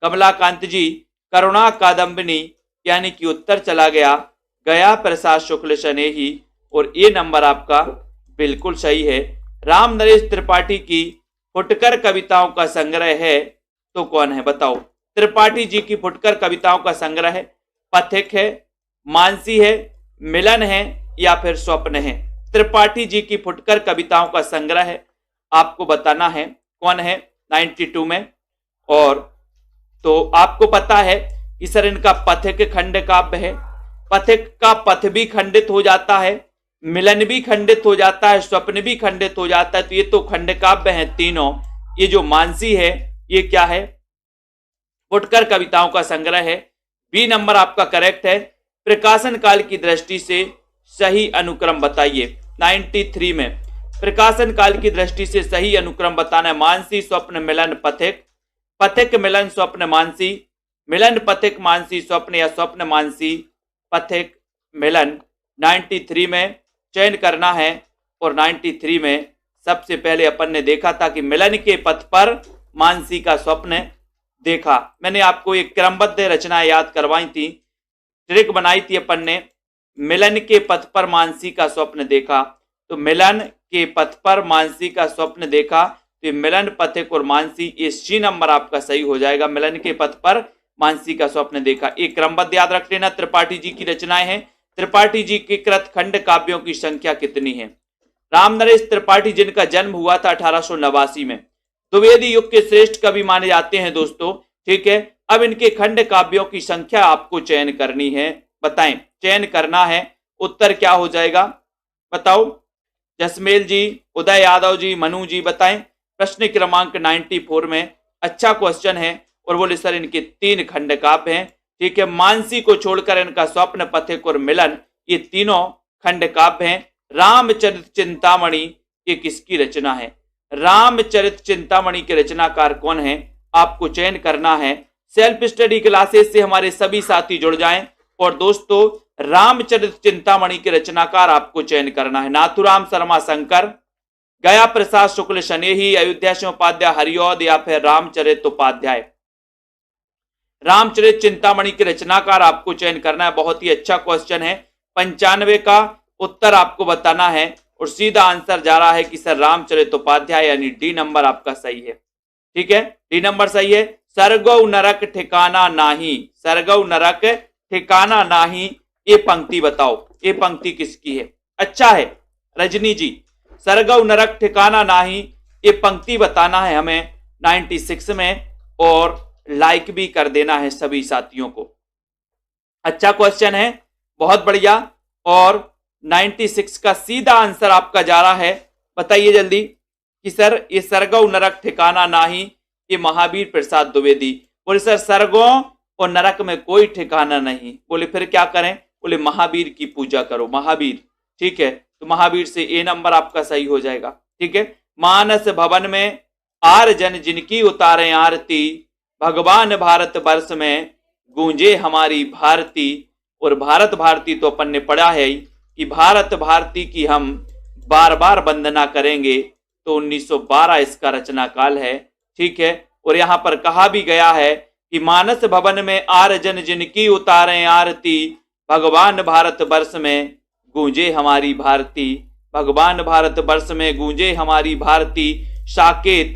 कमलाकांत जी, करुणा कादंबनी यानी कि उत्तर चला गया गया प्रसाद शुक्ल शनेही और ये नंबर आपका बिल्कुल सही है। राम नरेश त्रिपाठी की फुटकर कविताओं का संग्रह है तो कौन है, बताओ। त्रिपाठी जी की फुटकर कविताओं का संग्रह है, पथिक है, मानसी है, मिलन है या फिर स्वप्न है। त्रिपाठी जी की फुटकर कविताओं का संग्रह है, आपको बताना है कौन है 92 में। और तो आपको पता है कि सर इनका पथिक खंड काव्य है, पथिक का पथ भी खंडित हो जाता है, मिलन भी खंडित हो जाता है, स्वप्न भी खंडित हो जाता है, तो ये तो खंड काव्य है तीनों। ये जो मानसी है ये क्या है, फुटकर कविताओं का संग्रह है। बी नंबर आपका करेक्ट है। प्रकाशन काल की दृष्टि से सही अनुक्रम बताइए। 93 में प्रकाशन काल की दृष्टि से सही अनुक्रम बताना है। मानसी स्वप्न मिलन पथिक, पथिक मिलन स्वप्न मानसी, मिलन पथिक मानसी स्वप्न या स्वप्न मानसी पथिक मिलन। 93 में चयन करना है और 93 में सबसे पहले अपन ने देखा था कि मिलन के पथ पर मानसी का स्वप्न देखा। मैंने आपको एक क्रमबद्ध रचना याद करवाई थी, ट्रिक बनाई थी अपन ने, मिलन के पथ पर मानसी का स्वप्न देखा, तो मिलन के पथ पर मानसी का स्वप्न देखा, तो मिलन पथिक और मानसी ये सी नंबर आपका सही हो जाएगा। मिलन के पथ पर मानसी का स्वप्न देखा, एक क्रमबद्ध याद रख लेना। त्रिपाठी जी की रचनाएं हैं। त्रिपाठी जी के कृत खंड काव्यों की संख्या कितनी है। राम नरेश त्रिपाठी जिनका जन्म हुआ था 1889 में, द्विवेदी युग के श्रेष्ठ कवि माने जाते हैं दोस्तों, ठीक है। अब इनके खंड काव्यों की संख्या आपको चयन करनी है, बताएं चयन करना है, उत्तर क्या हो जाएगा बताओ। जसमेल जी, उदय यादव जी, मनु जी बताएं। प्रश्न क्रमांक 94 में अच्छा क्वेश्चन है और बोले सर इनके 3 खंड काव्य हैं, ठीक है। मानसी को छोड़कर इनका स्वप्न पथिक और मिलन ये तीनों खंड काव्य हैं। रामचरित चिंतामणि ये किसकी रचना है। रामचरित चिंतामणि के रचनाकार कौन है, आपको चयन करना है। सेल्फ स्टडी क्लासेस से हमारे सभी साथी जुड़ जाएं और दोस्तों रामचरित चिंतामणि के रचनाकार आपको चयन करना है। नाथुराम शर्मा शंकर, गया प्रसाद शुक्ल शनेही, अयोध्या सिंह उपाध्याय हरिऔध या फिर रामचरित उपाध्याय। रामचरित चिंतामणि के रचनाकार आपको चयन करना है। बहुत ही अच्छा क्वेश्चन है। 95 का उत्तर आपको बताना है और सीधा आंसर जा रहा है कि सर रामचरित उपाध्याय यानी डी नंबर आपका सही है, ठीक है। डी नंबर सही है। सरगौ नरक ठिकाना नाही, सरगौ नरक ठिकाना नाही ये पंक्ति बताओ, ये पंक्ति किसकी है। अच्छा है रजनी जी, सरगौ नरक ठिकाना नाही ये पंक्ति बताना है हमें 96 में और लाइक भी कर देना है सभी साथियों को। अच्छा क्वेश्चन है, बहुत बढ़िया। और 96 का सीधा आंसर आपका जा रहा है, बताइए जल्दी कि सर ये सरगौ नरक ठिकाना नाही ये महावीर प्रसाद द्विवेदी। बोले सर सरगों और नरक में कोई ठिकाना नहीं। बोले फिर क्या करें, बोले महावीर की पूजा करो, महावीर, ठीक है। तो महावीर से ए नंबर आपका सही हो जाएगा, ठीक है। मानस भवन में आर जन जिनकी उतारे आरती, भगवान भारत वर्ष में गूंजे हमारी भारती। और भारत भारती तो अपन ने पढ़ा है कि भारत भारती की हम बार बार वंदना करेंगे, तो 1912 इसका रचना काल है, ठीक है। और यहां पर कहा भी गया है कि मानस भवन में आर जन जिनकी उतारे आरती, भगवान भारत वर्ष में गूंजे हमारी भारती, भगवान भारत वर्ष में गूंजे हमारी भारती। साकेत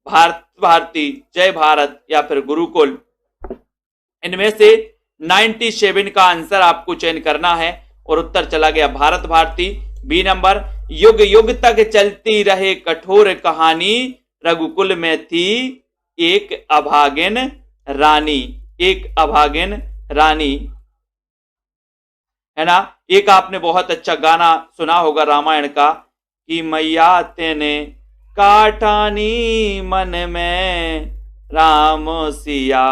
भारत भारती, जय भारत या फिर गुरुकुल। इनमें से 97 का आंसर आपको चयन करना है और उत्तर चला गया भारत भारती। बी नंबर, युग युग तक चलती रहे कठोर कहानी, रघुकुल में थी एक अभागिन रानी, एक अभागिन रानी, है ना। एक आपने बहुत अच्छा गाना सुना होगा रामायण का कि मैया तेने काठानी मन में, राम सिया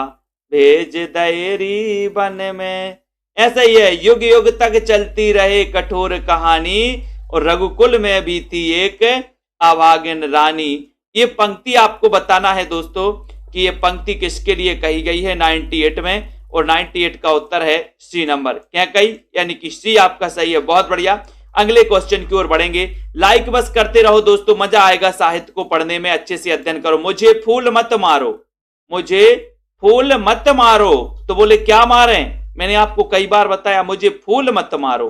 भेज दयरी बन में। ऐसा ही है, युग युग तक चलती रहे कठोर कहानी और रघुकुल में भी थी एक अभागिन रानी। ये पंक्ति आपको बताना है दोस्तों कि ये पंक्ति किसके लिए कही गई है 98 में, और 98 का उत्तर है सी नंबर। क्या कही, यानी कि सी आपका सही है। बहुत बढ़िया, अगले क्वेश्चन की ओर बढ़ेंगे। लाइक बस करते रहो दोस्तों, मजा आएगा साहित्य को पढ़ने में, अच्छे से अध्ययन करो। मुझे फूल मत मारो, मुझे फूल मत मारो, तो बोले क्या मारे? मैंने आपको कई बार बताया मुझे फूल मत मारो,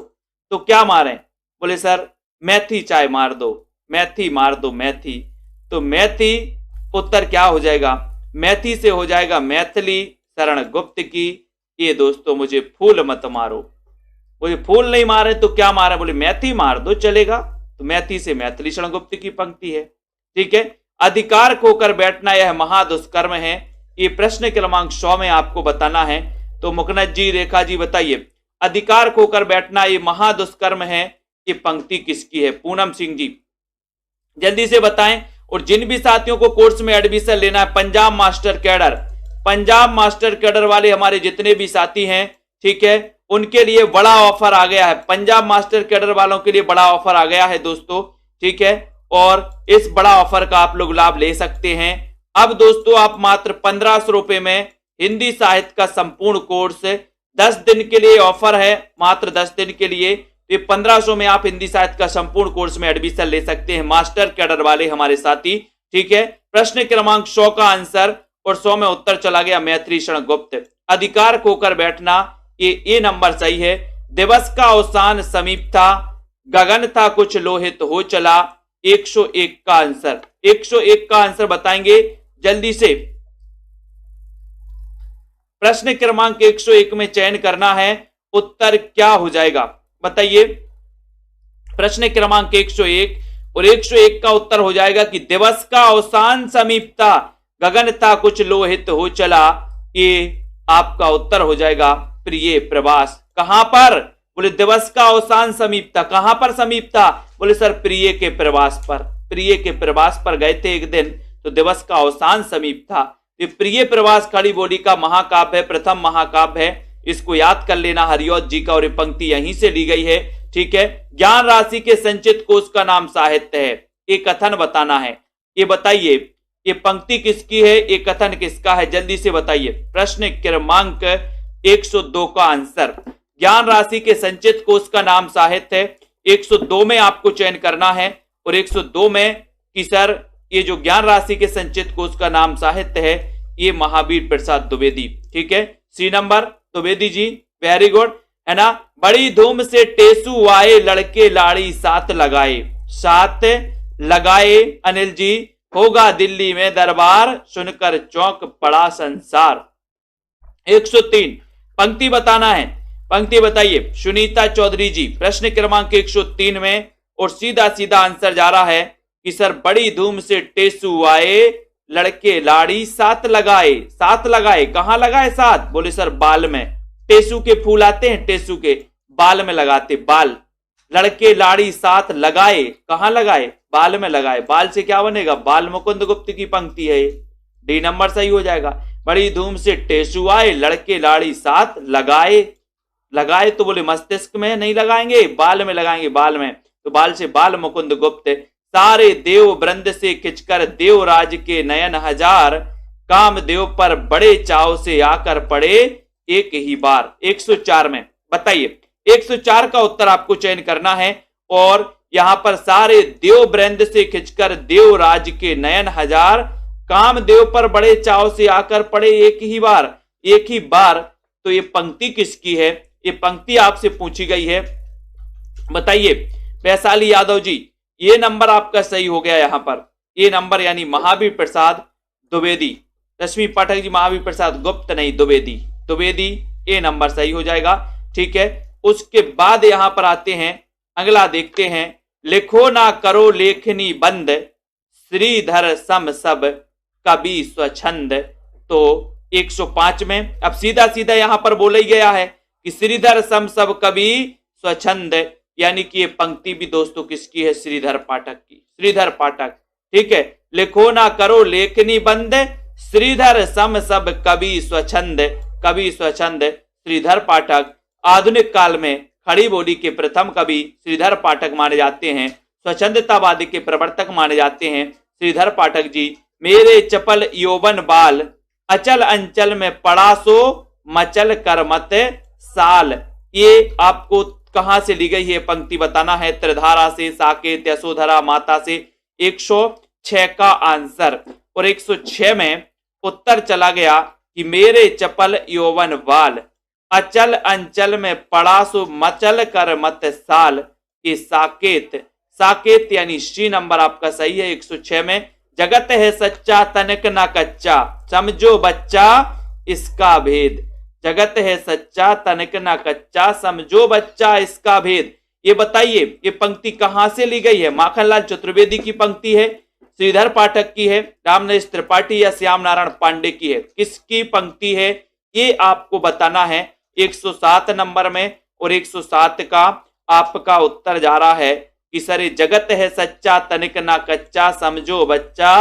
तो क्या मारे? बोले सर मेथी चाय मार दो, मेथी मार दो, मेथी। तो मेथी उत्तर क्या हो जाएगा? मेथी से हो जाएगा मैथिली शरण गुप्त की। ये दोस्तों मुझे फूल मत मारो, बोले फूल नहीं मारे तो क्या मारे? बोले मेथी मार दो, चलेगा। तो मैथी से मैथिली शरण गुप्त की पंक्ति है। ठीक है, अधिकार खोकर बैठना यह महादुष्कर्म है, ये प्रश्न क्रमांक 100 में आपको बताना है। तो मुकनद जी, रेखा जी बताइए, अधिकार खोकर बैठना ये महादुष्कर्म है, ये पंक्ति किसकी है? पूनम सिंह जी जल्दी से बताएं। और जिन भी साथियों को कोर्स में एडमिशन लेना है, Punjab master cadre, Punjab master cadre वाले हमारे जितने भी साथी हैं, ठीक है, उनके लिए बड़ा ऑफर आ गया है। पंजाब मास्टर कैडर वालों के लिए बड़ा ऑफर आ गया है दोस्तों, ठीक है, और इस बड़ा ऑफर का आप लोग लाभ ले सकते हैं। अब दोस्तों आप मात्र 1500 रुपए में हिंदी साहित्य का संपूर्ण कोर्स 10 दिन के लिए ऑफर है, मात्र 10 दिन के लिए। तो 1500 में आप हिंदी साहित्य का संपूर्ण कोर्स में एडमिशन ले सकते हैं, मास्टर कैडर वाले हमारे साथी। ठीक है, प्रश्न क्रमांक 100 का आंसर और 100 में उत्तर चला गया मैथिली शरण गुप्त। अधिकार खोकर बैठना, ये नंबर सही है। दिवस का अवसान समीप था, गगन था कुछ लोहित हो चला, 101 का आंसर, 101 का आंसर बताएंगे जल्दी से। प्रश्न क्रमांक 101 में चयन करना है, उत्तर क्या हो जाएगा बताइए। प्रश्न क्रमांक 101 और 101 का उत्तर हो जाएगा कि दिवस का अवसान समीप था, गगन था कुछ लोहित हो चला। ये आपका उत्तर हो जाएगा प्रिय प्रवास। कहां पर? बोले दिवस का अवसान समीप था। कहां पर समीप था? बोले सर प्रिय के प्रवास पर, प्रिय के प्रवास पर गए थे एक दिन, तो दिवस का अवसान समीप था। ये प्रिय प्रवास खड़ी बोली का महाकाव्य है, प्रथम महाकाव्य है, इसको याद कर लेना हरिऔध जी का, और ये पंक्ति यहीं से ली गई है। ठीक है, ज्ञान राशि के संचित कोश का नाम साहित्य है, ये कथन बताना है। ये बताइए ये पंक्ति किसकी है, ये कथन किसका है, जल्दी से बताइए। प्रश्न क्रमांक 102 का आंसर, ज्ञान राशि के संचित कोश का नाम साहित्य है। 102 में आपको चयन करना है, और 102 में कि सर ये जो ज्ञान राशि के संचित कोश का नाम साहित्य है, ये महावीर प्रसाद द्विवेदी। ठीक है, सी number Dwivedi ji, very good, है ना। बड़ी धूम से टेसू आए, लड़के लाड़ी साथ लगाए, साथ लगाए अनिल जी, होगा दिल्ली में दरबार, सुनकर चौंक पड़ा संसार। 103 पंक्ति बताना है, पंक्ति बताइए सुनीता चौधरी जी। प्रश्न क्रमांक 103 में, और सीधा सीधा आंसर जा रहा है कि सर बड़ी धूम से टेसू आए, लड़के लाड़ी साथ लगाए। साथ लगाए, कहां लगाए साथ? बोले सर बाल में, टेसू के फूल आते हैं, टेसू के बाल में लगाते, बाल। लड़के लाड़ी साथ लगाए, कहां लगाए? बाल में लगाए। बाल से क्या बनेगा? बाल मुकुंद गुप्त की पंक्ति है, डी नंबर सही हो जाएगा। बड़ी धूम से टेसू आए, लड़के लाड़ी साथ लगाए। लगाए तो बोले मस्तिष्क में नहीं लगाएंगे, बाल में लगाएंगे, बाल में, तो बाल से बाल मुकुंद गुप्त। सारे देव वृंद से खिंचकर देवराज के नयन हजार, काम देव पर बड़े चाव से आकर पड़े एक ही बार। 104 में बताइए, 104 का उत्तर आपको चयन करना है, और यहां पर सारे देव वृंद से खिंचकर देवराज के नयन हजार, काम देव पर बड़े चाव से आकर पड़े एक ही बार, एक ही बार। तो ये पंक्ति किसकी है? ये पंक्ति आपसे पूछी गई है, बताइए। वैशाली यादव जी, ये नंबर आपका सही हो गया। यहां पर ये नंबर यानी महावीर प्रसाद द्विवेदी। रश्मि पाठक जी, महावीर प्रसाद गुप्त नहीं, द्विवेदी। द्विवेदी ए नंबर सही हो जाएगा। ठीक है, उसके बाद यहां पर आते हैं, अगला देखते हैं। लिखो ना करो लेखनी बंद, श्रीधर सम सब कवि स्वछंद। तो 105 में अब सीधा सीधा यहां पर बोला ही गया है कि श्रीधर सम सब कवि स्वछंद, यानी कि ये पंक्ति भी दोस्तों किसकी है? श्रीधर पाठक की। श्रीधर पाठक। ठीक है, लिखो ना करो लेखनी बंद, श्रीधर सम सब कवि स्वछंद। कवि स्वछंद श्रीधर पाठक। आधुनिक काल में खड़ी बोली के प्रथम कवि श्रीधर पाठक माने जाते हैं। स्वच्छंदतावाद के प्रवर्तक माने जाते हैं श्रीधर पाठक जी। मेरे चपल यौवन बाल, अचल अंचल में पड़ा सो मचल कर मत साल। ये आपको कहां से ली गई है पंक्ति बताना है। त्रिधारा से, साकेत, यशोधरा माता से। 106 का आंसर। और 106 में उत्तर चला गया कि मेरे चपल यौवन बाल, अचल अंचल में पड़ा सो मचल कर मत साल। ये साकेत। साकेत यानी सी नंबर आपका सही है 106 में। जगत है सच्चा तनिक ना कच्चा, समझो बच्चा इसका भेद। जगत है सच्चा तनिक ना कच्चा, समझो बच्चा इसका भेद। ये बताइए ये पंक्ति कहां से ली गई है? माखनलाल चतुर्वेदी की पंक्ति है, श्रीधर पाठक की है, रामनरेश त्रिपाठी या श्याम नारायण पांडे की है? किसकी पंक्ति है ये आपको बताना है 107 नंबर में। और 107 का आपका उत्तर जा रहा है कि सर जगत है सच्चा तनिक ना कच्चा, समझो बच्चा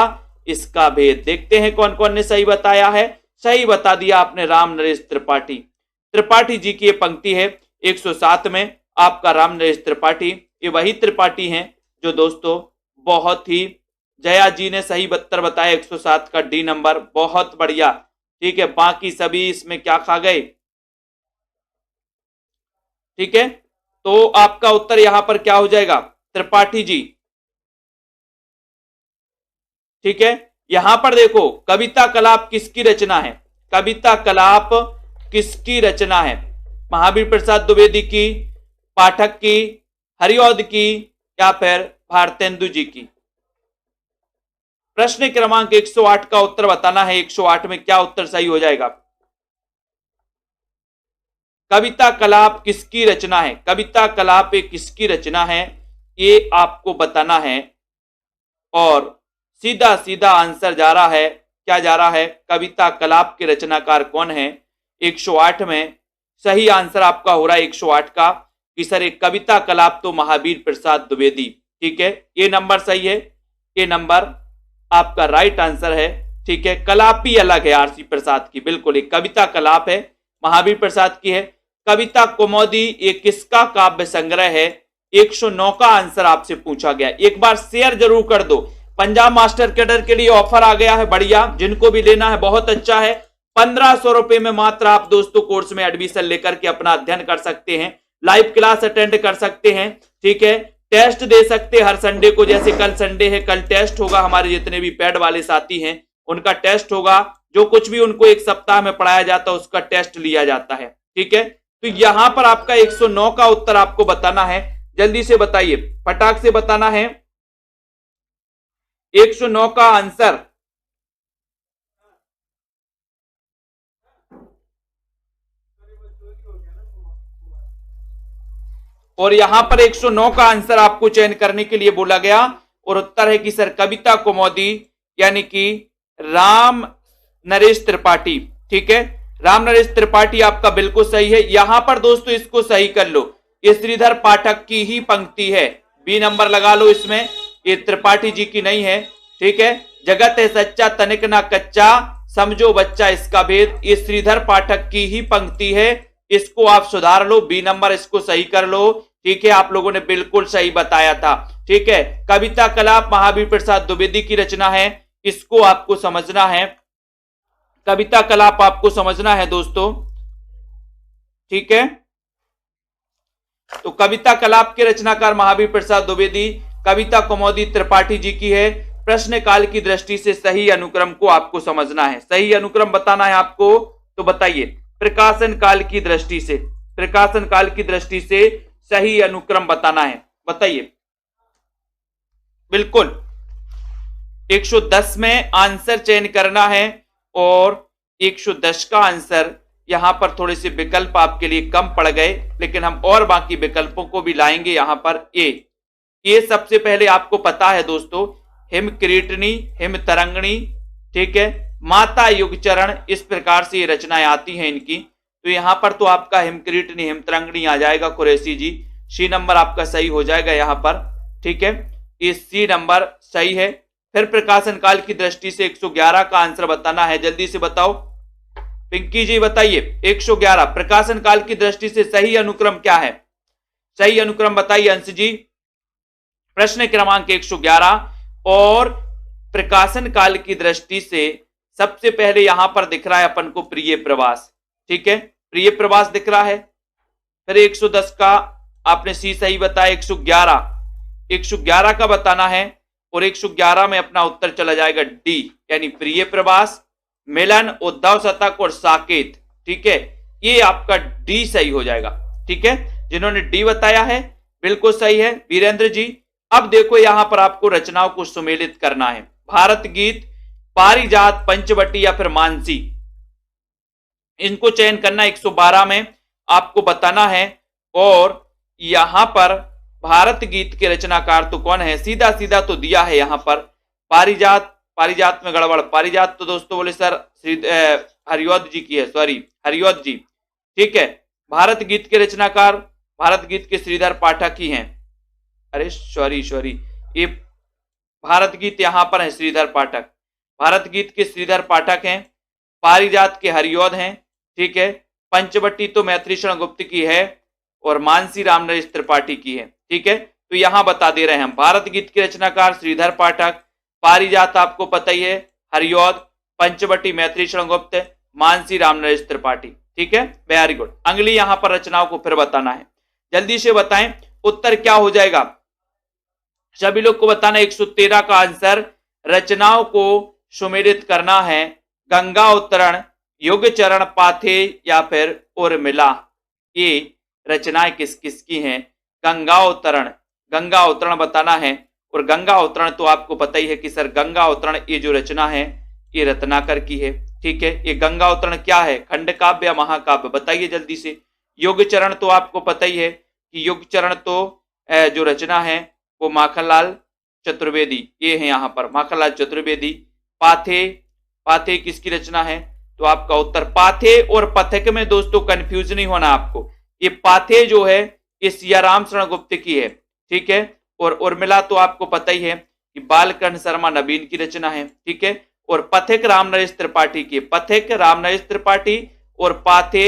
इसका भेद। देखते हैं कौन कौन ने सही बताया है। सही बता दिया आपने राम नरेश त्रिपाठी। त्रिपाठी जी की ये पंक्ति है 107 में आपका राम नरेश त्रिपाठी। ये वही त्रिपाठी हैं जो दोस्तों बहुत ही, जया जी ने सही उत्तर बताया 107 का डी नंबर, बहुत बढ़िया। ठीक है, बाकी सभी इसमें क्या खा गए? ठीक है, तो आपका उत्तर यहां पर क्या हो जाएगा? त्रिपाठी जी। ठीक है, यहां पर देखो कविता कलाप किसकी रचना है? कविता कलाप किसकी रचना है? महावीर प्रसाद द्विवेदी की, पाठक की, हरिऔध की या फिर भारतेंदु जी की? प्रश्न क्रमांक 108 का उत्तर बताना है। 108 में क्या उत्तर सही हो जाएगा? कविता कलाप किसकी रचना है? कविता कलाप एक किसकी रचना है ये आपको बताना है। और सीधा सीधा आंसर जा रहा है, क्या जा रहा है? कविता कलाप के रचनाकार कौन है? 108 में सही आंसर आपका हो रहा है 108 का कि सर एक कविता कलाप तो महावीर प्रसाद द्विवेदी। ठीक है, ये नंबर सही है, ये नंबर आपका राइट आंसर है। ठीक है, कलापी अलग है आरसी प्रसाद की, बिल्कुल एक कविता कलाप है महावीर प्रसाद की है। कविता कौमुदी ये किसका काव्य संग्रह है? 109 का आंसर आपसे पूछा गया। एक बार शेयर जरूर कर दो। पंजाब मास्टर कैडर के लिए ऑफर आ गया है, बढ़िया, जिनको भी लेना है बहुत अच्छा है। 1500 रुपए में मात्र आप दोस्तों कोर्स में एडमिशन लेकर के अपना अध्ययन कर सकते हैं, लाइव क्लास अटेंड कर सकते हैं। ठीक है, टेस्ट दे सकते हैं हर संडे को, जैसे कल संडे है, कल टेस्ट होगा। हमारे जितने भी पैड वाले साथी हैं उनका टेस्ट होगा, जो कुछ भी उनको एक सप्ताह में पढ़ाया जाता है उसका टेस्ट लिया जाता है। ठीक है, तो यहां पर आपका 109 का उत्तर आपको बताना है। जल्दी से बताइए, फटाक से बताना है 109 का आंसर। और यहां पर 109 का आंसर आपको चयन करने के लिए बोला गया और उत्तर है कि सर कविता कौमुदी यानी कि राम नरेश त्रिपाठी। ठीक है, राम नरेश त्रिपाठी आपका बिल्कुल सही है। यहां पर दोस्तों इसको सही कर लो, ये श्रीधर पाठक की ही पंक्ति है, बी नंबर लगा लो इसमें, ये त्रिपाठी जी की नहीं है। ठीक है, जगत है सच्चा तनिक ना कच्चा, समझो बच्चा इसका भेद, ये श्रीधर पाठक की ही पंक्ति है। इसको आप सुधार लो, बी नंबर इसको सही कर लो। ठीक है, आप लोगों ने बिल्कुल सही बताया था। ठीक है, कविता कलाप महावीर प्रसाद द्विवेदी की रचना है, इसको आपको समझना है। कविता कलाप आपको समझना है दोस्तों। ठीक है, तो कविता कलाप के रचनाकार महावीर प्रसाद द्विवेदी, कविता कौमुदी त्रिपाठी जी की है। प्रश्न काल की दृष्टि से सही अनुक्रम को आपको समझना है, सही अनुक्रम बताना है आपको। तो बताइए प्रकाशन काल की दृष्टि से, प्रकाशन काल की दृष्टि से सही अनुक्रम बताना है, बताइए। बिल्कुल 110 में आंसर चयन करना है और 110 का आंसर यहां पर थोड़े से विकल्प आपके लिए कम पड़ गए, लेकिन हम और बाकी विकल्पों को भी लाएंगे। यहां पर ए सबसे पहले आपको पता है दोस्तों, हिम किरीटनी, हिम तरंगणी, ठीक है, माता युगचरण, इस प्रकार से ये रचनाएं आती हैं इनकी। तो यहां पर तो आपका हिम किरीटनी, हिम तरंगणी आ जाएगा कुरैशी जी, सी नंबर आपका सही हो जाएगा यहां पर, ठीक है, ये सी नंबर सही है। फिर प्रकाशन काल की दृष्टि से 111 का आंसर बताना है, जल्दी से बताओ पिंकी जी बताइए। 111 प्रकाशन काल की दृष्टि से सही अनुक्रम क्या है? सही अनुक्रम बताइए अंश जी। प्रश्न क्रमांक 111 और प्रकाशन काल की दृष्टि से सबसे पहले यहां पर दिख रहा है अपन को प्रिय प्रवास, ठीक है, प्रिय प्रवास दिख रहा है। फिर 110 का आपने सी सही बताया, 111 का बताना है और 111 में अपना उत्तर चला जाएगा डी, यानी प्रिय प्रवास, मिलन, उद्धव शतक और साकेत, ठीक है, ये आपका डी सही हो जाएगा, ठीक है। जिन्होंने डी बताया है बिल्कुल सही है वीरेंद्र जी। अब देखो यहां पर आपको रचनाओं को सुमेलित करना है, भारत गीत, पारिजात, पंचवटी या फिर मानसी, इनको चयन करना 112 में आपको बताना है। और यहां पर भारत गीत के रचनाकार तो कौन है? सीधा सीधा तो दिया है यहां पर पारिजात में गड़बड़, पारिजात तो दोस्तों बोले सर हरिऔध जी की है, सॉरी हरिऔध जी, ठीक है। भारत गीत के रचनाकार भारत गीत के श्रीधर पाठक ही हैं, अरे सॉरी ये भारत गीत यहां पर है श्रीधर पाठक, भारत गीत के श्रीधर पाठक हैं, पारिजात के हरिऔध हैं, ठीक है, पंचवटी तो मैत्रीशरण गुप्त की है और मानसी रामनरेश त्रिपाठी की है, ठीक है। तो यहां बता दे रहे हैं हम, भारत गीत के रचनाकार श्रीधर पाठक, पारिजात आपको पता ही है हरिऔध, पंचवटी मैत्रीशरण गुप्त, मानसी रामनरेश त्रिपाठी, ठीक है, वेरी गुड। अगली यहां पर रचनाओं को फिर बताना है, जल्दी से बताएं उत्तर क्या हो जाएगा, सभी लोग को बताना। 113 का आंसर, रचनाओं को सुमेलित करना है, गंगा उत्तरण, युग चरण, पाथे या फिर उर्मिला, ये रचनाएं किस किस की हैं? गंगा उत्तरण बताना है और गंगा अवतरण तो आपको पता ही है कि सर गंगा अवतरण ये जो रचना है ये रत्नाकर की है, ठीक है। ये गंगा अवतरण क्या है, खंड काव्य या महाकाव्य, बताइए जल्दी से। युग चरण तो आपको पता ही है कि युग चरण तो जो रचना है वो माखनलाल चतुर्वेदी, ये है यहाँ पर माखनलाल चतुर्वेदी। पाथे किसकी रचना है? तो आपका उत्तर पाथे और पथिक में दोस्तों कंफ्यूज नहीं होना आपको, ये पाथे जो है ये सियाराम शरण गुप्त की है, ठीक है। और उर्मिला तो आपको पता ही है कि बालकर्ण शर्मा नवीन की रचना है, ठीक है। और पथिक रामनरेश त्रिपाठी की, पथिक रामनरेश त्रिपाठी और पाथे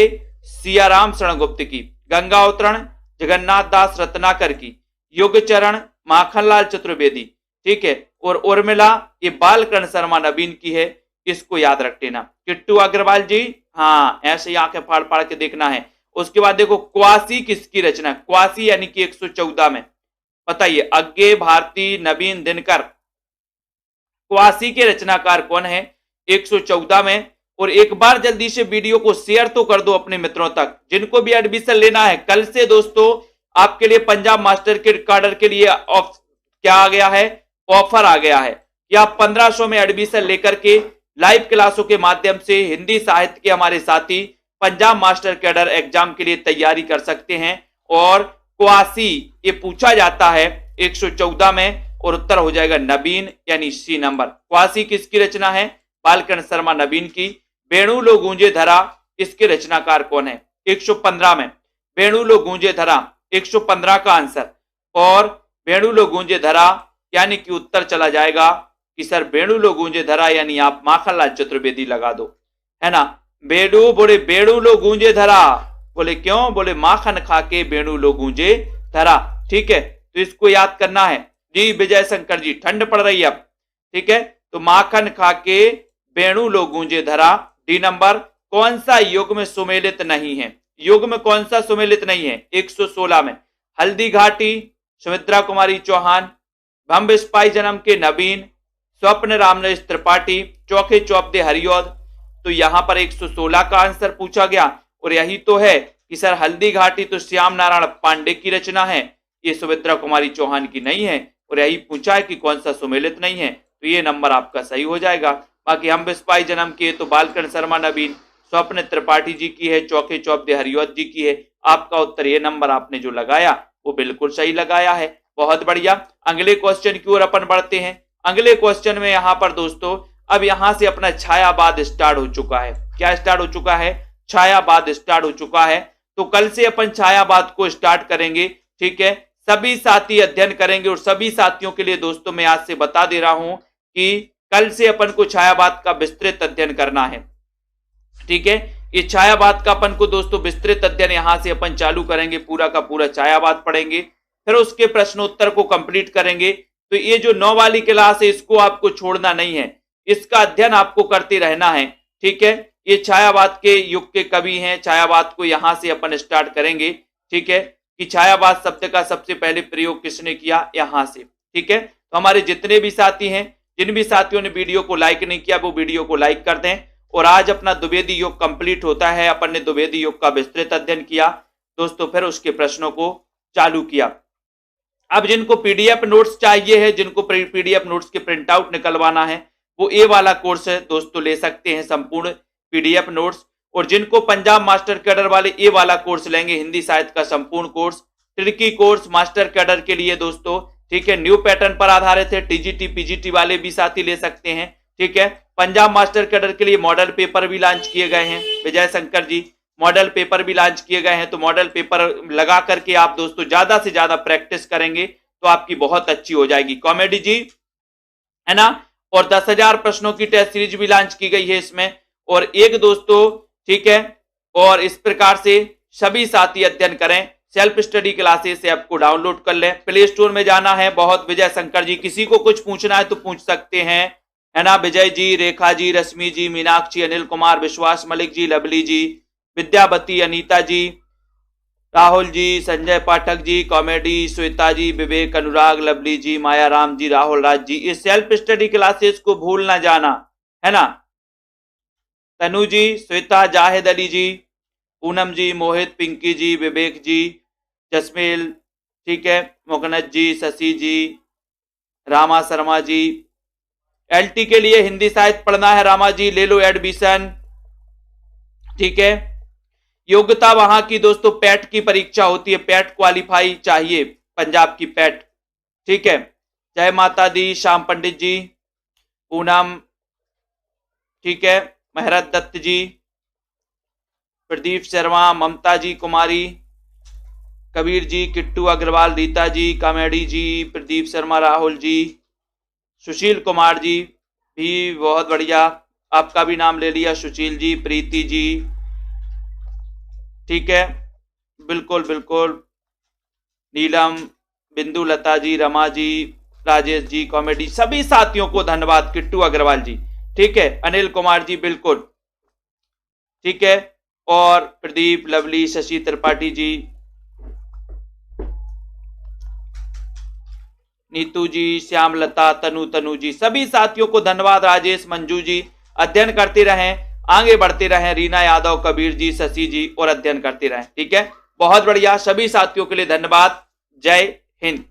सियाराम शरण गुप्त की। गंगा अवतरण जगन्नाथ दास रत्नाकर की, युग चरण माखनलाल चतुर्वेदी, ठीक है। और उर्मिला ये बालकर्ण शर्मा नवीन की है, इसको याद रख लेना। किट्टू अग्रवाल जी, हाँ ऐसे आंखें फाड़ फाड़ के देखना है। उसके बाद देखो क्वासी किसकी रचना, क्वासी यानी कि 114 में बताइए, अज्ञे भारती नवीन दिनकर, क्वासी के रचनाकार कौन है 114 में। और एक बार जल्दी से वीडियो को शेयर तो कर दो अपने मित्रों तक, जिनको भी एडमिशन लेना है। कल से दोस्तों आपके लिए पंजाब मास्टर के काडर के लिए क्या आ गया है, ऑफर आ गया है कि आप 1500 में एडमिशन लेकर के लाइव क्लासों के माध्यम से हिंदी साहित्य के हमारे साथी पंजाब मास्टर कैडर एग्जाम के लिए तैयारी कर सकते हैं। और क्वासी ये पूछा जाता है 114 में और उत्तर हो जाएगा नवीन यानी सी नंबर। क्वासी किसकी रचना है? बालकर्ण शर्मा नवीन की। वेणु लो गूंजे धरा, इसके रचनाकार कौन है? 115 में वेणु लो गूंजे धरा 115 का आंसर। और वेणु लो गूंजे धरा यानी कि उत्तर चला जाएगा कि सर वेणु लो गूंजे धरा यानी आप माखनलाल चतुर्वेदी लगा दो, है ना। बेडू बोले वेणु लो गूंजे धरा, बोले क्यों? बोले माखन खा के वेणु लो गूंजे धरा, ठीक है। तो इसको याद करना है जी। विजय शंकर जी ठंड पड़ रही है अब, ठीक है। तो माखन खा के वेणु लो गूंजे धरा डी नंबर। कौन सा युग में सुमेलित नहीं है? युग में कौन सा सुमेलित नहीं है? 116 में हल्दी घाटी सुमित्रा कुमारी चौहान, भंब स्पाई जन्म के नवीन, स्वप्न रामनरेश त्रिपाठी, चौखे चौपदे हरिऔध। तो यहां पर 116 का आंसर पूछा गया और यही तो है कि सर हल्दी घाटी तो श्याम नारायण पांडे की रचना है, ये सुमित्रा कुमारी चौहान की नहीं है। और यही पूछा है कि कौन सा सुमेलित नहीं है, तो ये नंबर आपका सही हो जाएगा। बाकी हम बिस्पाई जन्म की है तो बालकरण शर्मा नवीन, स्वप्न त्रिपाठी जी की है, चौके चौबे हरिवंश जी की है। आपका उत्तर ये नंबर आपने जो लगाया वो बिल्कुल सही लगाया है। बहुत बढ़िया। अगले क्वेश्चन की ओर अपन बढ़ते हैं। अगले क्वेश्चन में यहाँ पर दोस्तों अब यहां से अपना छायावाद स्टार्ट हो चुका है। क्या स्टार्ट हो चुका है? छायावाद स्टार्ट हो चुका है। तो कल से अपन छायावाद को स्टार्ट करेंगे, ठीक है। सभी साथी अध्ययन करेंगे और सभी साथियों के लिए दोस्तों मैं आज से बता दे रहा हूं कि कल से अपन को छायावाद का विस्तृत अध्ययन करना है, ठीक है। ये छायावाद का अपन को दोस्तों विस्तृत अध्ययन यहां से अपन चालू करेंगे, पूरा का पूरा छायावाद पढ़ेंगे, फिर उसके प्रश्नोत्तर को कंप्लीट करेंगे। तो ये जो 9 वाली क्लास है इसको आपको छोड़ना नहीं है, इसका अध्ययन आपको करते रहना है, ठीक है। ये छायावाद के युग के कवि हैं, छायावाद को यहां से अपन स्टार्ट करेंगे, ठीक है, कि छायावाद शब्द का सबसे पहले प्रयोग किसने किया, यहां से, ठीक है। तो हमारे जितने भी साथी हैं, जिन भी साथियों ने वीडियो को लाइक नहीं किया वो वीडियो को लाइक कर दें। और आज अपना द्विवेदी योग कंप्लीट होता है। अपन ने द्विवेदी योग का विस्तृत अध्ययन किया दोस्तों, फिर उसके प्रश्नों को चालू किया। अब जिनको पीडीएफ नोट्स चाहिए है, जिनको पीडीएफ नोट्स के प्रिंट आउट निकलवाना है, वो ए वाला कोर्स है दोस्तों, ले सकते हैं संपूर्ण पीडीएफ नोट्स। और जिनको पंजाब मास्टर कैडर वाले ए वाला कोर्स लेंगे, हिंदी साहित्य का संपूर्ण course, tricky course master cadre के लिए दोस्तों, ठीक है, न्यू पैटर्न पर आधारित है, टीजीटी पीजीटी वाले भी साथी ले सकते हैं, ठीक है। पंजाब मास्टर कैडर के लिए मॉडल पेपर भी लॉन्च किए गए हैं, विजय शंकर जी मॉडल पेपर भी लॉन्च किए गए हैं। तो मॉडल पेपर लगा करके आप दोस्तों ज्यादा से ज्यादा प्रैक्टिस करेंगे तो आपकी बहुत अच्छी हो जाएगी। कॉमेडी जी है ना, और 10,000 प्रश्नों की टेस्ट सीरीज भी लॉन्च की गई है इसमें, और एक दोस्तों, ठीक है। और इस प्रकार से सभी साथी अध्ययन करें। सेल्फ स्टडी क्लासेस से आपको डाउनलोड कर लें, प्ले स्टोर में जाना है। बहुत विजय शंकर जी, किसी को कुछ पूछना है तो पूछ सकते हैं, है ना। विजय जी, रेखा जी, रश्मि जी, मीनाक्षी, अनिल कुमार, विश्वास मलिक जी, लवली जी, विद्यावती, अनीता जी, राहुल जी, संजय पाठक जी, कॉमेडी, श्वेता जी, विवेक, अनुराग, लवली जी, माया राम जी, राहुल राज जी। इस सेल्फ स्टडी क्लासेस को भूल ना जाना, है ना। तनु जी, श्वेता, जाहिद अली जी, पूनम जी, मोहित, पिंकी जी, विवेक जी, जसमेल, ठीक है, मोकनत जी, शशि जी, रामा शर्मा जी। एलटी के लिए हिंदी साहित्य पढ़ना है रामा जी, ले लो एडमिशन, ठीक है। योग्यता वहां की दोस्तों पैट की परीक्षा होती है, पैट क्वालिफाई चाहिए, पंजाब की पैट, ठीक है। जय माता दी, श्याम पंडित जी, पूनम, ठीक है, महरत दत्त जी, प्रदीप शर्मा, ममता जी कुमारी, कबीर जी, किट्टू अग्रवाल, रीता जी, कॉमेडी जी, प्रदीप शर्मा, राहुल जी, सुशील कुमार जी भी बहुत बढ़िया, आपका भी नाम ले लिया, सुशील जी, प्रीति जी, ठीक है, बिल्कुल बिल्कुल, नीलम, बिंदु लता जी, रमा जी, राजेश जी, कॉमेडी, सभी साथियों को धन्यवाद, किट्टू अग्रवाल जी, ठीक है, अनिल कुमार जी, बिल्कुल, ठीक है, और प्रदीप, लवली, शशि त्रिपाठी जी, नीतू जी, श्यामलता, तनु जी, सभी साथियों को धन्यवाद, राजेश, मंजू जी। अध्ययन करते रहें, आगे बढ़ते रहें, रीना यादव, कबीर जी, शशि जी, और अध्ययन करते रहें, ठीक है। बहुत बढ़िया, सभी साथियों के लिए धन्यवाद। जय हिंद।